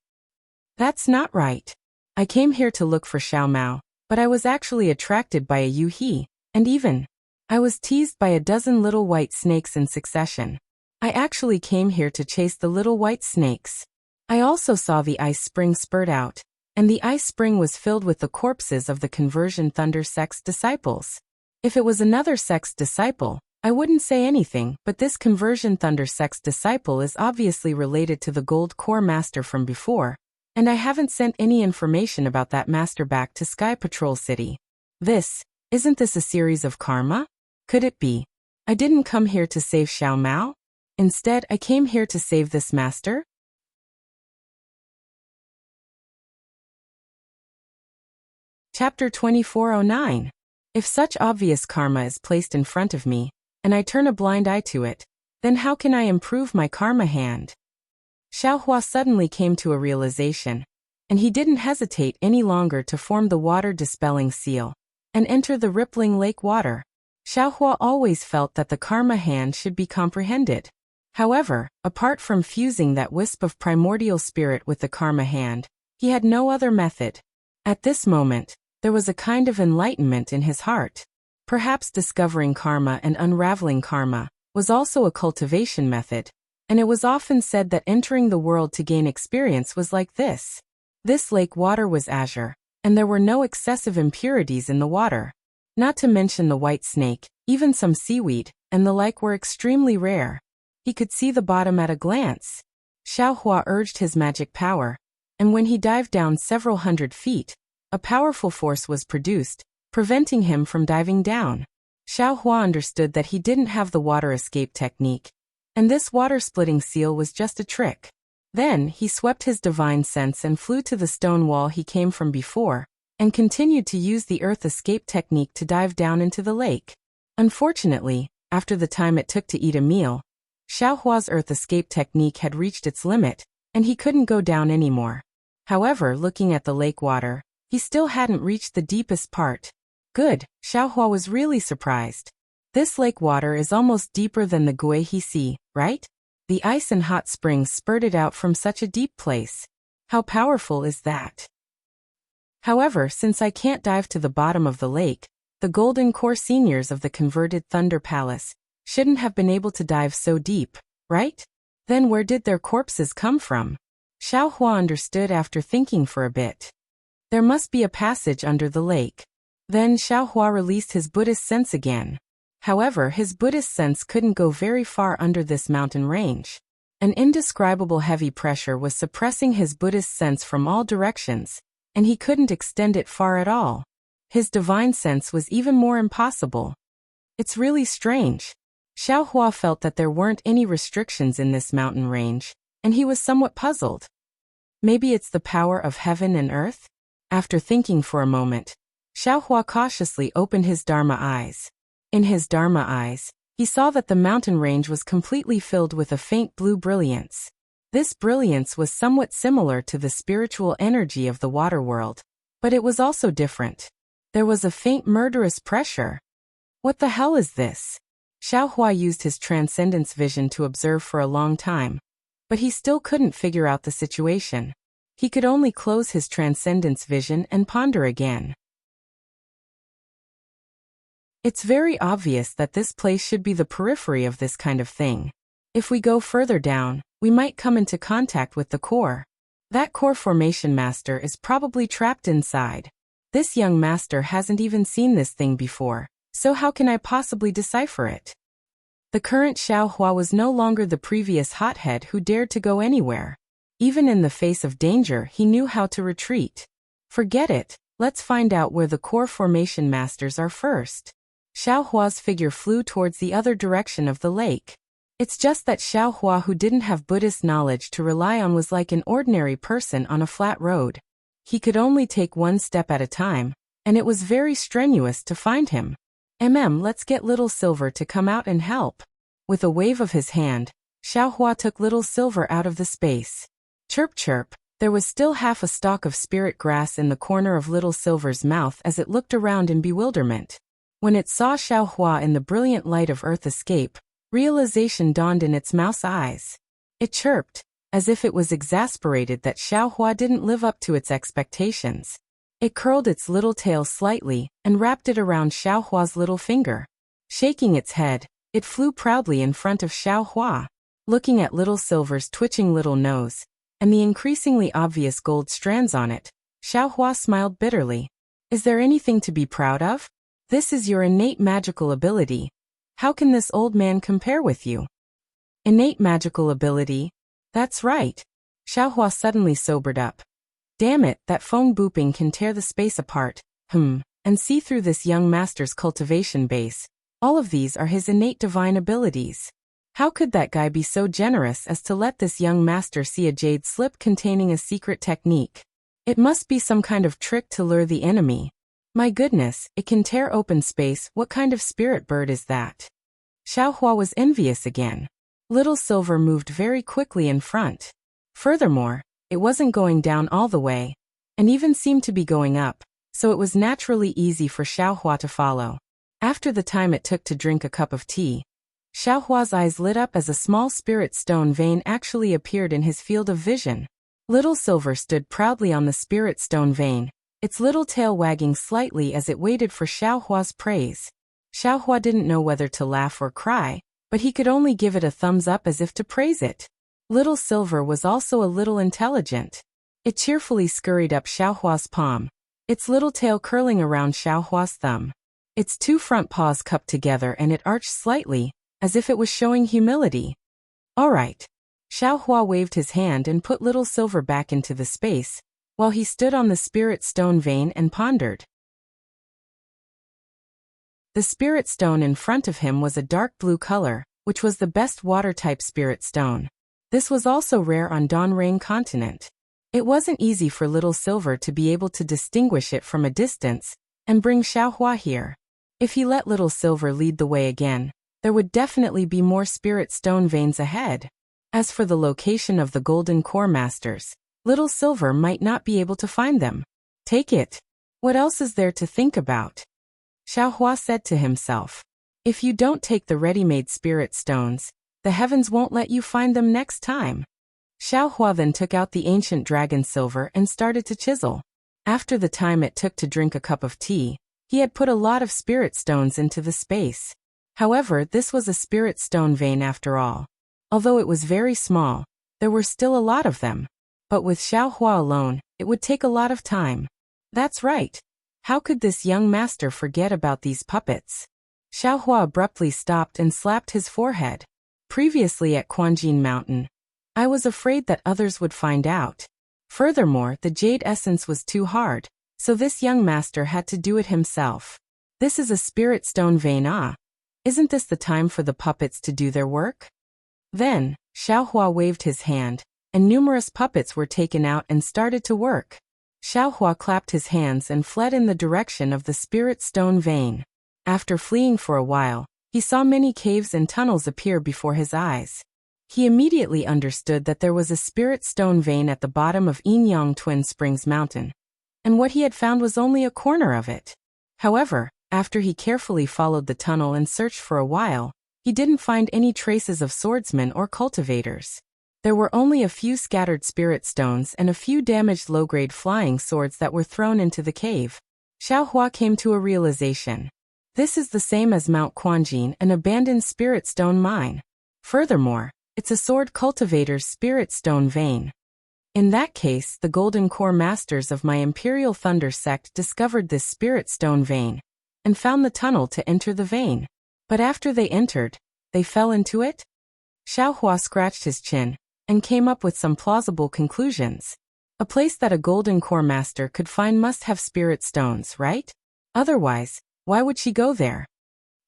That's not right. I came here to look for Xiao Mao, but I was actually attracted by a Yu He, and even, I was teased by a dozen little white snakes in succession. I actually came here to chase the little white snakes. I also saw the ice spring spurt out, and the ice spring was filled with the corpses of the Conversion Thunder Sect's disciples. If it was another sect's disciple, I wouldn't say anything, but this conversion Thunder Sect's disciple is obviously related to the Gold Core Master from before, and I haven't sent any information about that master back to Sky Patrol City. Isn't this a series of karma? Could it be? I didn't come here to save Xiao Mao? Instead, I came here to save this master? Chapter 2409. If such obvious karma is placed in front of me, and I turn a blind eye to it, then how can I improve my karma hand? Xiaohua suddenly came to a realization, and he didn't hesitate any longer to form the water-dispelling seal and enter the rippling lake water. Xiaohua always felt that the karma hand should be comprehended. However, apart from fusing that wisp of primordial spirit with the karma hand, he had no other method. At this moment, there was a kind of enlightenment in his heart. Perhaps discovering karma and unraveling karma was also a cultivation method, and it was often said that entering the world to gain experience was like this. This lake water was azure, and there were no excessive impurities in the water. Not to mention the white snake, even some seaweed, and the like were extremely rare. He could see the bottom at a glance. Xiaohua urged his magic power, and when he dived down several hundred feet, a powerful force was produced, preventing him from diving down. Xiaohua understood that he didn't have the water escape technique, and this water-splitting seal was just a trick. Then, he swept his divine sense and flew to the stone wall he came from before, and continued to use the earth escape technique to dive down into the lake. Unfortunately, after the time it took to eat a meal, Xiaohua's earth escape technique had reached its limit, and he couldn't go down anymore. However, looking at the lake water, he still hadn't reached the deepest part. Good, Xiaohua was really surprised. This lake water is almost deeper than the Guihe Sea, right? The ice and hot springs spurted out from such a deep place. How powerful is that? However, since I can't dive to the bottom of the lake, the Golden Core seniors of the converted Thunder Palace shouldn't have been able to dive so deep, right? Then where did their corpses come from? Xiaohua understood after thinking for a bit. There must be a passage under the lake. Then Xiaohua released his Buddhist sense again. However, his Buddhist sense couldn't go very far under this mountain range. An indescribable heavy pressure was suppressing his Buddhist sense from all directions, and he couldn't extend it far at all. His divine sense was even more impossible. It's really strange. Xiaohua felt that there weren't any restrictions in this mountain range, and he was somewhat puzzled. Maybe it's the power of heaven and earth? After thinking for a moment, Xiaohua cautiously opened his Dharma eyes. In his Dharma eyes, he saw that the mountain range was completely filled with a faint blue brilliance. This brilliance was somewhat similar to the spiritual energy of the water world, but it was also different. There was a faint murderous pressure. What the hell is this? Xiaohua used his transcendence vision to observe for a long time, but he still couldn't figure out the situation. He could only close his transcendence vision and ponder again. It's very obvious that this place should be the periphery of this kind of thing. If we go further down, we might come into contact with the core. That core formation master is probably trapped inside. This young master hasn't even seen this thing before, so how can I possibly decipher it? The current Xiaohua was no longer the previous hothead who dared to go anywhere. Even in the face of danger, he knew how to retreat. Forget it, let's find out where the core formation masters are first. Xiaohua's figure flew towards the other direction of the lake. It's just that Xiaohua, who didn't have Buddhist knowledge to rely on, was like an ordinary person on a flat road. He could only take one step at a time, and it was very strenuous to find him. Let's get Little Silver to come out and help. With a wave of his hand, Xiaohua took Little Silver out of the space. Chirp chirp, there was still half a stalk of spirit grass in the corner of Little Silver's mouth as it looked around in bewilderment. When it saw Xiaohua in the brilliant light of Earth Escape, realization dawned in its mouse eyes. It chirped, as if it was exasperated that Xiaohua didn't live up to its expectations. It curled its little tail slightly and wrapped it around Xiaohua's little finger. Shaking its head, it flew proudly in front of Xiaohua. Looking at Little Silver's twitching little nose, and the increasingly obvious gold strands on it, Xiaohua smiled bitterly. Is there anything to be proud of? This is your innate magical ability. How can this old man compare with you? Innate magical ability? That's right. Xiaohua suddenly sobered up. Damn it, that phone booping can tear the space apart, and see through this young master's cultivation base. All of these are his innate divine abilities. How could that guy be so generous as to let this young master see a jade slip containing a secret technique? It must be some kind of trick to lure the enemy. My goodness, it can tear open space. What kind of spirit bird is that? Xiaohua was envious again. Little Silver moved very quickly in front. Furthermore, it wasn't going down all the way, and even seemed to be going up, so it was naturally easy for Xiaohua to follow. After the time it took to drink a cup of tea, Xiaohua's eyes lit up as a small spirit stone vein actually appeared in his field of vision. Little Silver stood proudly on the spirit stone vein, its little tail wagging slightly as it waited for Xiaohua's praise. Xiaohua didn't know whether to laugh or cry, but he could only give it a thumbs up as if to praise it. Little Silver was also a little intelligent. It cheerfully scurried up Xiaohua's palm, its little tail curling around Xiaohua's thumb. Its two front paws cupped together and it arched slightly, as if it was showing humility. All right. Xiaohua waved his hand and put Little Silver back into the space, while he stood on the spirit stone vein and pondered. The spirit stone in front of him was a dark blue color, which was the best water-type spirit stone. This was also rare on Donrain continent. It wasn't easy for Little Silver to be able to distinguish it from a distance, and bring Xiaohua here. If he let Little Silver lead the way again, there would definitely be more spirit stone veins ahead. As for the location of the Golden Core Masters, Little Silver might not be able to find them. Take it. What else is there to think about? Xiaohua said to himself. If you don't take the ready-made spirit stones, the heavens won't let you find them next time. Xiaohua then took out the ancient dragon silver and started to chisel. After the time it took to drink a cup of tea, he had put a lot of spirit stones into the space. However, this was a spirit stone vein after all. Although it was very small, there were still a lot of them. But with Xiaohua alone, it would take a lot of time. That's right. How could this young master forget about these puppets? Xiaohua abruptly stopped and slapped his forehead. Previously at Quanjin Mountain, I was afraid that others would find out. Furthermore, the jade essence was too hard, so this young master had to do it himself. This is a spirit stone vein, ah? Isn't this the time for the puppets to do their work? Then, Xiaohua waved his hand, and numerous puppets were taken out and started to work. Xiaohua clapped his hands and fled in the direction of the spirit stone vein. After fleeing for a while, he saw many caves and tunnels appear before his eyes. He immediately understood that there was a spirit stone vein at the bottom of Yinyang Twin Springs Mountain, and what he had found was only a corner of it. However, after he carefully followed the tunnel and searched for a while, he didn't find any traces of swordsmen or cultivators. There were only a few scattered spirit stones and a few damaged low-grade flying swords that were thrown into the cave. Xiaohua came to a realization. This is the same as Mount Quanjin, an abandoned spirit stone mine. Furthermore, it's a sword cultivator's spirit stone vein. In that case, the Golden Core Masters of my Imperial Thunder sect discovered this spirit stone vein, and found the tunnel to enter the vein. But after they entered, they fell into it? Xiaohua scratched his chin, and came up with some plausible conclusions. A place that a Golden Core Master could find must have spirit stones, right? Otherwise, why would she go there?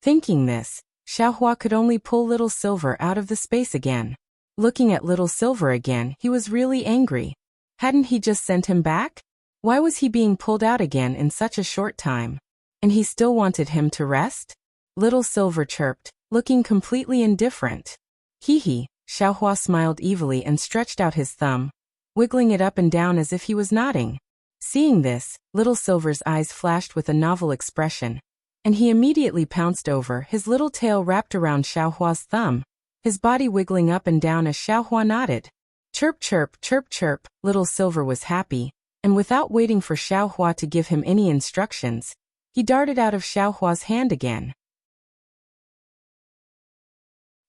Thinking this, Xiaohua could only pull Little Silver out of the space again. Looking at Little Silver again, he was really angry. Hadn't he just sent him back? Why was he being pulled out again in such a short time? And he still wanted him to rest? Little Silver chirped, looking completely indifferent. Hee, Xiaohua smiled evilly and stretched out his thumb, wiggling it up and down as if he was nodding. Seeing this, Little Silver's eyes flashed with a novel expression, and he immediately pounced over, his little tail wrapped around Xiaohua's thumb, his body wiggling up and down as Xiaohua nodded. Chirp, chirp, chirp, chirp. Little Silver was happy, and without waiting for Xiaohua to give him any instructions, he darted out of Xiaohua's hand again.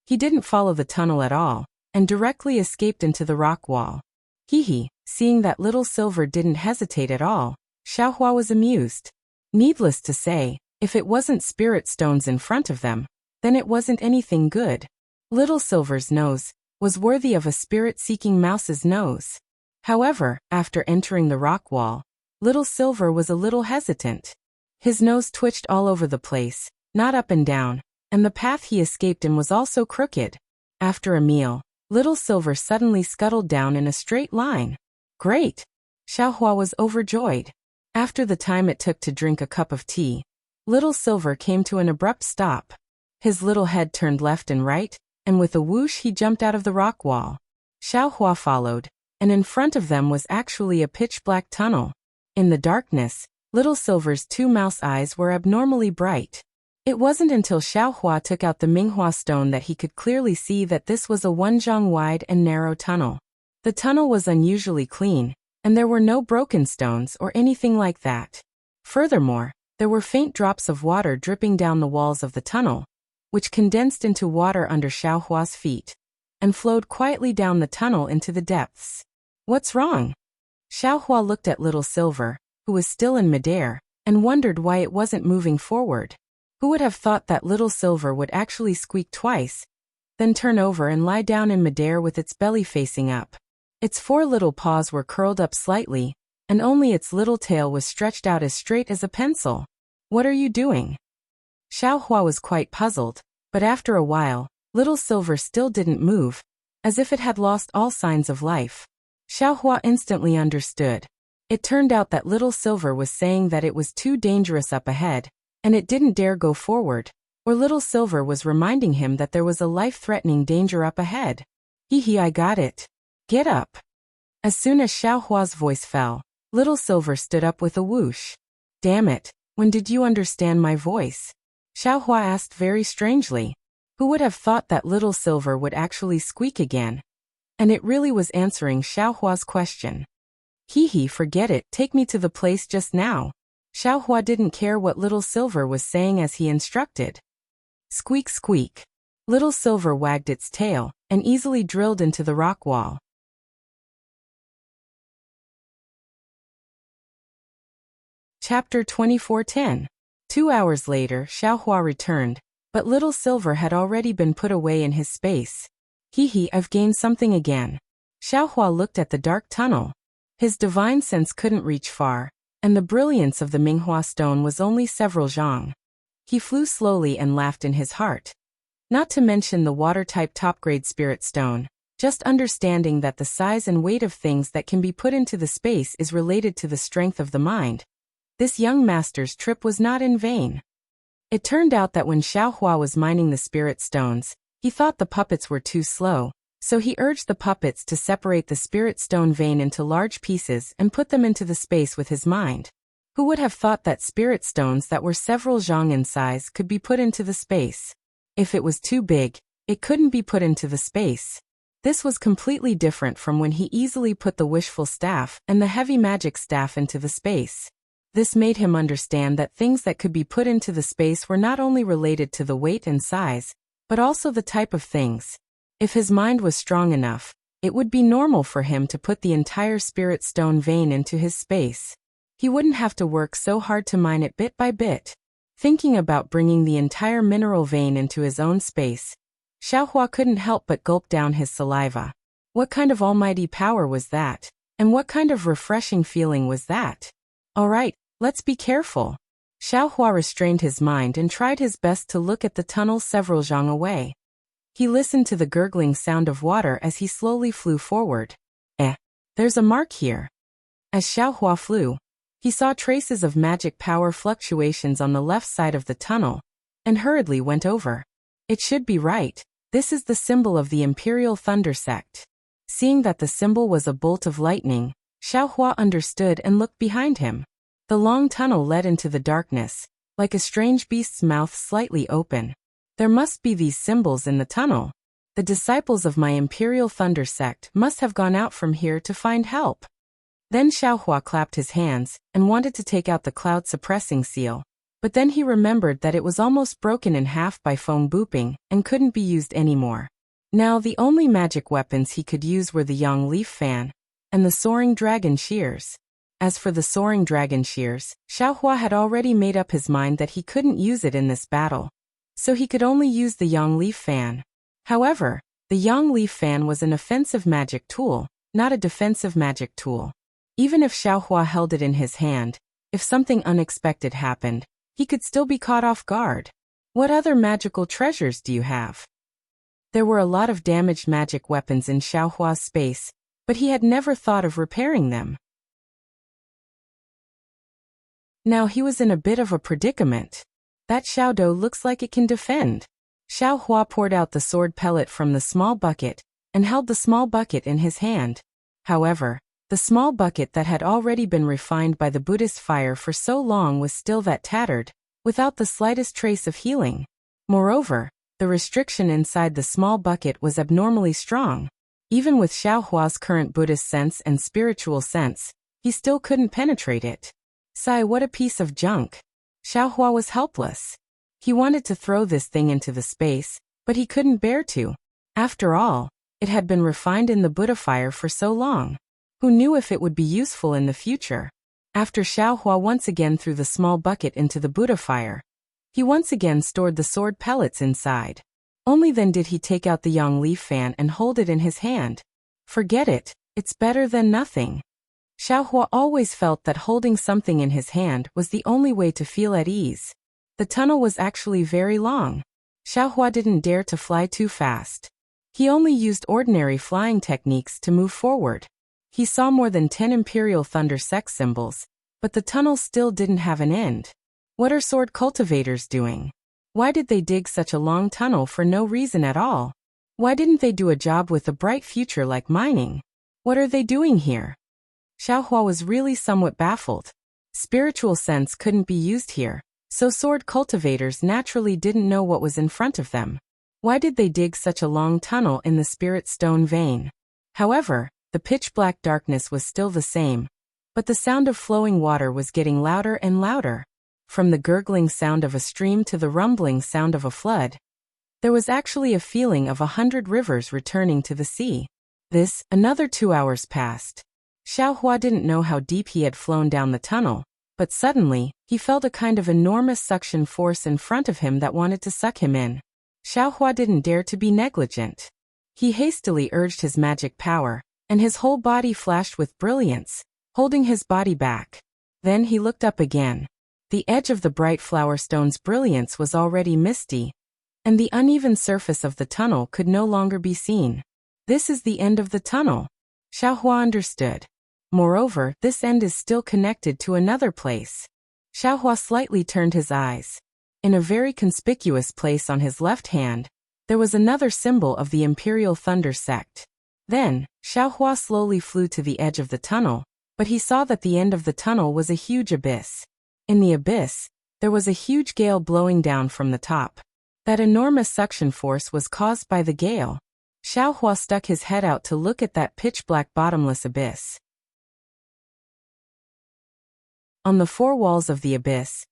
He didn't follow the tunnel at all, and directly escaped into the rock wall. Hee, seeing that Little Silver didn't hesitate at all, Xiaohua was amused. Needless to say, if it wasn't spirit stones in front of them, then it wasn't anything good. Little Silver's nose was worthy of a spirit-seeking mouse's nose. However, after entering the rock wall, Little Silver was a little hesitant. His nose twitched all over the place, not up and down, and the path he escaped in was also crooked. After a meal, Little Silver suddenly scuttled down in a straight line. Great! Xiaohua was overjoyed. After the time it took to drink a cup of tea, Little Silver came to an abrupt stop. His little head turned left and right, and with a whoosh he jumped out of the rock wall. Xiaohua followed, and in front of them was actually a pitch-black tunnel. In the darkness, Little Silver's two mouse eyes were abnormally bright. It wasn't until Xiaohua took out the Minghua stone that he could clearly see that this was a 1 zhang wide and narrow tunnel. The tunnel was unusually clean, and there were no broken stones or anything like that. Furthermore, there were faint drops of water dripping down the walls of the tunnel, which condensed into water under Xiaohua's feet, and flowed quietly down the tunnel into the depths. What's wrong? Xiaohua looked at Little Silver, who was still in midair, and wondered why it wasn't moving forward. Who would have thought that Little Silver would actually squeak twice, then turn over and lie down in midair with its belly facing up? Its 4 little paws were curled up slightly, and only its little tail was stretched out as straight as a pencil. What are you doing? Xiaohua was quite puzzled, but after a while, Little Silver still didn't move, as if it had lost all signs of life. Xiaohua instantly understood. It turned out that Little Silver was saying that it was too dangerous up ahead, and it didn't dare go forward, or Little Silver was reminding him that there was a life-threatening danger up ahead. Hee, I got it. Get up. As soon as Xiaohua's voice fell, Little Silver stood up with a whoosh. Damn it, when did you understand my voice? Xiaohua asked very strangely. Who would have thought that Little Silver would actually squeak again? And it really was answering Xiaohua's question. Hee, forget it, take me to the place just now. Xiaohua didn't care what Little Silver was saying as he instructed. Squeak, squeak. Little Silver wagged its tail, and easily drilled into the rock wall. Chapter 24:10. 2 hours later, Xiaohua returned, but Little Silver had already been put away in his space. Hee, I've gained something again. Xiaohua looked at the dark tunnel. His divine sense couldn't reach far, and the brilliance of the Minghua stone was only several zhang. He flew slowly and laughed in his heart. Not to mention the water-type top-grade spirit stone, just understanding that the size and weight of things that can be put into the space is related to the strength of the mind. This young master's trip was not in vain. It turned out that when Xiaohua was mining the spirit stones, he thought the puppets were too slow, so he urged the puppets to separate the spirit stone vein into large pieces and put them into the space with his mind. Who would have thought that spirit stones that were several zhang in size could be put into the space? If it was too big, it couldn't be put into the space. This was completely different from when he easily put the wishful staff and the heavy magic staff into the space. This made him understand that things that could be put into the space were not only related to the weight and size, but also the type of things. If his mind was strong enough, it would be normal for him to put the entire spirit stone vein into his space. He wouldn't have to work so hard to mine it bit by bit. Thinking about bringing the entire mineral vein into his own space, Xiaohua couldn't help but gulp down his saliva. What kind of almighty power was that? And what kind of refreshing feeling was that? All right, let's be careful. Xiaohua restrained his mind and tried his best to look at the tunnel several zhang away. He listened to the gurgling sound of water as he slowly flew forward. There's a mark here. As Xiaohua flew, he saw traces of magic power fluctuations on the left side of the tunnel, and hurriedly went over. It should be right. This is the symbol of the Imperial Thunder Sect. Seeing that the symbol was a bolt of lightning, Xiaohua understood and looked behind him. The long tunnel led into the darkness, like a strange beast's mouth slightly open. There must be these symbols in the tunnel. The disciples of my Imperial Thunder Sect must have gone out from here to find help. Then Xiaohua clapped his hands and wanted to take out the cloud suppressing seal, but then he remembered that it was almost broken in half by foam booping and couldn't be used anymore. Now the only magic weapons he could use were the Yang Leaf Fan and the Soaring Dragon Shears. As for the Soaring Dragon Shears, Xiaohua had already made up his mind that he couldn't use it in this battle. so he could only use the Yang Leaf Fan. However, the Yang Leaf Fan was an offensive magic tool, not a defensive magic tool. Even if Xiaohua held it in his hand, if something unexpected happened, he could still be caught off guard. What other magical treasures do you have? There were a lot of damaged magic weapons in Xiaohua's space, but he had never thought of repairing them. Now he was in a bit of a predicament. That Xiaodou looks like it can defend. Xiaohua poured out the sword pellet from the small bucket, and held the small bucket in his hand. However, the small bucket that had already been refined by the Buddhist fire for so long was still that tattered, without the slightest trace of healing. Moreover, the restriction inside the small bucket was abnormally strong. Even with Xiaohua's current Buddhist sense and spiritual sense, he still couldn't penetrate it. Sigh, what a piece of junk. Xiaohua was helpless. He wanted to throw this thing into the space, but he couldn't bear to. After all, it had been refined in the Buddha fire for so long. Who knew if it would be useful in the future? After Xiaohua once again threw the small bucket into the Buddha fire, he once again stored the sword pellets inside. Only then did he take out the Yang Leaf Fan and hold it in his hand. Forget it, it's better than nothing. Xiaohua always felt that holding something in his hand was the only way to feel at ease. The tunnel was actually very long. Xiaohua didn't dare to fly too fast. He only used ordinary flying techniques to move forward. He saw more than 10 Imperial Thunder sex symbols, but the tunnel still didn't have an end. What are sword cultivators doing? Why did they dig such a long tunnel for no reason at all? Why didn't they do a job with a bright future like mining? What are they doing here? Xiaohua was really somewhat baffled. Spiritual sense couldn't be used here, so sword cultivators naturally didn't know what was in front of them. Why did they dig such a long tunnel in the spirit stone vein? However, the pitch-black darkness was still the same, but the sound of flowing water was getting louder and louder. From the gurgling sound of a stream to the rumbling sound of a flood, there was actually a feeling of 100 rivers returning to the sea. Another 2 hours passed. Xiaohua didn't know how deep he had flown down the tunnel, but suddenly, he felt a kind of enormous suction force in front of him that wanted to suck him in. Xiaohua didn't dare to be negligent. He hastily urged his magic power, and his whole body flashed with brilliance, holding his body back. Then he looked up again. The edge of the bright flower stone's brilliance was already misty, and the uneven surface of the tunnel could no longer be seen. This is the end of the tunnel. Xiaohua understood. Moreover, this end is still connected to another place. Xiaohua slightly turned his eyes. In a very conspicuous place on his left hand, there was another symbol of the Imperial Thunder sect. Then, Xiaohua slowly flew to the edge of the tunnel, but he saw that the end of the tunnel was a huge abyss. In the abyss, there was a huge gale blowing down from the top. That enormous suction force was caused by the gale. Xiaohua stuck his head out to look at that pitch-black bottomless abyss. On the four walls of the abyss,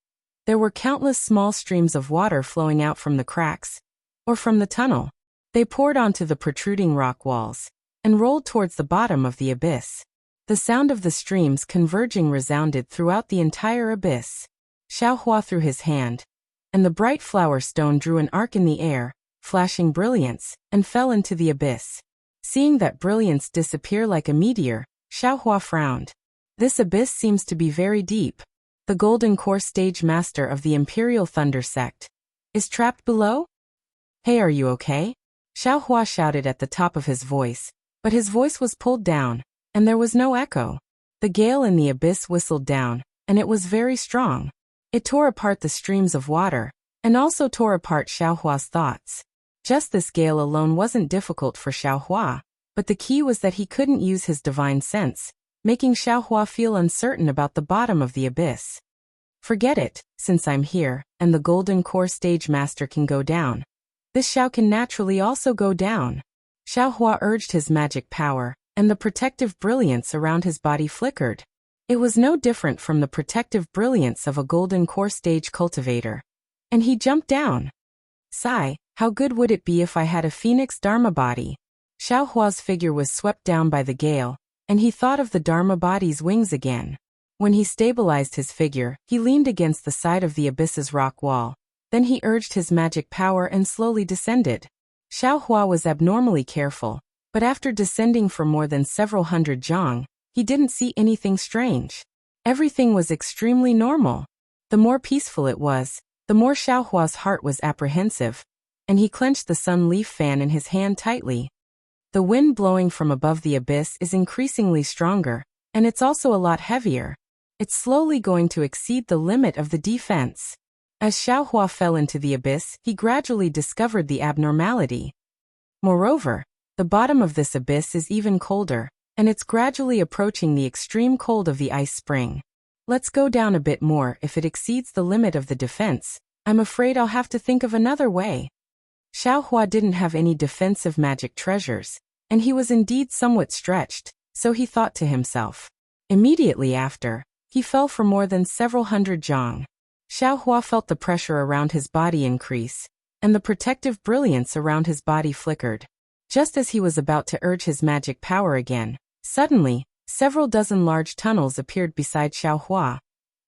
there were countless small streams of water flowing out from the cracks, or from the tunnel. They poured onto the protruding rock walls, and rolled towards the bottom of the abyss. The sound of the streams converging resounded throughout the entire abyss. Xiaohua threw his hand, and the bright flower stone drew an arc in the air, flashing brilliance, and fell into the abyss. Seeing that brilliance disappear like a meteor, Xiaohua frowned. This abyss seems to be very deep. The Golden Core Stage Master of the Imperial Thunder Sect is trapped below? Hey, are you okay? Xiaohua shouted at the top of his voice, but his voice was pulled down, and there was no echo. The gale in the abyss whistled down, and it was very strong. It tore apart the streams of water, and also tore apart Xiaohua's thoughts. Just this gale alone wasn't difficult for Xiaohua, but the key was that he couldn't use his divine sense, making Xiaohua feel uncertain about the bottom of the abyss. Forget it, since I'm here, and the Golden Core Stage Master can go down. This Xiao can naturally also go down. Xiaohua urged his magic power, and the protective brilliance around his body flickered. It was no different from the protective brilliance of a Golden Core Stage cultivator. And he jumped down. Sigh, how good would it be if I had a phoenix Dharma body? Xiaohua's figure was swept down by the gale, and he thought of the Dharma body's wings again. When he stabilized his figure, he leaned against the side of the abyss's rock wall. Then he urged his magic power and slowly descended. Xiaohua was abnormally careful, but after descending for more than several hundred zhang, he didn't see anything strange. Everything was extremely normal. The more peaceful it was, the more Xiaohua's heart was apprehensive, and he clenched the sun leaf fan in his hand tightly. The wind blowing from above the abyss is increasingly stronger, and it's also a lot heavier. It's slowly going to exceed the limit of the defense. As Xiaohua fell into the abyss, he gradually discovered the abnormality. Moreover, the bottom of this abyss is even colder, and it's gradually approaching the extreme cold of the ice spring. Let's go down a bit more. If it exceeds the limit of the defense, I'm afraid I'll have to think of another way. Xiaohua didn't have any defensive magic treasures, and he was indeed somewhat stretched, so he thought to himself. Immediately after, he fell for more than several hundred zhang. Xiaohua felt the pressure around his body increase, and the protective brilliance around his body flickered. Just as he was about to urge his magic power again, suddenly, several dozen large tunnels appeared beside Xiaohua,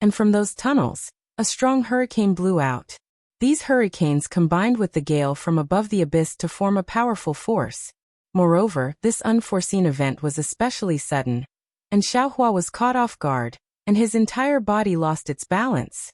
and from those tunnels, a strong hurricane blew out. These hurricanes combined with the gale from above the abyss to form a powerful force. Moreover, this unforeseen event was especially sudden, and Xiaohua was caught off guard, and his entire body lost its balance.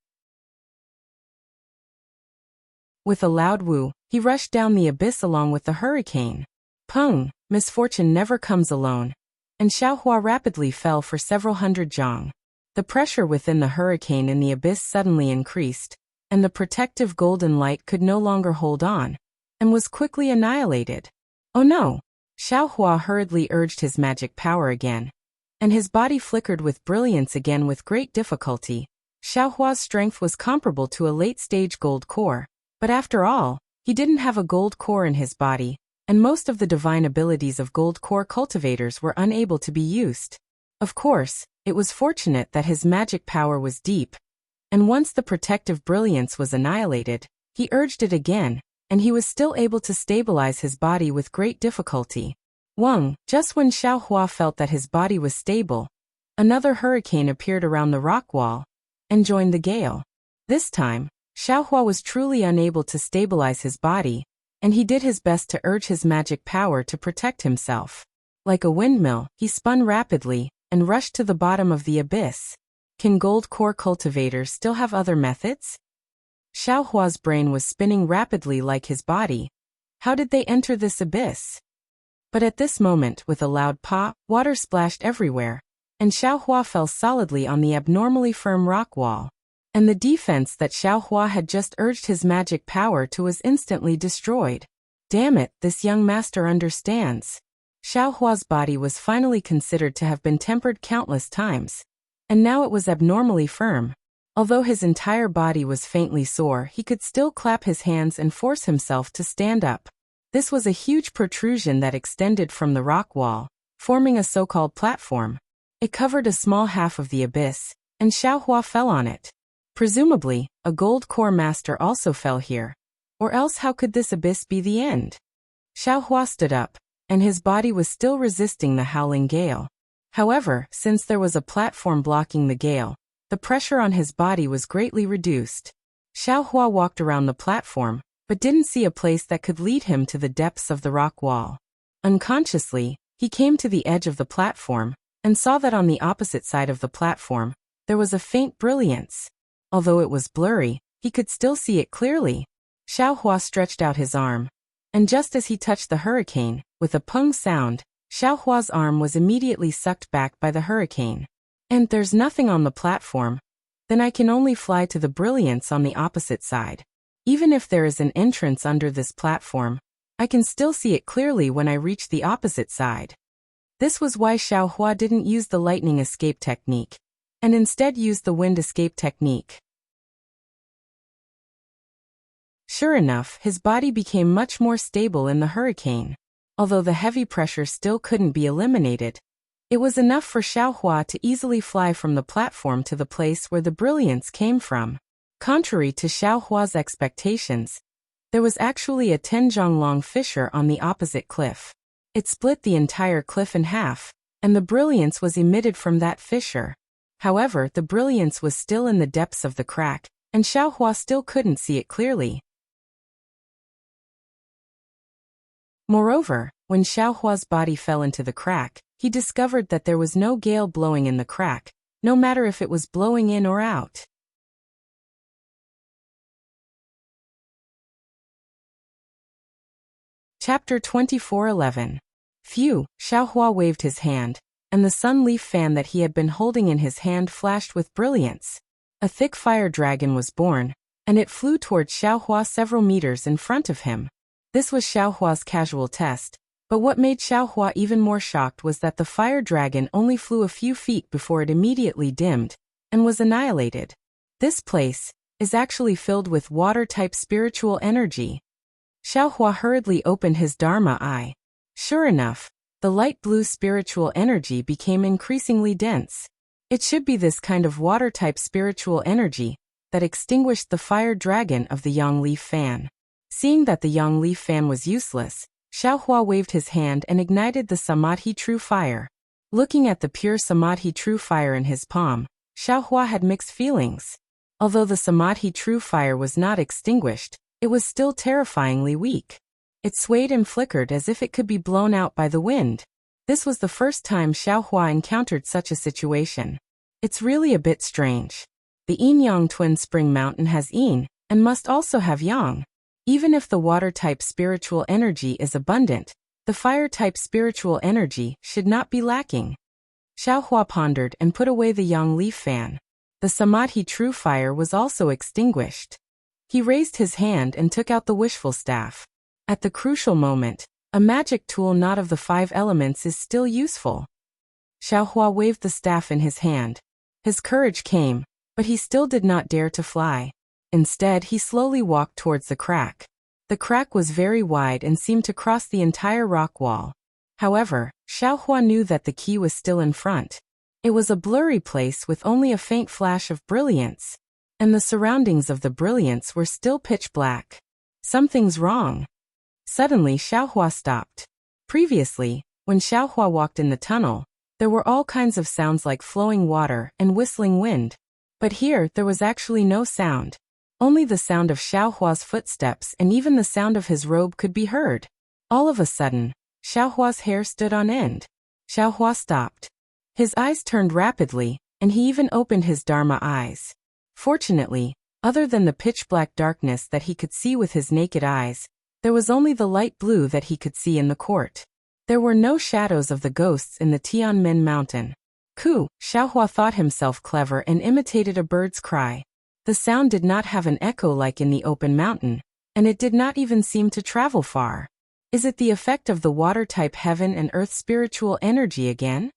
With a loud woo, he rushed down the abyss along with the hurricane. Pung, misfortune never comes alone, and Xiaohua rapidly fell for several hundred zhang. The pressure within the hurricane in the abyss suddenly increased, and the protective golden light could no longer hold on, and was quickly annihilated. Oh no! Xiaohua hurriedly urged his magic power again, and his body flickered with brilliance again with great difficulty. Xiaohua's strength was comparable to a late-stage gold core. But after all, he didn't have a gold core in his body, and most of the divine abilities of gold core cultivators were unable to be used. Of course, it was fortunate that his magic power was deep, and once the protective brilliance was annihilated, he urged it again, and he was still able to stabilize his body with great difficulty. Just when Xiaohua felt that his body was stable, another hurricane appeared around the rock wall, and joined the gale. This time, Xiaohua was truly unable to stabilize his body, and he did his best to urge his magic power to protect himself. Like a windmill, he spun rapidly, and rushed to the bottom of the abyss. Can gold core cultivators still have other methods? Xiaohua's brain was spinning rapidly like his body. How did they enter this abyss? But at this moment, with a loud pop, water splashed everywhere, and Xiaohua fell solidly on the abnormally firm rock wall. And the defense that Xiaohua had just urged his magic power to was instantly destroyed. Damn it, this young master understands. Xiaohua's body was finally considered to have been tempered countless times, and now it was abnormally firm. Although his entire body was faintly sore, he could still clap his hands and force himself to stand up. This was a huge protrusion that extended from the rock wall, forming a so-called platform. It covered a small half of the abyss, and Xiaohua fell on it. Presumably, a gold core master also fell here. Or else how could this abyss be the end? Xiaohua stood up, and his body was still resisting the howling gale. However, since there was a platform blocking the gale, the pressure on his body was greatly reduced. Xiaohua walked around the platform, but didn't see a place that could lead him to the depths of the rock wall. Unconsciously, he came to the edge of the platform, and saw that on the opposite side of the platform, there was a faint brilliance. Although it was blurry, he could still see it clearly. Xiaohua stretched out his arm, and just as he touched the hurricane, with a pung sound, Xiaohua's arm was immediately sucked back by the hurricane. And there's nothing on the platform. Then I can only fly to the brilliance on the opposite side. Even if there is an entrance under this platform, I can still see it clearly when I reach the opposite side. This was why Xiaohua didn't use the lightning escape technique, and instead used the wind escape technique. Sure enough, his body became much more stable in the hurricane. Although the heavy pressure still couldn't be eliminated, it was enough for Xiaohua to easily fly from the platform to the place where the brilliance came from. Contrary to Xiaohua's expectations, there was actually a 10-zhang-long fissure on the opposite cliff. It split the entire cliff in half, and the brilliance was emitted from that fissure. However, the brilliance was still in the depths of the crack, and Xiaohua still couldn't see it clearly. Moreover, when Xiaohua's body fell into the crack, he discovered that there was no gale blowing in the crack, no matter if it was blowing in or out. Chapter 24:11. Phew, Xiaohua waved his hand, and the sun leaf fan that he had been holding in his hand flashed with brilliance. A thick fire dragon was born, and it flew towards Xiaohua several meters in front of him. This was Xiaohua's casual test, but what made Xiaohua even more shocked was that the fire dragon only flew a few feet before it immediately dimmed and was annihilated. This place is actually filled with water-type spiritual energy. Xiaohua hurriedly opened his Dharma eye. Sure enough, the light blue spiritual energy became increasingly dense. It should be this kind of water-type spiritual energy that extinguished the fire dragon of the yang leaf fan. Seeing that the yang leaf fan was useless, Xiaohua waved his hand and ignited the Samadhi true fire. Looking at the pure Samadhi true fire in his palm, Xiaohua had mixed feelings. Although the Samadhi true fire was not extinguished, it was still terrifyingly weak. It swayed and flickered as if it could be blown out by the wind. This was the first time Xiaohua encountered such a situation. It's really a bit strange. The yin-yang twin spring mountain has yin, and must also have yang. Even if the water-type spiritual energy is abundant, the fire-type spiritual energy should not be lacking. Xiaohua pondered and put away the yang leaf fan. The Samadhi true fire was also extinguished. He raised his hand and took out the wishful staff. At the crucial moment, a magic tool not of the 5 elements is still useful. Xiaohua waved the staff in his hand. His courage came, but he still did not dare to fly. Instead, he slowly walked towards the crack. The crack was very wide and seemed to cross the entire rock wall. However, Xiaohua knew that the key was still in front. It was a blurry place with only a faint flash of brilliance, and the surroundings of the brilliance were still pitch black. Something's wrong. Suddenly Xiaohua stopped. Previously, when Xiaohua walked in the tunnel, there were all kinds of sounds like flowing water and whistling wind. But here there was actually no sound. Only the sound of Xiaohua's footsteps and even the sound of his robe could be heard. All of a sudden, Xiaohua's hair stood on end. Xiaohua stopped. His eyes turned rapidly, and he even opened his Dharma eyes. Fortunately, other than the pitch-black darkness that he could see with his naked eyes, there was only the light blue that he could see in the court. There were no shadows of the ghosts in the Tianmen mountain. Ku, Xiaohua thought himself clever and imitated a bird's cry. The sound did not have an echo like in the open mountain, and it did not even seem to travel far. Is it the effect of the water-type heaven and earth spiritual energy again?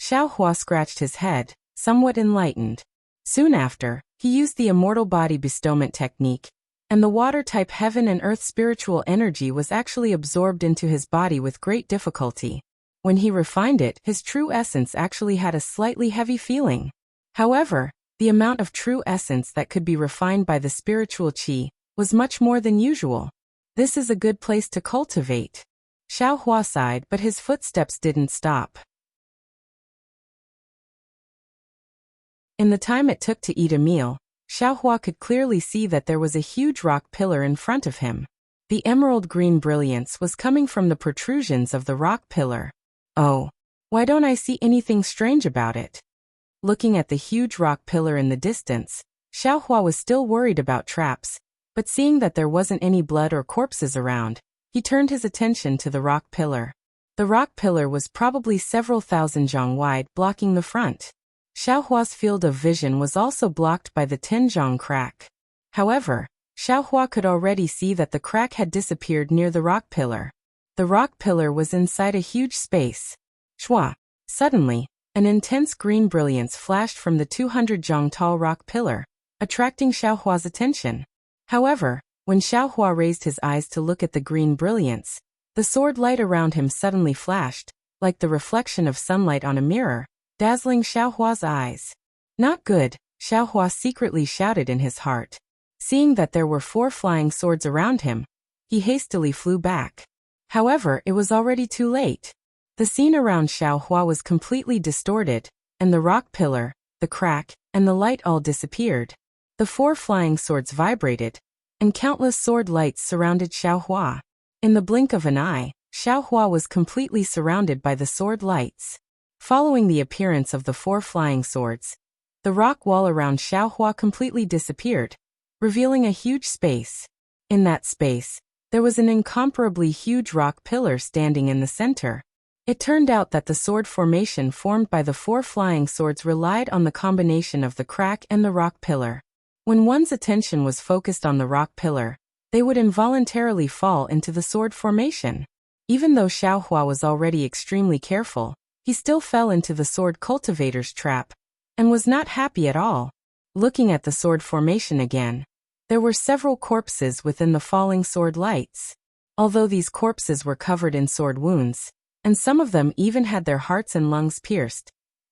Xiaohua scratched his head, somewhat enlightened. Soon after, he used the immortal body bestowment technique, and the water-type heaven and earth spiritual energy was actually absorbed into his body with great difficulty. When he refined it, his true essence actually had a slightly heavy feeling. However, the amount of true essence that could be refined by the spiritual qi was much more than usual. This is a good place to cultivate. Xiaohua sighed, but his footsteps didn't stop. In the time it took to eat a meal, Xiaohua could clearly see that there was a huge rock pillar in front of him. The emerald green brilliance was coming from the protrusions of the rock pillar. Oh, why don't I see anything strange about it? Looking at the huge rock pillar in the distance, Xiaohua was still worried about traps, but seeing that there wasn't any blood or corpses around, he turned his attention to the rock pillar. The rock pillar was probably several thousand zhang wide, blocking the front. Xiaohua's field of vision was also blocked by the 10 zhang crack. However, Xiaohua could already see that the crack had disappeared near the rock pillar. The rock pillar was inside a huge space. Shua! Suddenly, an intense green brilliance flashed from the 200 zhang tall rock pillar, attracting Xiaohua's attention. However, when Xiaohua raised his eyes to look at the green brilliance, the sword light around him suddenly flashed, like the reflection of sunlight on a mirror, dazzling Xiaohua's eyes. Not good, Xiaohua secretly shouted in his heart. Seeing that there were 4 flying swords around him, he hastily flew back. However, it was already too late. The scene around Xiaohua was completely distorted, and the rock pillar, the crack, and the light all disappeared. The 4 flying swords vibrated, and countless sword lights surrounded Xiaohua. In the blink of an eye, Xiaohua was completely surrounded by the sword lights. Following the appearance of the 4 flying swords, the rock wall around Xiaohua completely disappeared, revealing a huge space. In that space, there was an incomparably huge rock pillar standing in the center. It turned out that the sword formation formed by the 4 flying swords relied on the combination of the crack and the rock pillar. When one's attention was focused on the rock pillar, they would involuntarily fall into the sword formation. Even though Xiaohua was already extremely careful, he still fell into the sword cultivator's trap, and was not happy at all. Looking at the sword formation again, there were several corpses within the falling sword lights. Although these corpses were covered in sword wounds, and some of them even had their hearts and lungs pierced,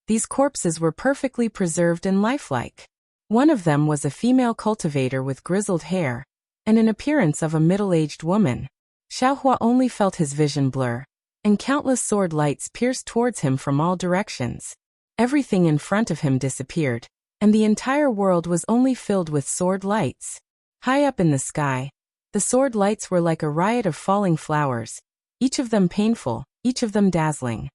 these corpses were perfectly preserved and lifelike. One of them was a female cultivator with grizzled hair, and an appearance of a middle-aged woman. Xiaohua only felt his vision blur, and countless sword lights pierced towards him from all directions. Everything in front of him disappeared, and the entire world was only filled with sword lights. High up in the sky, the sword lights were like a riot of falling flowers, each of them painful, each of them dazzling.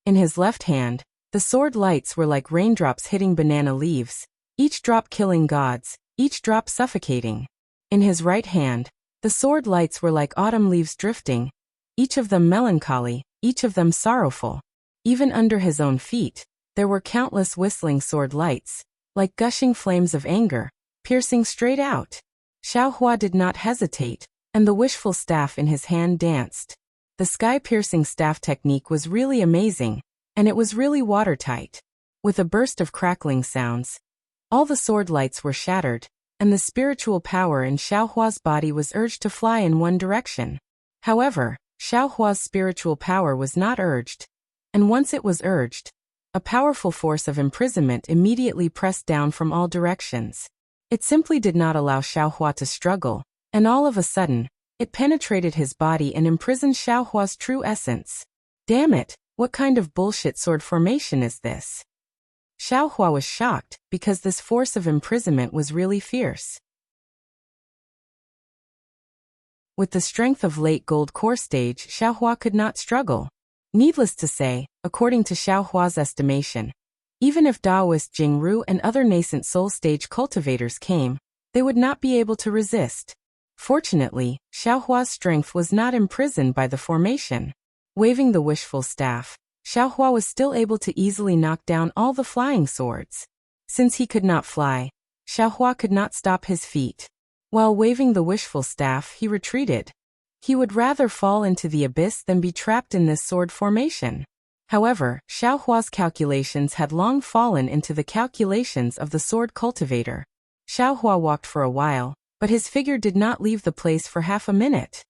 In his left hand, the sword lights were like raindrops hitting banana leaves, each drop killing gods, each drop suffocating. In his right hand, the sword lights were like autumn leaves drifting, each of them melancholy, each of them sorrowful. Even under his own feet, there were countless whistling sword lights, like gushing flames of anger, piercing straight out. Xiaohua did not hesitate, and the wishful staff in his hand danced. The sky-piercing staff technique was really amazing, and it was really watertight. With a burst of crackling sounds, all the sword lights were shattered, and the spiritual power in Xiaohua's body was urged to fly in one direction. However, Xiaohua's spiritual power was not urged, and once it was urged, a powerful force of imprisonment immediately pressed down from all directions. It simply did not allow Xiaohua to struggle, and all of a sudden, it penetrated his body and imprisoned Xiaohua's true essence. Damn it! What kind of bullshit sword formation is this? Xiaohua was shocked, because this force of imprisonment was really fierce. With the strength of late gold core stage, Xiaohua could not struggle. Needless to say, according to Xiaohua's estimation, even if Daoist Jingru and other nascent soul stage cultivators came, they would not be able to resist. Fortunately, Xiaohua's strength was not imprisoned by the formation. Waving the wishful staff, Xiaohua was still able to easily knock down all the flying swords. Since he could not fly, Xiaohua could not stop his feet. While waving the wishful staff, he retreated. He would rather fall into the abyss than be trapped in this sword formation. However, Xiaohua's calculations had long fallen into the calculations of the sword cultivator. Xiaohua walked for a while, but his figure did not leave the place for half a minute.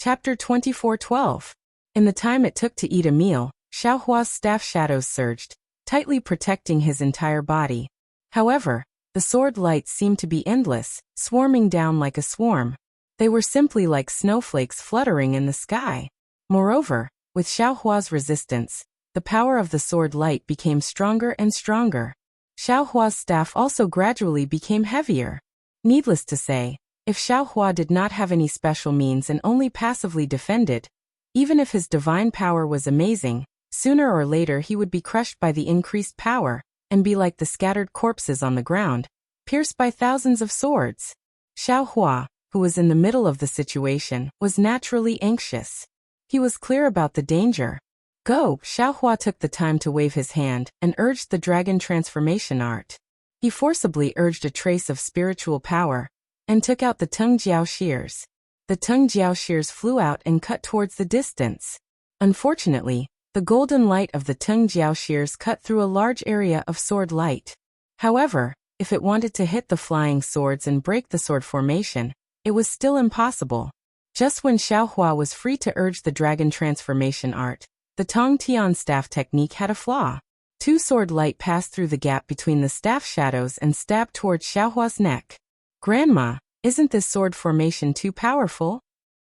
Chapter 24:12. In the time it took to eat a meal, Xiaohua's staff shadows surged, tightly protecting his entire body. However, the sword lights seemed to be endless, swarming down like a swarm. They were simply like snowflakes fluttering in the sky. Moreover, with Xiaohua's resistance, the power of the sword light became stronger and stronger. Xiaohua's staff also gradually became heavier. Needless to say, if Xiaohua did not have any special means and only passively defended, even if his divine power was amazing, sooner or later he would be crushed by the increased power, and be like the scattered corpses on the ground, pierced by thousands of swords. Xiaohua, who was in the middle of the situation, was naturally anxious. He was clear about the danger. Go! Xiaohua took the time to wave his hand and urged the dragon transformation art. He forcibly urged a trace of spiritual power, and took out the Tung Jiao shears. The Tung Jiao shears flew out and cut towards the distance. Unfortunately, the golden light of the Tung Jiao shears cut through a large area of sword light. However, if it wanted to hit the flying swords and break the sword formation, it was still impossible. Just when Xiaohua was free to urge the dragon transformation art, the Tong Tian staff technique had a flaw. Two sword light passed through the gap between the staff shadows and stabbed towards Xiaohua's neck. Grandma, isn't this sword formation too powerful?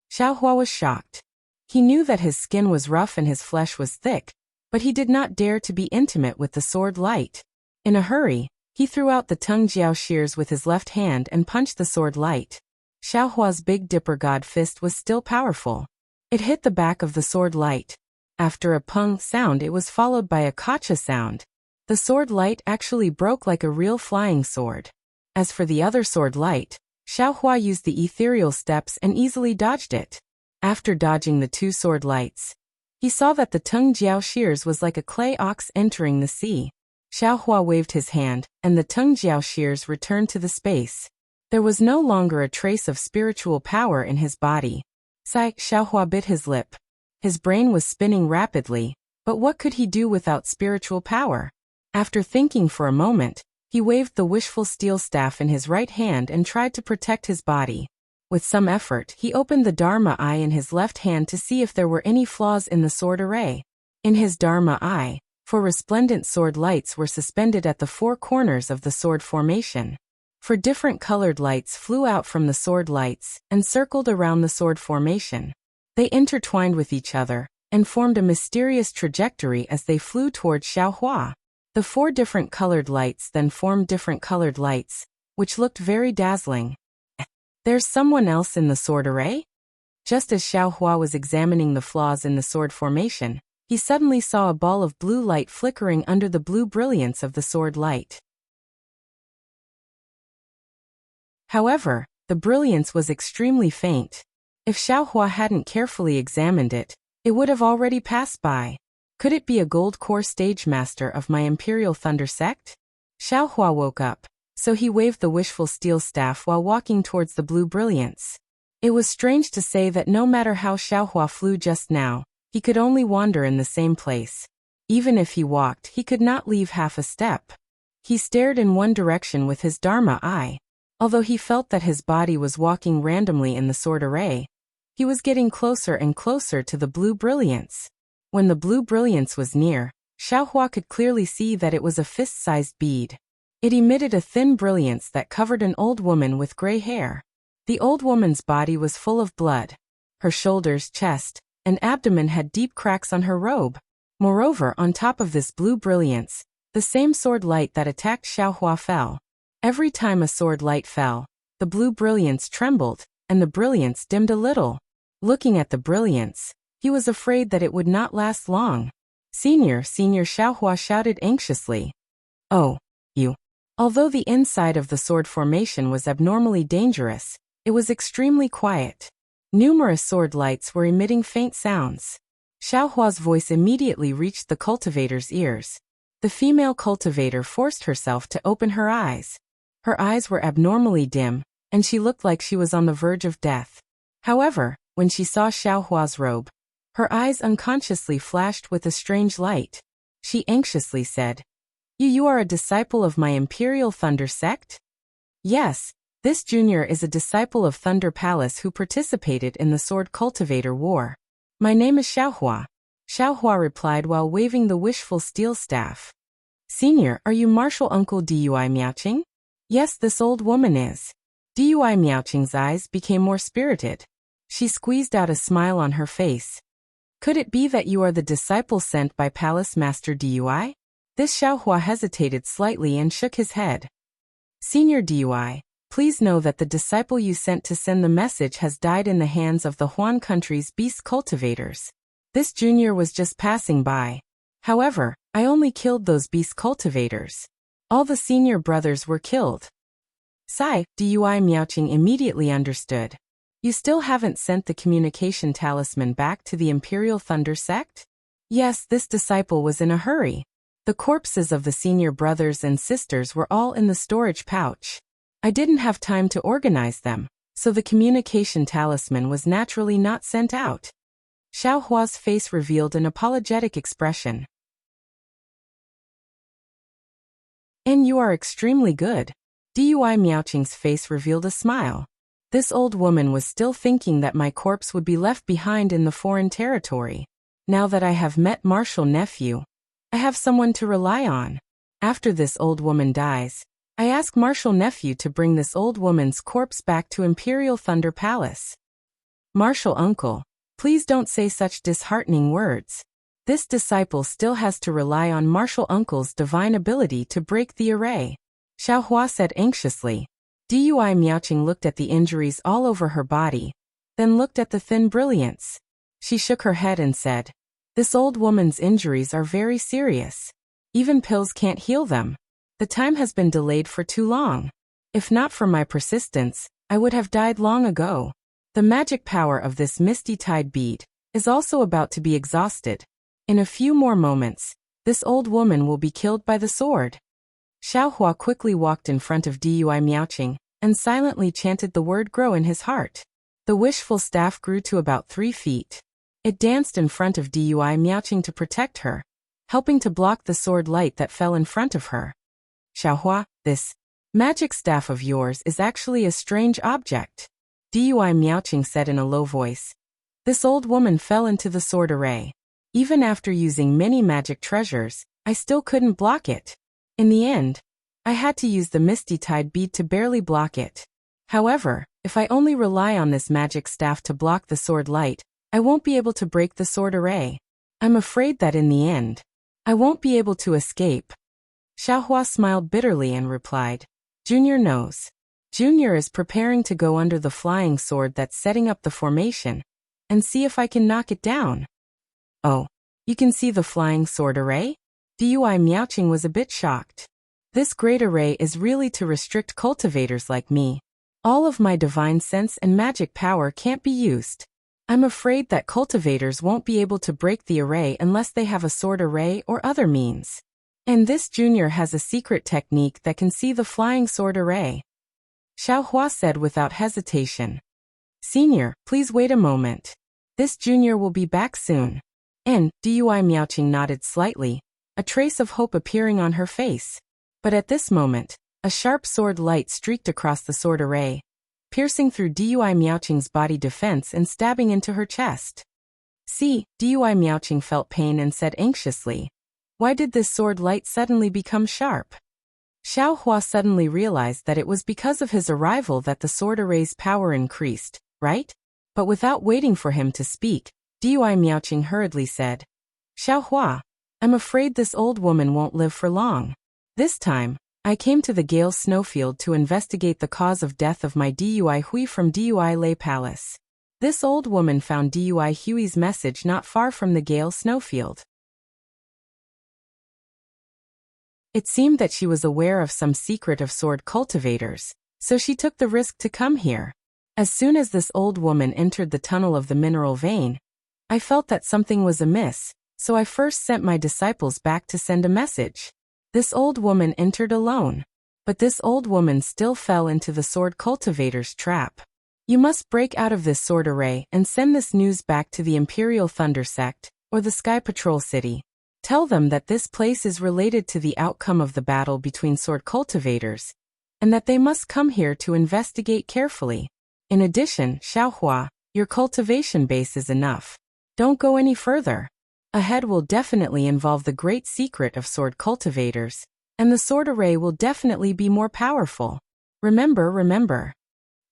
Xiaohua was shocked. He knew that his skin was rough and his flesh was thick, but he did not dare to be intimate with the sword light. In a hurry, he threw out the tongue jiao shears with his left hand and punched the sword light. Xiaohua's Big Dipper God fist was still powerful. It hit the back of the sword light. After a pung sound, it was followed by a kacha sound. The sword light actually broke like a real flying sword. As for the other sword light, Xiaohua used the ethereal steps and easily dodged it. After dodging the two sword lights, he saw that the tongue jiao shears was like a clay ox entering the sea. Xiaohua waved his hand, and the tongue jiao shears returned to the space. There was no longer a trace of spiritual power in his body. Xiaohua bit his lip. His brain was spinning rapidly, but what could he do without spiritual power? After thinking for a moment, he waved the wishful steel staff in his right hand and tried to protect his body. With some effort, he opened the Dharma eye in his left hand to see if there were any flaws in the sword array. In his Dharma eye, 4 resplendent sword lights were suspended at the 4 corners of the sword formation. 4 different colored lights flew out from the sword lights and circled around the sword formation. They intertwined with each other and formed a mysterious trajectory as they flew toward Xiaohua. The 4 different colored lights then formed different colored lights, which looked very dazzling. There's someone else in the sword array? Just as Xiaohua was examining the flaws in the sword formation, he suddenly saw a ball of blue light flickering under the blue brilliance of the sword light. However, the brilliance was extremely faint. If Xiaohua hadn't carefully examined it, it would have already passed by. Could it be a gold core stage master of my Imperial Thunder sect? Xiaohua woke up, so he waved the wishful steel staff while walking towards the blue brilliance. It was strange to say that no matter how Xiaohua flew just now, he could only wander in the same place. Even if he walked, he could not leave half a step. He stared in one direction with his Dharma eye. Although he felt that his body was walking randomly in the sword array, he was getting closer and closer to the blue brilliance. When the blue brilliance was near, Xiaohua could clearly see that it was a fist-sized bead. It emitted a thin brilliance that covered an old woman with gray hair. The old woman's body was full of blood. Her shoulders, chest, and abdomen had deep cracks on her robe. Moreover, on top of this blue brilliance, the same sword light that attacked Xiaohua fell. Every time a sword light fell, the blue brilliance trembled, and the brilliance dimmed a little. Looking at the brilliance, he was afraid that it would not last long. Senior, Xiaohua shouted anxiously. Oh, you. Although the inside of the sword formation was abnormally dangerous, it was extremely quiet. Numerous sword lights were emitting faint sounds. Xiaohua's voice immediately reached the cultivator's ears. The female cultivator forced herself to open her eyes. Her eyes were abnormally dim, and she looked like she was on the verge of death. However, when she saw Xiaohua's robe, her eyes unconsciously flashed with a strange light. She anxiously said, You are a disciple of my Imperial Thunder sect? Yes, this junior is a disciple of Thunder Palace who participated in the Sword Cultivator War. My name is Xiaohua. Xiaohua replied while waving the wishful steel staff. Senior, are you Martial Uncle Dui Miaoqing? Yes, this old woman is. Dui Miaoqing's eyes became more spirited. She squeezed out a smile on her face. Could it be that you are the disciple sent by Palace Master Dui? This Xiaohua hesitated slightly and shook his head. Senior Dui, please know that the disciple you sent to send the message has died in the hands of the Huan country's beast cultivators. This junior was just passing by. However, I only killed those beast cultivators. All the senior brothers were killed. Dui Miaoqing immediately understood. You still haven't sent the communication talisman back to the Imperial Thunder sect? Yes, this disciple was in a hurry. The corpses of the senior brothers and sisters were all in the storage pouch. I didn't have time to organize them, so the communication talisman was naturally not sent out. Xiaohua's face revealed an apologetic expression. And you are extremely good. Dui Miaoqing's face revealed a smile. This old woman was still thinking that my corpse would be left behind in the foreign territory. Now that I have met Martial Nephew, I have someone to rely on. After this old woman dies, I ask Martial Nephew to bring this old woman's corpse back to Imperial Thunder Palace. Martial Uncle, Please don't say such disheartening words. This disciple still has to rely on martial uncle's divine ability to break the array. Xiaohua said anxiously. Dui Miaoqing looked at the injuries all over her body, then looked at the thin brilliance. She shook her head and said, "This old woman's injuries are very serious. Even pills can't heal them. The time has been delayed for too long. If not for my persistence, I would have died long ago. The magic power of this misty tide bead is also about to be exhausted. In a few more moments, this old woman will be killed by the sword." Xiaohua quickly walked in front of Dui Miaoqing and silently chanted the word grow in his heart. The wishful staff grew to about 3 feet. It danced in front of Dui Miaoqing to protect her, helping to block the sword light that fell in front of her. "Xiaohua, this magic staff of yours is actually a strange object," Dui Miaoqing said in a low voice. "This old woman fell into the sword array. Even after using many magic treasures, I still couldn't block it. In the end, I had to use the Misty Tide bead to barely block it. However, if I only rely on this magic staff to block the sword light, I won't be able to break the sword array. I'm afraid that in the end, I won't be able to escape." Xiaohua smiled bitterly and replied, "Junior knows. Junior is preparing to go under the flying sword that's setting up the formation, and see if I can knock it down." "Oh, you can see the flying sword array?" Dui Miaoqing was a bit shocked. "This great array is really to restrict cultivators like me. All of my divine sense and magic power can't be used. I'm afraid that cultivators won't be able to break the array unless they have a sword array or other means. And this junior has a secret technique that can see the flying sword array," Xiaohua said without hesitation. "Senior, please wait a moment. This junior will be back soon." And Dui Miaoqing nodded slightly, a trace of hope appearing on her face. But at this moment, a sharp sword light streaked across the sword array, piercing through Dui Miaoqing's body defense and stabbing into her chest. "See," Dui Miaoqing felt pain and said anxiously, "Why did this sword light suddenly become sharp?" Xiaohua suddenly realized that it was because of his arrival that the sword array's power increased, right? But without waiting for him to speak, Dui Miaoqing hurriedly said, "Xiaohua, I'm afraid this old woman won't live for long. This time, I came to the Gale Snowfield to investigate the cause of death of my Dui Hui from Dui Lei Palace. This old woman found Dui Hui's message not far from the Gale Snowfield. It seemed that she was aware of some secret of sword cultivators, so she took the risk to come here. As soon as this old woman entered the tunnel of the mineral vein, I felt that something was amiss, so I first sent my disciples back to send a message. This old woman entered alone, but this old woman still fell into the sword cultivator's trap. You must break out of this sword array and send this news back to the Imperial Thunder Sect, or the Sky Patrol City. Tell them that this place is related to the outcome of the battle between sword cultivators, and that they must come here to investigate carefully. In addition, Xiaohua, your cultivation base is enough. Don't go any further. Ahead will definitely involve the great secret of sword cultivators, and the sword array will definitely be more powerful. Remember.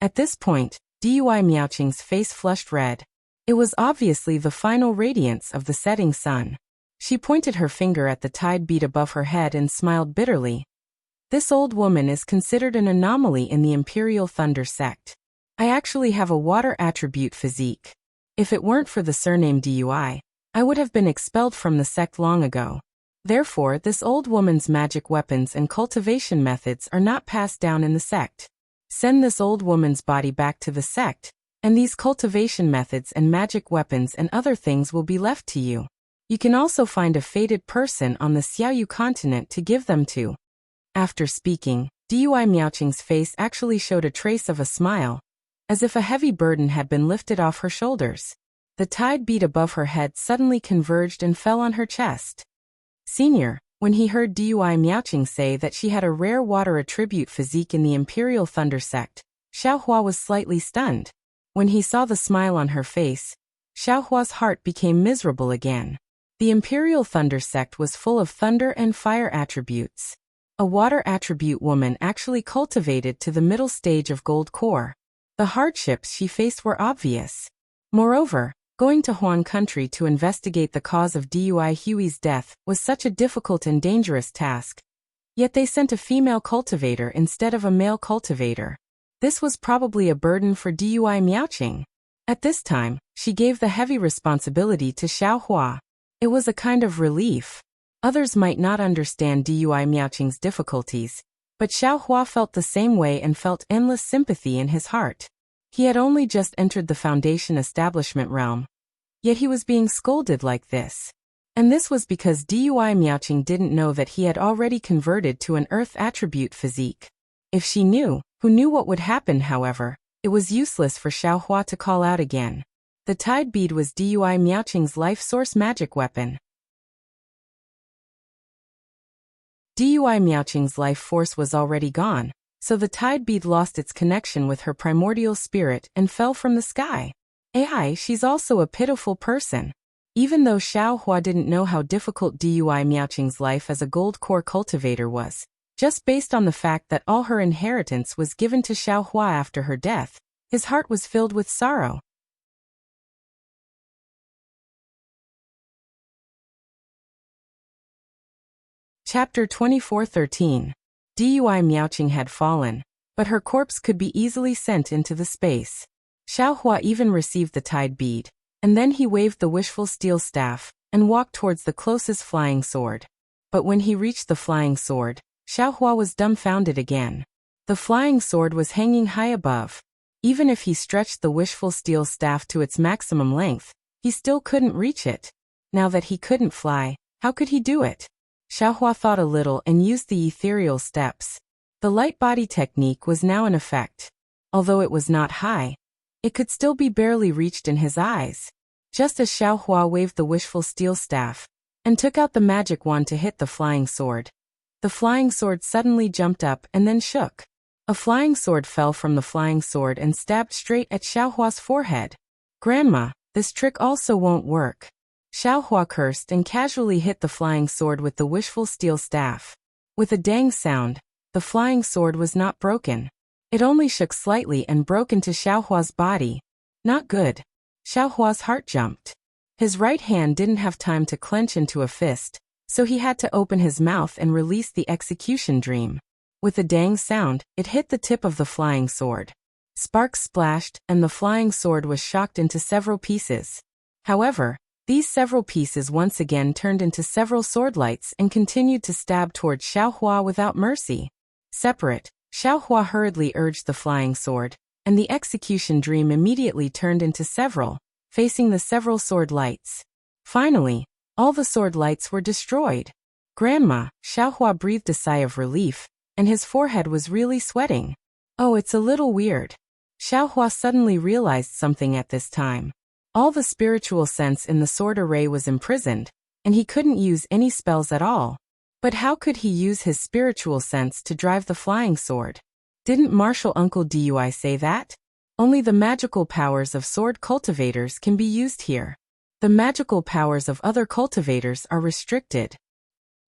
At this point, Dui Miaoqing's face flushed red. It was obviously the final radiance of the setting sun. She pointed her finger at the tide bead above her head and smiled bitterly. This old woman is considered an anomaly in the Imperial Thunder Sect. I actually have a water attribute physique. If it weren't for the surname Dui, I would have been expelled from the sect long ago. Therefore, this old woman's magic weapons and cultivation methods are not passed down in the sect. Send this old woman's body back to the sect, and these cultivation methods and magic weapons and other things will be left to you. You can also find a fated person on the Xiaoyu continent to give them to." After speaking, Dui Miaoqing's face actually showed a trace of a smile, as if a heavy burden had been lifted off her shoulders. The tide bead above her head suddenly converged and fell on her chest. Senior, when he heard Dui Miaoqing say that she had a rare water attribute physique in the Imperial Thunder Sect, Xiaohua was slightly stunned. When he saw the smile on her face, Xiaohua's heart became miserable again. The Imperial Thunder Sect was full of thunder and fire attributes. A water attribute woman actually cultivated to the middle stage of gold core. The hardships she faced were obvious. Moreover, Going to Huan country to investigate the cause of Dui Hui's death was such a difficult and dangerous task. Yet they sent a female cultivator instead of a male cultivator. This was probably a burden for Dui Miaoqing. At this time, she gave the heavy responsibility to Xiaohua. It was a kind of relief. Others might not understand Dui Miaoqing's difficulties, but Xiaohua felt the same way and felt endless sympathy in his heart. He had only just entered the Foundation establishment realm. Yet he was being scolded like this. And this was because Dui Miaoqing didn't know that he had already converted to an earth attribute physique. If she knew, who knew what would happen, however, it was useless for Xiaohua to call out again. The tide bead was Dui Miaoqing's life source magic weapon. Dui Miaoqing's life force was already gone, so the tide bead lost its connection with her primordial spirit and fell from the sky. She's also a pitiful person. Even though Xiaohua didn't know how difficult Dui Miaoqing's life as a gold core cultivator was, just based on the fact that all her inheritance was given to Xiaohua after her death, his heart was filled with sorrow. Chapter 24:13. Dui Miaoqing had fallen, but her corpse could be easily sent into the space. Xiaohua even received the tide bead, and then he waved the wishful steel staff and walked towards the closest flying sword. But when he reached the flying sword, Xiaohua was dumbfounded again. The flying sword was hanging high above. Even if he stretched the wishful steel staff to its maximum length, he still couldn't reach it. Now that he couldn't fly, how could he do it? Xiaohua thought a little and used the ethereal steps. The light body technique was now in effect. Although it was not high, it could still be barely reached in his eyes. Just as Xiaohua waved the wishful steel staff and took out the magic wand to hit the flying sword, the flying sword suddenly jumped up and then shook. A flying sword fell from the flying sword and stabbed straight at Xiaohua's forehead. "Grandma, this trick also won't work." Xiaohua cursed and casually hit the flying sword with the wishful steel staff. With a dang sound, the flying sword was not broken. It only shook slightly and broke into Xiaohua's body. Not good. Xiaohua's heart jumped. His right hand didn't have time to clench into a fist, so he had to open his mouth and release the execution dream. With a dang sound, it hit the tip of the flying sword. Sparks splashed, and the flying sword was shocked into several pieces. However, these several pieces once again turned into several swordlights and continued to stab towards Xiaohua without mercy. Separate, Xiaohua hurriedly urged the flying sword, and the execution dream immediately turned into several, facing the several sword lights. Finally, all the sword lights were destroyed. "Grandma," Xiaohua breathed a sigh of relief, and his forehead was really sweating. "Oh, it's a little weird." Xiaohua suddenly realized something at this time. All the spiritual sense in the sword array was imprisoned, and he couldn't use any spells at all. But how could he use his spiritual sense to drive the flying sword? Didn't Martial Uncle Dui say that? Only the magical powers of sword cultivators can be used here. The magical powers of other cultivators are restricted.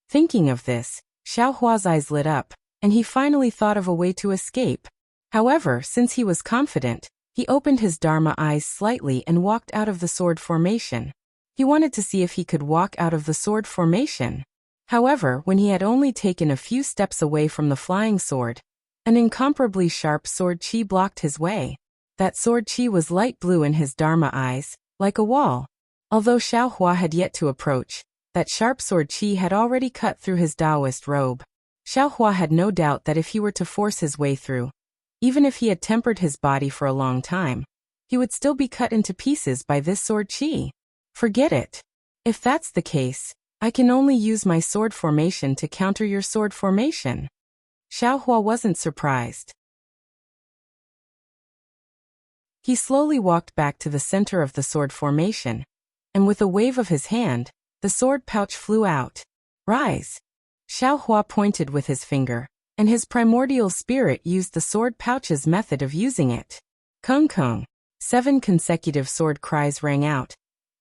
Thinking of this, Xiaohua's eyes lit up, and he finally thought of a way to escape. However, since he was confident, he opened his Dharma eyes slightly and walked out of the sword formation. He wanted to see if he could walk out of the sword formation. However, when he had only taken a few steps away from the flying sword, an incomparably sharp sword chi blocked his way. That sword chi was light blue in his Dharma eyes, like a wall. Although Xiaohua had yet to approach, that sharp sword chi had already cut through his Taoist robe. Xiaohua had no doubt that if he were to force his way through, even if he had tempered his body for a long time, he would still be cut into pieces by this sword chi. Forget it. If that's the case, I can only use my sword formation to counter your sword formation. Xiaohua wasn't surprised. He slowly walked back to the center of the sword formation, and with a wave of his hand, the sword pouch flew out. "Rise." Xiaohua pointed with his finger, and his primordial spirit used the sword pouch's method of using it. Kung Kung. 7 consecutive sword cries rang out,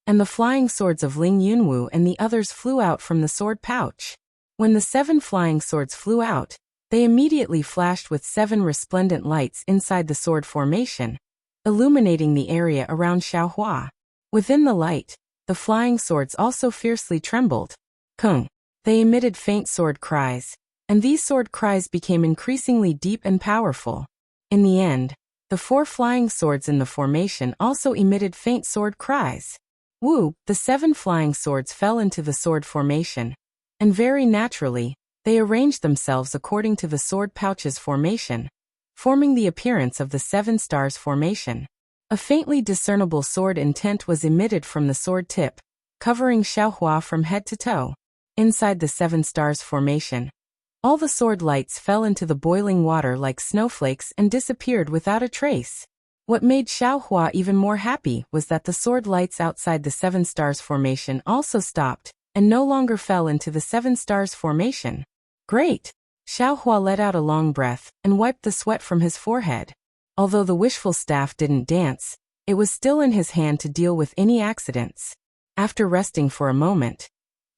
and the flying swords of Ling Yunwu and the others flew out from the sword pouch. When the 7 flying swords flew out, they immediately flashed with 7 resplendent lights inside the sword formation, illuminating the area around Xiaohua. Within the light, the flying swords also fiercely trembled. Kung. They emitted faint sword cries, and these sword cries became increasingly deep and powerful. In the end, the 4 flying swords in the formation also emitted faint sword cries. Woo! The 7 flying swords fell into the sword formation, and very naturally, they arranged themselves according to the sword pouch's formation, forming the appearance of the 7 stars formation. A faintly discernible sword intent was emitted from the sword tip, covering Xiaohua from head to toe. Inside the 7 stars formation, all the sword lights fell into the boiling water like snowflakes and disappeared without a trace. What made Xiaohua even more happy was that the sword lights outside the 7 stars formation also stopped, and no longer fell into the 7 stars formation. Great! Xiaohua let out a long breath and wiped the sweat from his forehead. Although the wishful staff didn't dance, it was still in his hand to deal with any accidents. After resting for a moment,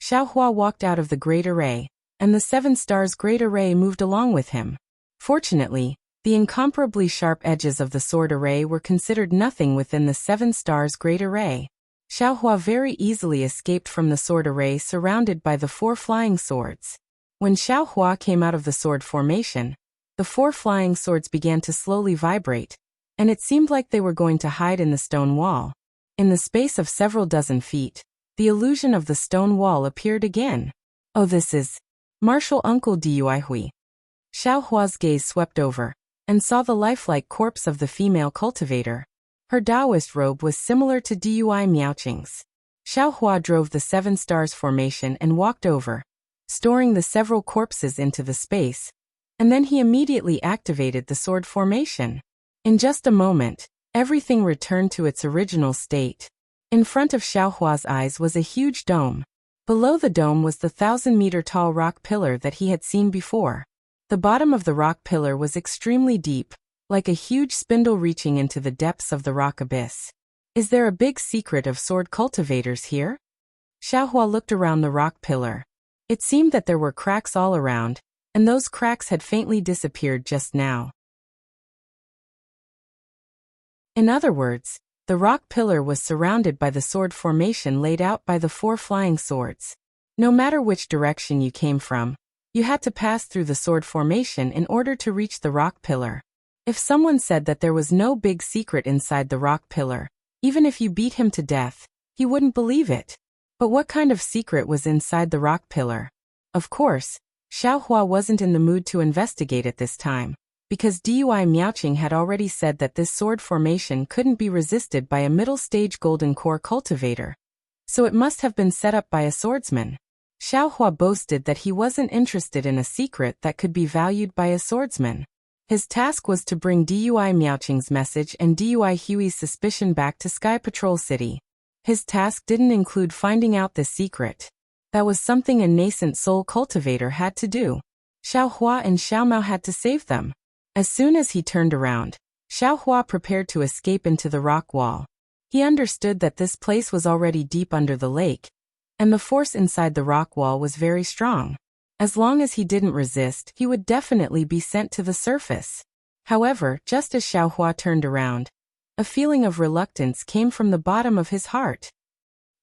Xiaohua walked out of the Great Array, and the 7 stars Great Array moved along with him. Fortunately, the incomparably sharp edges of the sword array were considered nothing within the 7 stars Great Array. Xiaohua very easily escaped from the sword array surrounded by the 4 flying swords. When Xiaohua came out of the sword formation, the 4 flying swords began to slowly vibrate, and it seemed like they were going to hide in the stone wall. In the space of several dozen feet, the illusion of the stone wall appeared again. Oh, this is martial uncle Duihui. Xiaohua's gaze swept over, and saw the lifelike corpse of the female cultivator. Her Taoist robe was similar to Dui Miaoqing's. Xiaohua drove the 7 stars formation and walked over, storing the several corpses into the space, and then he immediately activated the sword formation. In just a moment, everything returned to its original state. In front of Xiaohua's eyes was a huge dome. Below the dome was the 1,000-meter-tall rock pillar that he had seen before. The bottom of the rock pillar was extremely deep, like a huge spindle reaching into the depths of the rock abyss. Is there a big secret of sword cultivators here? Xiaohua looked around the rock pillar. It seemed that there were cracks all around, and those cracks had faintly disappeared just now. In other words, the rock pillar was surrounded by the sword formation laid out by the 4 flying swords. No matter which direction you came from, you had to pass through the sword formation in order to reach the rock pillar. If someone said that there was no big secret inside the rock pillar, even if you beat him to death, he wouldn't believe it. But what kind of secret was inside the rock pillar? Of course, Xiaohua wasn't in the mood to investigate at this time, because Dui Miaoqing had already said that this sword formation couldn't be resisted by a middle-stage golden core cultivator. So it must have been set up by a swordsman. Xiaohua boasted that he wasn't interested in a secret that could be valued by a swordsman. His task was to bring Dui Miaoqing's message and Dui Hui's suspicion back to Sky Patrol City. His task didn't include finding out the secret. That was something a nascent soul cultivator had to do. Xiaohua and Xiaomao had to save them. As soon as he turned around, Xiaohua prepared to escape into the rock wall. He understood that this place was already deep under the lake, and the force inside the rock wall was very strong. As long as he didn't resist, he would definitely be sent to the surface. However, just as Xiaohua turned around, a feeling of reluctance came from the bottom of his heart.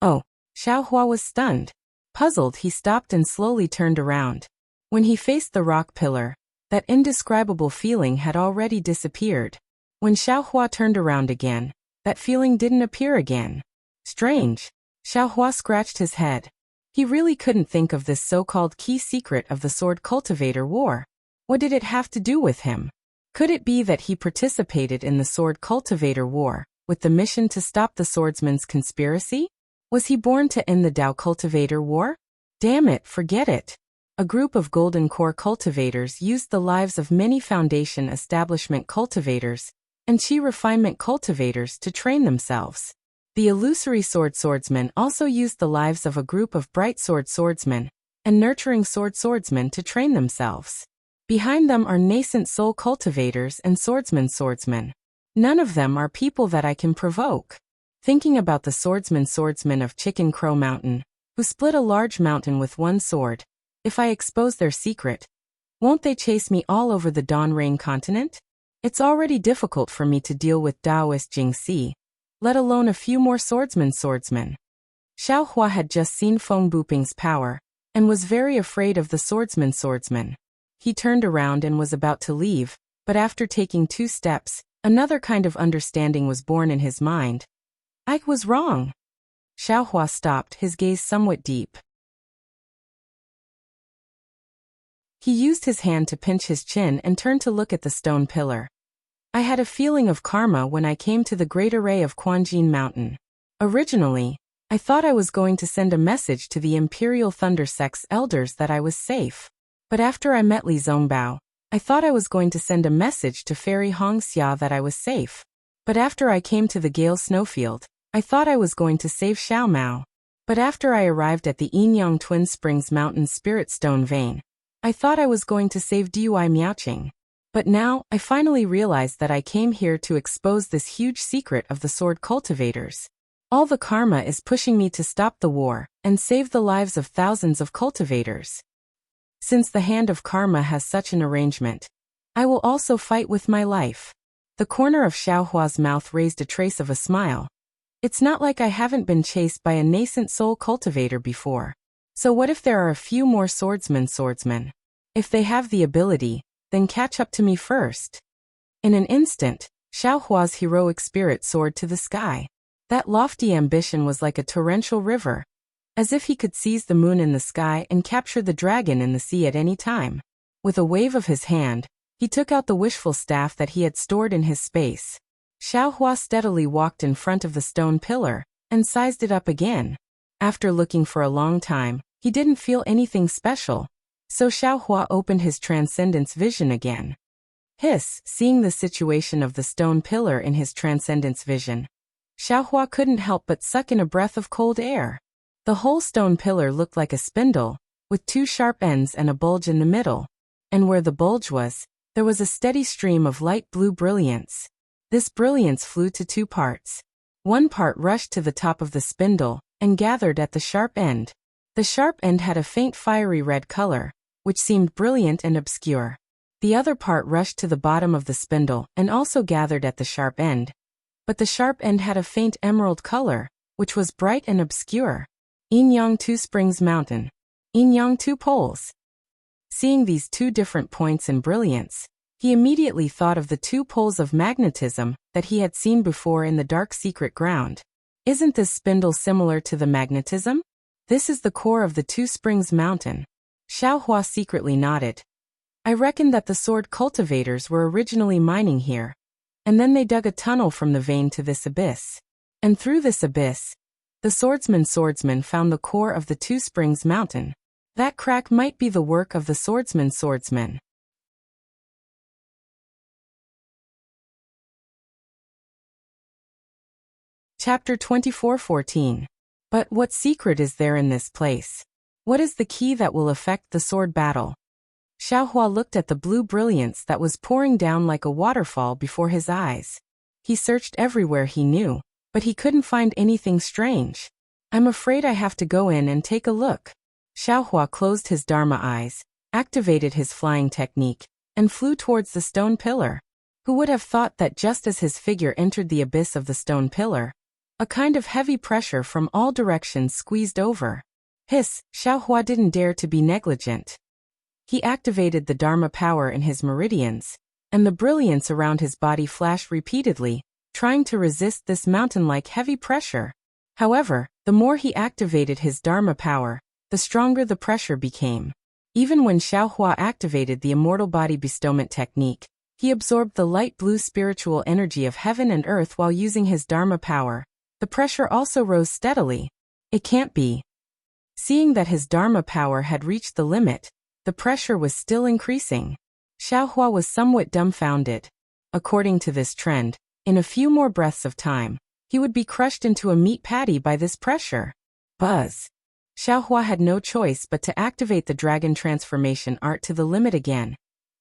Oh, Xiaohua was stunned. Puzzled, he stopped and slowly turned around. When he faced the rock pillar, that indescribable feeling had already disappeared. When Xiaohua turned around again, that feeling didn't appear again. Strange. Xiaohua scratched his head. He really couldn't think of this so-called key secret of the sword cultivator war. What did it have to do with him? Could it be that he participated in the sword cultivator war, with the mission to stop the swordsman's conspiracy? Was he born to end the Tao cultivator war? Damn it, forget it. A group of golden core cultivators used the lives of many foundation establishment cultivators and chi refinement cultivators to train themselves. The illusory swordsmen also used the lives of a group of bright swordsmen and nurturing swordsmen to train themselves. Behind them are nascent soul cultivators and swordsmen. None of them are people that I can provoke. Thinking about the swordsmen of Chicken Crow Mountain, who split a large mountain with one sword, if I expose their secret, won't they chase me all over the Dawn Rain continent? It's already difficult for me to deal with Taoist Jingxi, let alone a few more swordsmen. Xiao Hua had just seen Feng Buping's power, and was very afraid of the swordsman. He turned around and was about to leave, but after taking 2 steps, another kind of understanding was born in his mind. I was wrong. Xiao Hua stopped, his gaze somewhat deep. He used his hand to pinch his chin and turned to look at the stone pillar. I had a feeling of karma when I came to the great array of Quanjin Mountain. Originally, I thought I was going to send a message to the Imperial Thunder Sect's elders that I was safe. But after I met Li Zongbao, I thought I was going to send a message to Fairy Hongxia that I was safe. But after I came to the Gale Snowfield, I thought I was going to save Xiao Mao. But after I arrived at the Yinyang Twin Springs Mountain Spirit Stone Vein, I thought I was going to save Dui Miaoqing. But now, I finally realized that I came here to expose this huge secret of the sword cultivators. All the karma is pushing me to stop the war and save the lives of thousands of cultivators. Since the hand of karma has such an arrangement, I will also fight with my life. The corner of Xiao Hua's mouth raised a trace of a smile. It's not like I haven't been chased by a nascent soul cultivator before. So what if there are a few more swordsmen? If they have the ability, then catch up to me first. In an instant, Xiao Hua's heroic spirit soared to the sky. That lofty ambition was like a torrential river, as if he could seize the moon in the sky and capture the dragon in the sea at any time. With a wave of his hand, he took out the wishful staff that he had stored in his space. Xiao Hua steadily walked in front of the stone pillar, and sized it up again. After looking for a long time, he didn't feel anything special, so Xiao Hua opened his transcendence vision again. Hiss, seeing the situation of the stone pillar in his transcendence vision, Xiao Hua couldn't help but suck in a breath of cold air. The whole stone pillar looked like a spindle, with 2 sharp ends and a bulge in the middle. And where the bulge was, there was a steady stream of light blue brilliance. This brilliance flew to 2 parts. One part rushed to the top of the spindle, and gathered at the sharp end. The sharp end had a faint fiery red color, which seemed brilliant and obscure. The other part rushed to the bottom of the spindle, and also gathered at the sharp end. But the sharp end had a faint emerald color, which was bright and obscure. Yinyang Two Springs Mountain. Yinyang Two Poles. Seeing these 2 different points in brilliance, he immediately thought of the 2 poles of magnetism that he had seen before in the dark secret ground. Isn't this spindle similar to the magnetism? This is the core of the Two Springs Mountain. Xiao Hua secretly nodded. I reckon that the sword cultivators were originally mining here, and then they dug a tunnel from the vein to this abyss. And through this abyss, the swordsman found the core of the Two Springs Mountain. That crack might be the work of the swordsman. Chapter 24:14. But what secret is there in this place? What is the key that will affect the sword battle? Xiao Hua looked at the blue brilliance that was pouring down like a waterfall before his eyes. He searched everywhere he knew, but he couldn't find anything strange. I'm afraid I have to go in and take a look. Xiao Hua closed his Dharma eyes, activated his flying technique, and flew towards the stone pillar. Who would have thought that just as his figure entered the abyss of the stone pillar, a kind of heavy pressure from all directions squeezed over. Hiss, Xiao Hua didn't dare to be negligent. He activated the Dharma power in his meridians, and the brilliance around his body flashed repeatedly, trying to resist this mountain-like heavy pressure. However, the more he activated his Dharma power, the stronger the pressure became. Even when Xiao Hua activated the immortal body bestowment technique, he absorbed the light blue spiritual energy of heaven and earth while using his Dharma power. The pressure also rose steadily. It can't be. Seeing that his Dharma power had reached the limit, the pressure was still increasing. Xiao Hua was somewhat dumbfounded. According to this trend, in a few more breaths of time, he would be crushed into a meat patty by this pressure. Buzz. Xiao Hua had no choice but to activate the dragon transformation art to the limit again,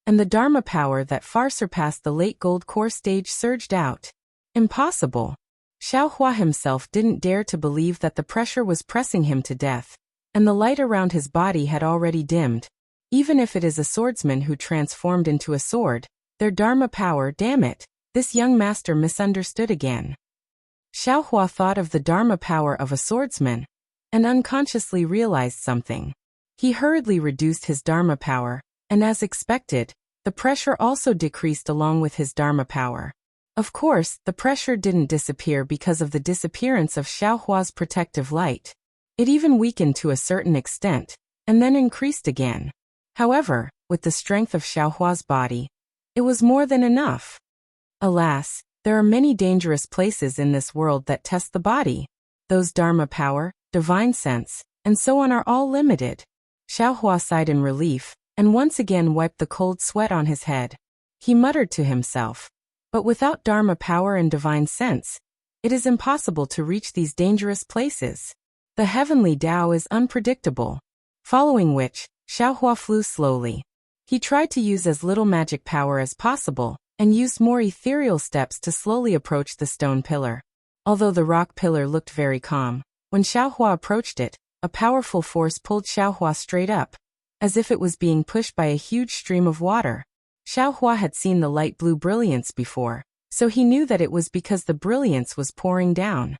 and the Dharma power that far surpassed the late gold core stage surged out. Impossible. Xiao Hua himself didn't dare to believe that the pressure was pressing him to death, and the light around his body had already dimmed. Even if it is a swordsman who transformed into a sword, their Dharma power, damn it, this young master misunderstood again. Xiaohua thought of the Dharma power of a swordsman and unconsciously realized something. He hurriedly reduced his Dharma power, and as expected, the pressure also decreased along with his Dharma power. Of course, the pressure didn't disappear because of the disappearance of Xiaohua's protective light. It even weakened to a certain extent, and then increased again. However, with the strength of Xiaohua's body, it was more than enough. Alas, there are many dangerous places in this world that test the body. Those Dharma power, divine sense, and so on are all limited. Xiaohua sighed in relief, and once again wiped the cold sweat on his head. He muttered to himself, but without Dharma power and divine sense, it is impossible to reach these dangerous places. The heavenly Tao is unpredictable. Following which, Xiaohua flew slowly. He tried to use as little magic power as possible, and used more ethereal steps to slowly approach the stone pillar. Although the rock pillar looked very calm, when Xiaohua approached it, a powerful force pulled Xiaohua straight up, as if it was being pushed by a huge stream of water. Xiaohua had seen the light blue brilliance before, so he knew that it was because the brilliance was pouring down.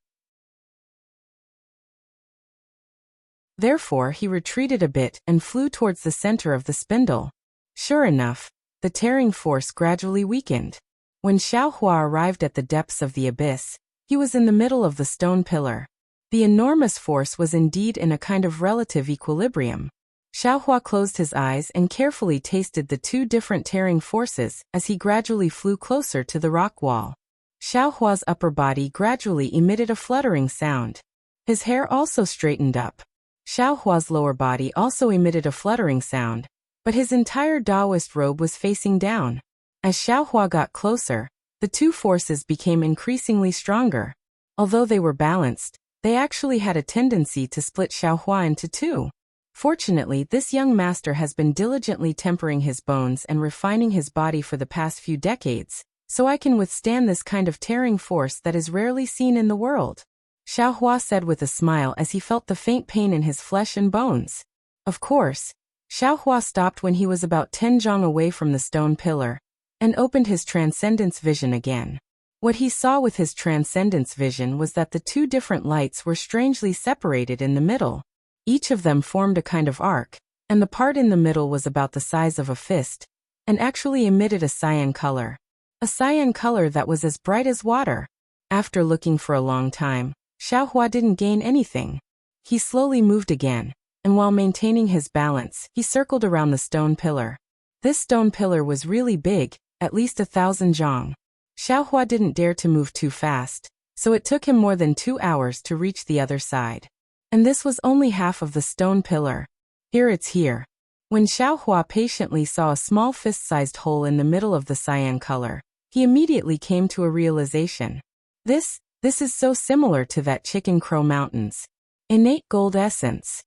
Therefore he retreated a bit and flew towards the center of the spindle. Sure enough, the tearing force gradually weakened. When Xiaohua arrived at the depths of the abyss, he was in the middle of the stone pillar. The enormous force was indeed in a kind of relative equilibrium. Xiaohua closed his eyes and carefully tasted the two different tearing forces as he gradually flew closer to the rock wall. Xiaohua's upper body gradually emitted a fluttering sound. His hair also straightened up. Xiaohua's lower body also emitted a fluttering sound, but his entire Taoist robe was facing down. As Xiaohua got closer, the two forces became increasingly stronger. Although they were balanced, they actually had a tendency to split Xiaohua into two. Fortunately, this young master has been diligently tempering his bones and refining his body for the past few decades, so I can withstand this kind of tearing force that is rarely seen in the world. Xiaohua said with a smile as he felt the faint pain in his flesh and bones. Of course, Xiaohua stopped when he was about 10 zhang away from the stone pillar, and opened his transcendence vision again. What he saw with his transcendence vision was that the two different lights were strangely separated in the middle. Each of them formed a kind of arc, and the part in the middle was about the size of a fist, and actually emitted a cyan color. A cyan color that was as bright as water. After looking for a long time, Xiaohua didn't gain anything. He slowly moved again, and while maintaining his balance, he circled around the stone pillar. This stone pillar was really big, at least 1,000 zhang. Xiaohua didn't dare to move too fast, so it took him more than 2 hours to reach the other side. And this was only half of the stone pillar. It's here. When Xiaohua patiently saw a small fist-sized hole in the middle of the cyan color, he immediately came to a realization. This is so similar to that Chicken Crow Mountains. Innate gold essence.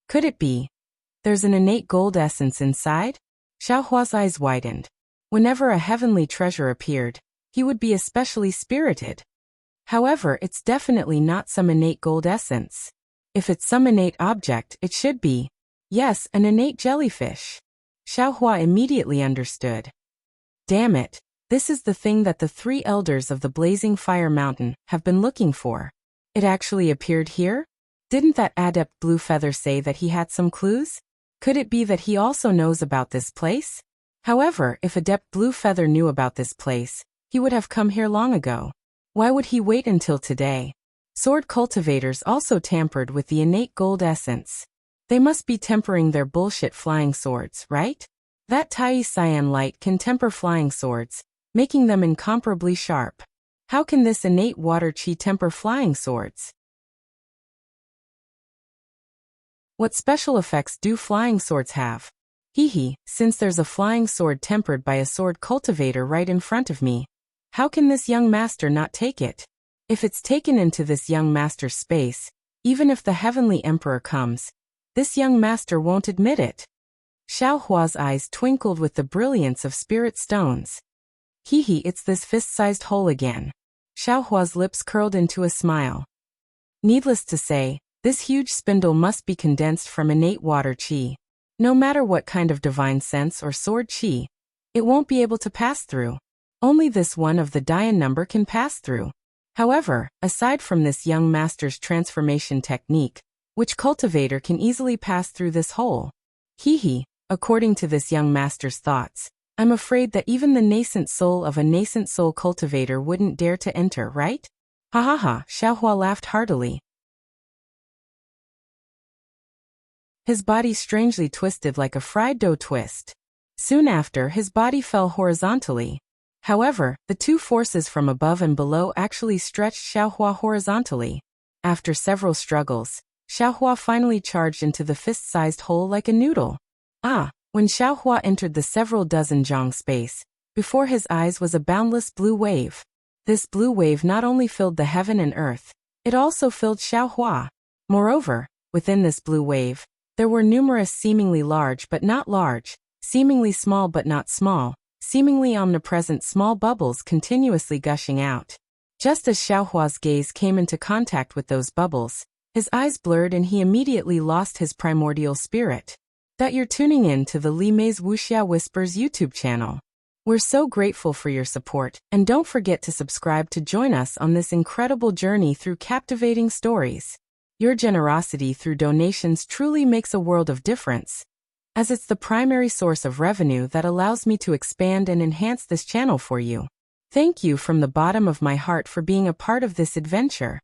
Could it be? There's an innate gold essence inside? Xiaohua's eyes widened. Whenever a heavenly treasure appeared, he would be especially spirited. However, it's definitely not some innate gold essence. If it's some innate object, it should be, yes, an innate jellyfish. Xiaohua immediately understood. Damn it, this is the thing that the 3 elders of the Blazing Fire Mountain have been looking for. It actually appeared here? Didn't that adept Blue Feather say that he had some clues? Could it be that he also knows about this place? However, if Adept Blue Feather knew about this place, he would have come here long ago. Why would he wait until today? Sword cultivators also tampered with the innate gold essence. They must be tempering their bullshit flying swords, right? That Tai Cyan light can temper flying swords, making them incomparably sharp. How can this innate water chi temper flying swords? What special effects do flying swords have? Since there's a flying sword tempered by a sword cultivator right in front of me, how can this young master not take it? If it's taken into this young master's space, even if the heavenly emperor comes, this young master won't admit it. Xiaohua's eyes twinkled with the brilliance of spirit stones. It's this fist-sized hole again. Xiaohua's lips curled into a smile. Needless to say, this huge spindle must be condensed from innate water chi. No matter what kind of divine sense or sword chi, it won't be able to pass through. Only this one of the Dian number can pass through. However, aside from this young master's transformation technique, which cultivator can easily pass through this hole? According to this young master's thoughts, I'm afraid that even the nascent soul of a nascent soul cultivator wouldn't dare to enter, right? Ha ha ha, Xiaohua laughed heartily. His body strangely twisted like a fried dough twist. Soon after, his body fell horizontally. However, the two forces from above and below actually stretched Xiaohua horizontally. After several struggles, Xiaohua finally charged into the fist-sized hole like a noodle. When Xiaohua entered the several dozen zhang space, before his eyes was a boundless blue wave. This blue wave not only filled the heaven and earth, it also filled Xiaohua. Moreover, within this blue wave, there were numerous seemingly large but not large, seemingly small but not small, seemingly omnipresent small bubbles continuously gushing out. Just as Xiaohua's gaze came into contact with those bubbles, his eyes blurred and he immediately lost his primordial spirit. That you're tuning in to the Li Mei's Wuxia Whispers YouTube channel. We're so grateful for your support, and don't forget to subscribe to join us on this incredible journey through captivating stories. Your generosity through donations truly makes a world of difference, as it's the primary source of revenue that allows me to expand and enhance this channel for you. Thank you from the bottom of my heart for being a part of this adventure.